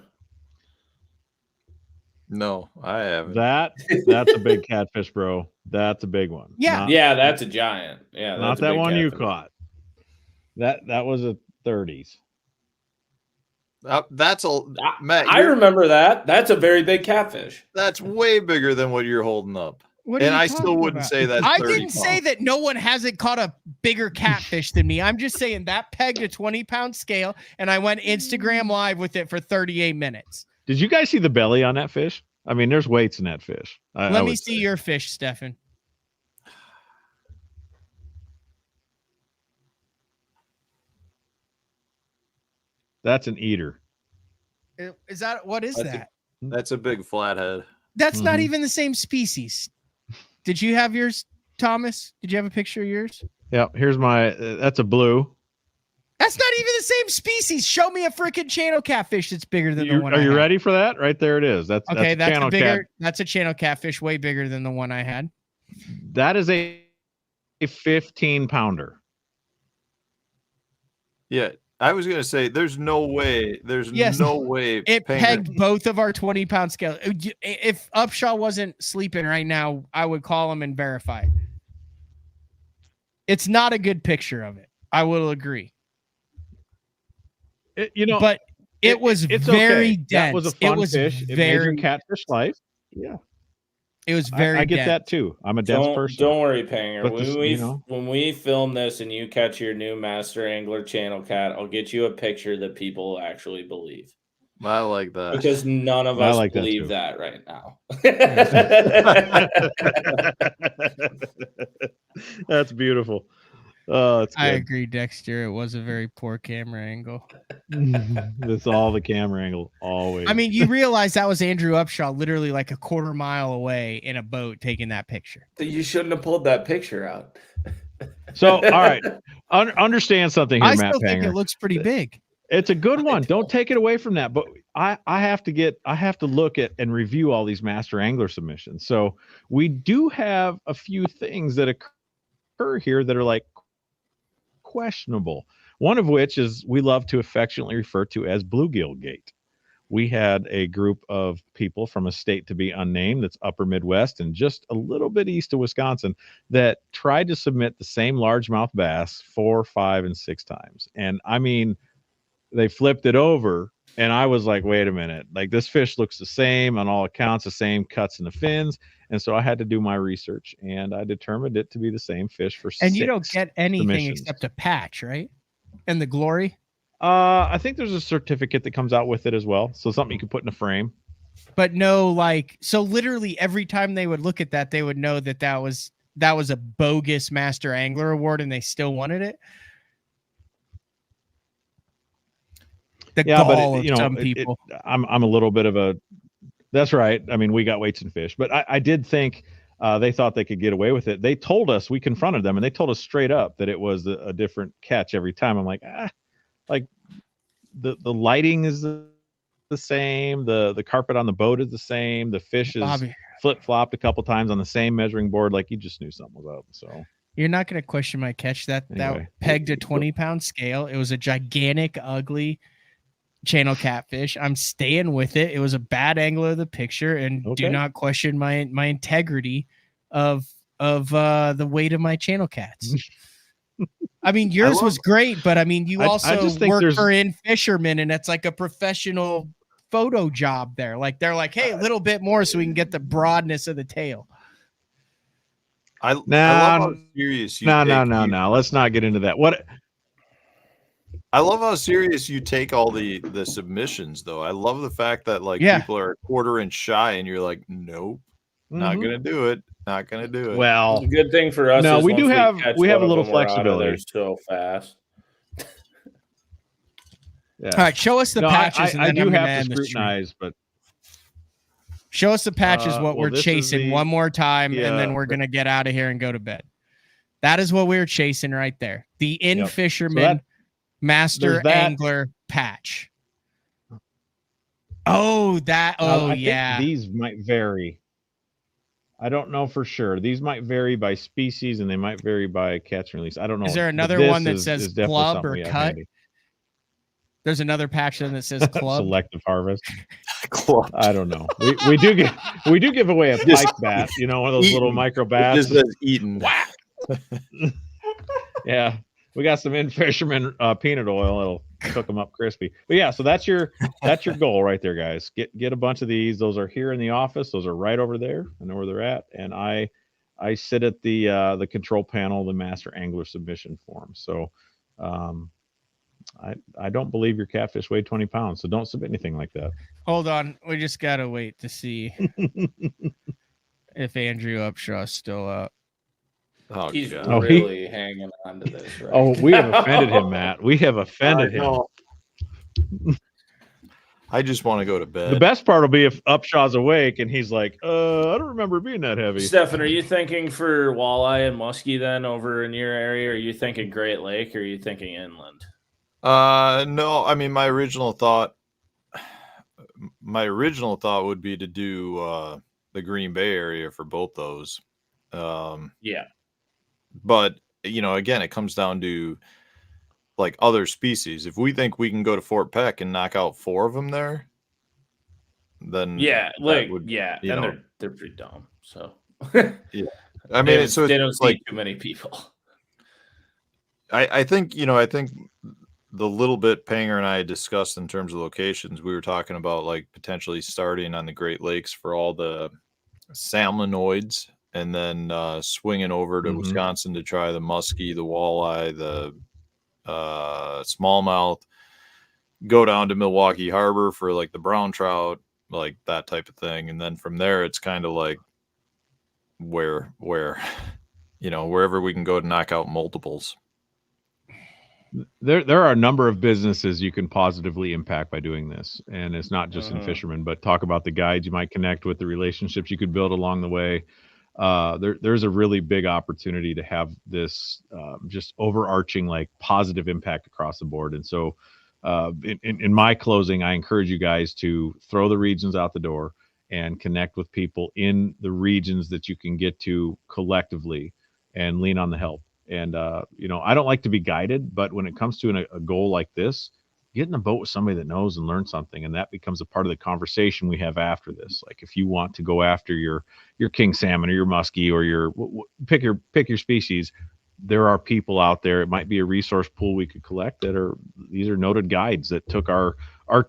No, I haven't. That's a big catfish, bro. That's a big one. Yeah. Yeah, that's a giant. Yeah, Not that's a that big one you catfish. caught. That was a 30s. That's a Matt. I remember that. That's a very big catfish. That's way bigger than what you're holding up. What are And you I still talking wouldn't about? say that's I 30 didn't say pounds. that no one hasn't caught a bigger catfish than me. I'm just saying that pegged a 20-pound scale, and I went Instagram live with it for 38 minutes. Did you guys see the belly on that fish? I mean, there's weights in that fish. Let me see your fish, Stefan. That's an eater. Is that what is that? That's a big flathead. That's not Mhm. even the same species. Did you have yours, Thomas? Did you have a picture of yours? Yeah, here's my. That's a blue. That's not even the same species. Show me a freaking channel catfish that's bigger than the one. Are you I had. ready for that? Right there it is. That's Okay, a that's channel a bigger. cat. That's a channel catfish, way bigger than the one I had. That is a 15-pounder. Yeah, I was gonna say there's no way. There's Yes. no way. It Panger- pegged both of our 20-pound scale. If Upshaw wasn't sleeping right now, I would call him and verify it. It's not a good picture of it. I will agree. But it was it's very okay. dense. That was a fun it was fish. It made very your catfish life. Yeah, It was very. I get dense. that too. I'm a dense person. Don't worry, Panger. But this, When we film this and you catch your new Master Angler channel cat, I'll get you a picture that people actually believe. I like that. Because none of I us like that believe too. that right now. That's beautiful. Oh, that's I good. agree, Dexter. It was a very poor camera angle. That's all the camera angle. Always. I mean, you realize that was Andrew Upshaw literally like a quarter mile away in a boat taking that picture. You shouldn't have pulled that picture out. So, all right. Understand something here, I Matt still think Panger. it looks pretty big. It's a good one. Don't take it away from that. But I have to look at and review all these Master Angler submissions. So we do have a few things that occur here that are like questionable. One of which is we love to affectionately refer to as Bluegill Gate. We had a group of people from a state to be unnamed that's upper Midwest and just a little bit east of Wisconsin that tried to submit the same largemouth bass 4, 5, and 6 times. And I mean, they flipped it over and I was like, wait a minute, like this fish looks the same on all accounts, the same cuts in the fins. And so I had to do my research and I determined it to be the same fish for 6 And you don't get anything submissions. except a patch, right? And the glory. I think there's a certificate that comes out with it as well. So something you can put in a frame. But no, like, so literally every time they would look at that, they would know that that was a bogus Master Angler Award and they still wanted it. The gall of some people. I'm a little bit of a. That's right. I mean, we got weights and fish, but I did think they thought they could get away with it. They told us, we confronted them, and they told us straight up that it was a different catch every time. I'm like, like the lighting is the same, the carpet on the boat is the same, the fish is flip flopped a couple times on the same measuring board. Like you just knew something was up. So You're not going to question my catch. That Anyway. pegged a 20-pound scale. It was a gigantic, ugly channel catfish. I'm staying with it. It was a bad angle of the picture, and do Okay. not question my integrity of the weight of my channel cats. I mean, yours was great, but I mean, you also just think work there's- for In Fisherman, and it's like a professional photo job there. Like they're like, hey, a little bit more so we can get the broadness of the tail. I love how serious you No. Let's not get into that. I love how serious you take all the submissions, though. I love the fact that like Yeah. people are a quarter inch shy, and you're like, nope, not gonna do it. Not gonna do it. Well, The good thing for us no, is we do once have catch we have a one of little them, we're out of there flexibility. so fast. Yeah. All right, show us the patches. I and then do I'm gonna have to end the stream. scrutinize, but Show us the patches, what well, we're this is chasing the- one more time, and then yeah. we're going to get out of here and go to bed. That is what we're chasing right there. The In Yep. Fisherman Master there's that. Angler patch. Oh, that. Oh, I yeah. think these might vary. I don't know for sure. These might vary by species, and they might vary by catch and release. I don't know. Is there But another this one that is says definitely club something or we have cut? handy. There's another patch then that says club. Selective harvest. Club. I don't know. We do give away a Just pike bat. You know, one of those little eaten. micro It bats. just says eaten. Yeah, we got some In Fisherman peanut oil. It'll cook them up crispy. But yeah, so that's your goal right there, guys. Get a bunch of these. Those are here in the office. Those are right over there. I know where they're at. And I sit at the control panel, the Master Angler submission form. So I don't believe your catfish weighed 20 pounds. So don't submit anything like that. Hold on. We just got to wait to see if Andrew Upshaw's still up. Oh, He's God. really hanging on to this. Right Oh, we have now. offended him, Matt. We have offended him. No. I just want to go to bed. The best part will be if Upshaw's awake and he's like, I don't remember it being that heavy. Stefan, are you thinking for walleye and muskie then over in your area? Are you thinking Great Lake or are you thinking inland? No, I mean my original thought would be to do the Green Bay area for both those. Yeah. But you know, again, it comes down to like other species. If we think we can go to Fort Peck and knock out 4 of them there, then Yeah, like would, yeah, you and know. they're pretty dumb. So I mean, it's they don't see like too many people. I think the little bit Panger and I discussed in terms of locations, we were talking about like potentially starting on the Great Lakes for all the salmonoids, and then swinging over to Wisconsin to try the muskie, the walleye, the smallmouth, go down to Milwaukee Harbor for like the brown trout, like that type of thing. And then from there, it's kind of like where, wherever we can go to knock out multiples. There are a number of businesses you can positively impact by doing this. And it's not just in fishermen, but talk about the guides you might connect with, the relationships you could build along the way. There's a really big opportunity to have this just overarching like positive impact across the board. And so in my closing, I encourage you guys to throw the regions out the door and connect with people in the regions that you can get to collectively and lean on the help. And, I don't like to be guided, but when it comes to a goal like this, get in a boat with somebody that knows and learn something. And that becomes a part of the conversation we have after this. Like if you want to go after your king salmon or your muskie or your pick your species, there are people out there. It might be a resource pool we could collect these are noted guides that took our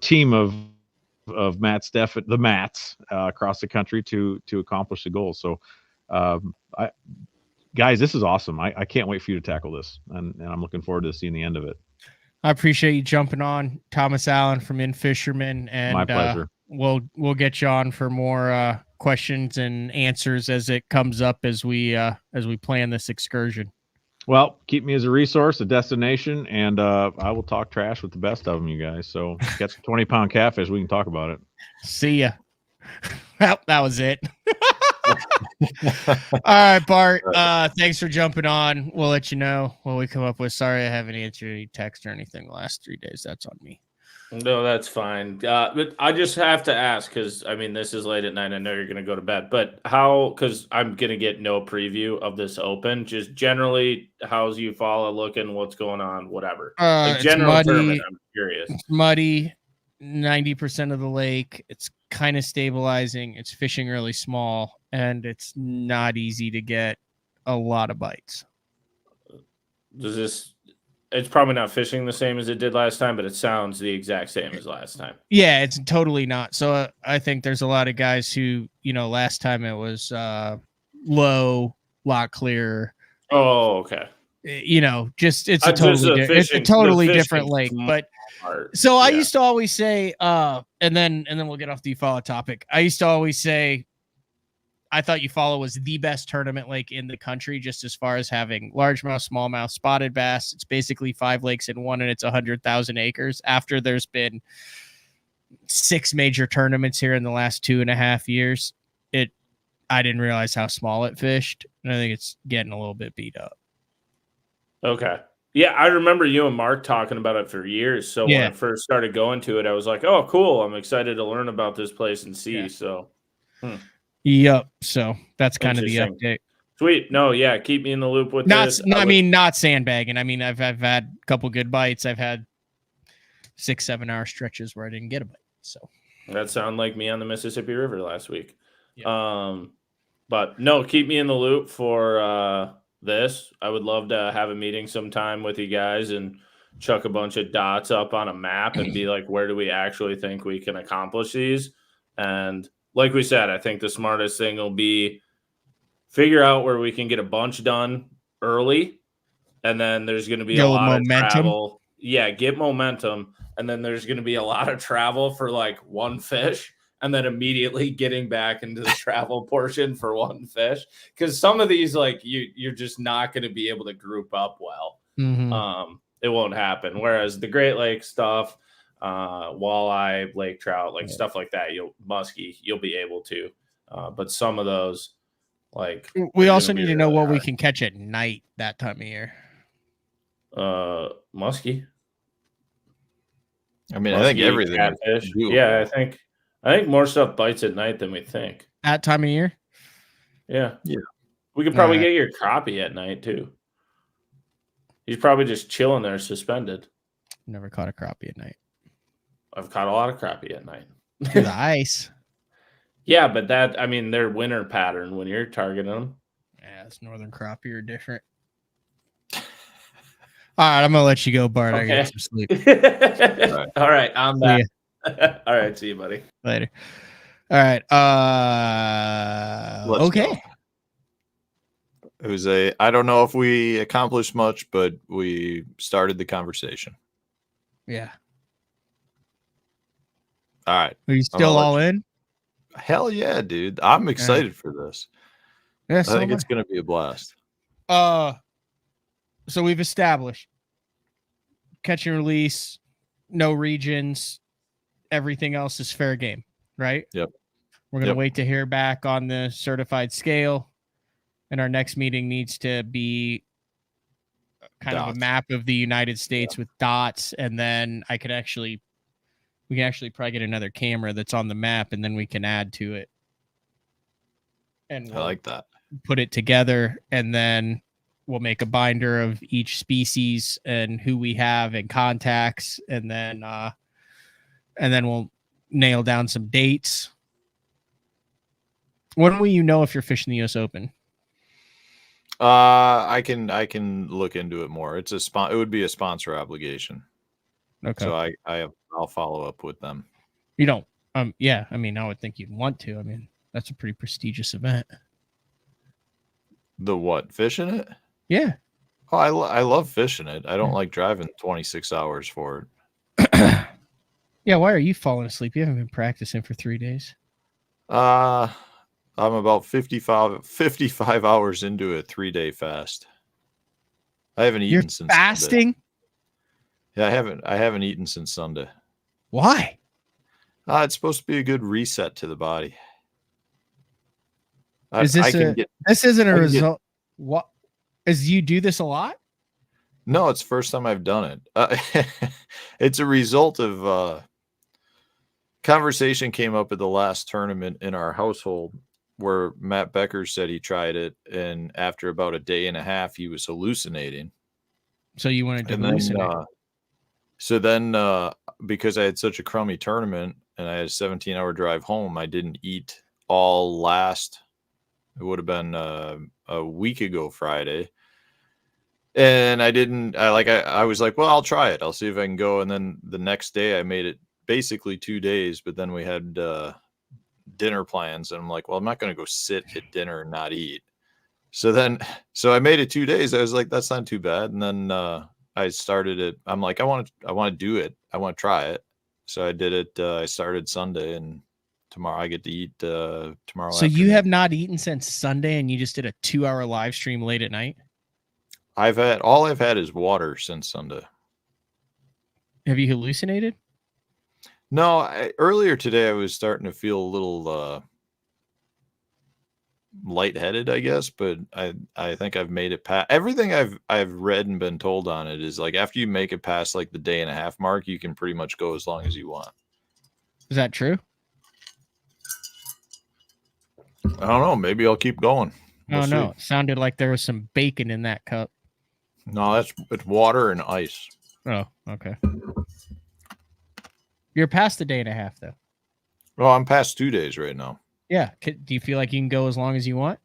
team of Matt Stefan, the Matts across the country to accomplish the goal. So, guys, this is awesome. I can't wait for you to tackle this, and I'm looking forward to seeing the end of it. I appreciate you jumping on, Thomas Allen from In Fisherman, and My pleasure. We'll get you on for more questions and answers as it comes up as we plan this excursion. Well, keep me as a resource, a destination, and I will talk trash with the best of them, you guys. So catch a 20-pound catfish, we can talk about it. See ya. Well, that was it. All right, Bart. Thanks for jumping on. We'll let you know what we come up with. Sorry I haven't answered any text or anything the last 3 days. That's on me. No, that's fine. But I just have to ask because I mean, this is late at night. I know you're going to go to bed, but how? Because I'm going to get no preview of this open. Just generally, how's Eufaula looking? What's going on? Whatever. Like It's general tournament. muddy. I'm curious. It's muddy. 90% of the lake. It's kind of stabilizing. It's fishing really small, and it's not easy to get a lot of bites. Does this? It's probably not fishing the same as it did last time, but it sounds the exact same as last time. Yeah, it's totally not. So I think there's a lot of guys who, last time it was low, lot clearer. Oh, okay. Just it's a totally different lake. But so I used to always say, and then we'll get off the Eufaula topic. I used to always say, I thought Eufaula was the best tournament lake in the country, just as far as having largemouth, smallmouth, spotted bass. It's basically 5 lakes in one, and it's 100,000 acres. After there's been 6 major tournaments here in the last 2.5 years, I didn't realize how small it fished, and I think it's getting a little bit beat up. Okay. Yeah, I remember you and Mark talking about it for years. So when I first started going to it, I was like, oh, cool. I'm excited to learn about this place and see. Yeah. So, Yep. So that's kind of the update. Sweet. No, yeah. Keep me in the loop with this. Not sandbagging. I mean, I've had a couple good bites. I've had 6-7 hour stretches where I didn't get a bite. So that sounded like me on the Mississippi River last week. Yep. But no, keep me in the loop for this. I would love to have a meeting sometime with you guys and chuck a bunch of dots up on a map and be like, where do we actually think we can accomplish these? And like we said, I think the smartest thing will be figure out where we can get a bunch done early. And then there's going to be a lot of travel. Yeah, get momentum. And then there's going to be a lot of travel for like one fish. And then immediately getting back into the travel portion for one fish. Because some of these, like, you're just not going to be able to group up well. Mm-hmm. It won't happen. Whereas the Great Lake stuff, walleye, lake trout, like stuff like that, you'll be able to. But some of those, like, we also need to know what we can catch at night that time of year. Muskie. I mean, I think everything. Catfish. Yeah, I think more stuff bites at night than we think. That time of year? Yeah. We could probably get your crappie at night too. He's probably just chilling there, suspended. Never caught a crappie at night. I've caught a lot of crappie at night. Through the ice. Yeah, but they're winter pattern when you're targeting them. Yeah, it's northern crappie are different. All right, I'm gonna let you go, Bart. Okay. I get some sleep. All right, I'm back. All right, see you, buddy. Later. All right. Okay. Go. It was I don't know if we accomplished much, but we started the conversation. Yeah. All right. Are you still all in? Hell yeah, dude. I'm excited for this. Yeah, I think it's going to be a blast. So we've established catch and release, no regions, everything else is fair game, right? Yep. We're going to wait to hear back on the certified scale, and our next meeting needs to be kind of a map of the United States with dots, and then we can actually probably get another camera that's on the map, and then we can add to it. And I like that. Put it together, and then we'll make a binder of each species and who we have and contacts, and then we'll nail down some dates. When will you know if you're fishing the US Open? I can look into it more. It would be a sponsor obligation. Okay. So I'll follow up with them. You don't. Yeah. I mean, I would think you'd want to. I mean, that's a pretty prestigious event. The what? Fishing it? Yeah. Oh, I love fishing it. I don't like driving 26 hours for it. Yeah. Why are you falling asleep? You haven't been practicing for 3 days. I'm about 55 hours into a 3-day fast. I haven't eaten since fasting. Sunday. Yeah, I haven't eaten since Sunday. Why? It's supposed to be a good reset to the body. This isn't a result. What is you do this a lot? No, it's the first time I've done it. It's a result of conversation came up at the last tournament in our household where Matt Becker said he tried it, and after about a day and a half, he was hallucinating. So you wanted to And hallucinate. then, because I had such a crummy tournament and I had a 17-hour drive home, I didn't eat all last. It would have been a week ago Friday. And I was like, well, I'll try it. I'll see if I can go. And then the next day I made it basically 2 days, but then we had dinner plans. And I'm like, well, I'm not going to go sit at dinner and not eat. So I made it 2 days. I was like, that's not too bad. And then I started it. I'm like, I want to do it. I want to try it. So I did it. I started Sunday, and tomorrow I get to eat tomorrow. So you have not eaten since Sunday, and you just did a 2-hour live stream late at night? All I've had is water since Sunday. Have you hallucinated? No, earlier today I was starting to feel a little lightheaded, I guess, but I think I've made it past everything I've read and been told on it is like after you make it past like the day and a half mark, you can pretty much go as long as you want. Is that true? I don't know. Maybe I'll keep going. We'll no. It sounded like there was some bacon in that cup. No, it's water and ice. Oh, okay. You're past the day and a half, though. Well, I'm past 2 days right now. Yeah. Do you feel like you can go as long as you want?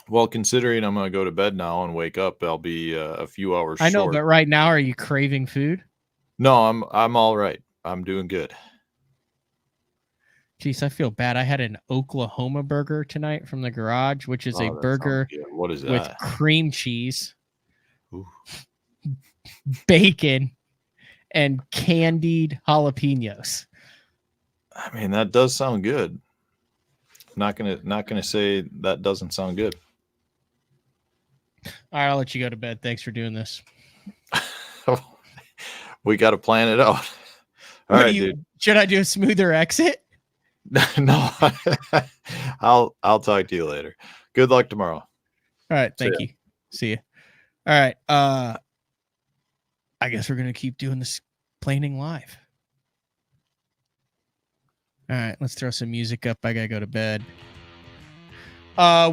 Well, considering I'm going to go to bed now and wake up, I'll be a few hours I know, short. but right now, are you craving food? No, I'm all right. I'm doing good. Jeez, I feel bad. I had an Oklahoma burger tonight from the garage, which is a burger what is that? with cream cheese, Ooh. bacon, and candied jalapenos. I mean, that does sound good. Not gonna say that doesn't sound good. All right, I'll let you go to bed. Thanks for doing this. We got to plan it out. All right, dude. Should I do a smoother exit? No, I'll talk to you later. Good luck tomorrow. All right, thank you. See you. All right, I guess we're gonna keep doing this planing live. All right, let's throw some music up. I gotta go to bed.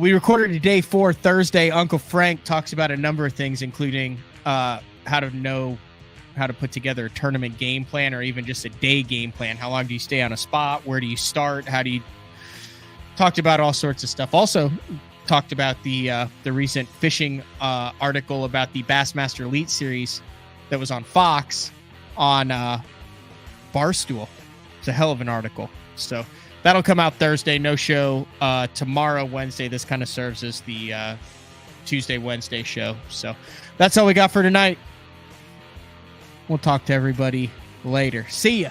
We recorded today for Thursday. Uncle Frank talks about a number of things, including how to know how to put together a tournament game plan or even just a day game plan. How long do you stay on a spot? Where do you start? How do you talked about all sorts of stuff. Also talked about the recent fishing article about the Bassmaster Elite Series that was on Fox on Barstool. It's a hell of an article. So that'll come out Thursday. No show tomorrow, Wednesday. This kind of serves as the Tuesday, Wednesday show. So that's all we got for tonight. We'll talk to everybody later. See ya.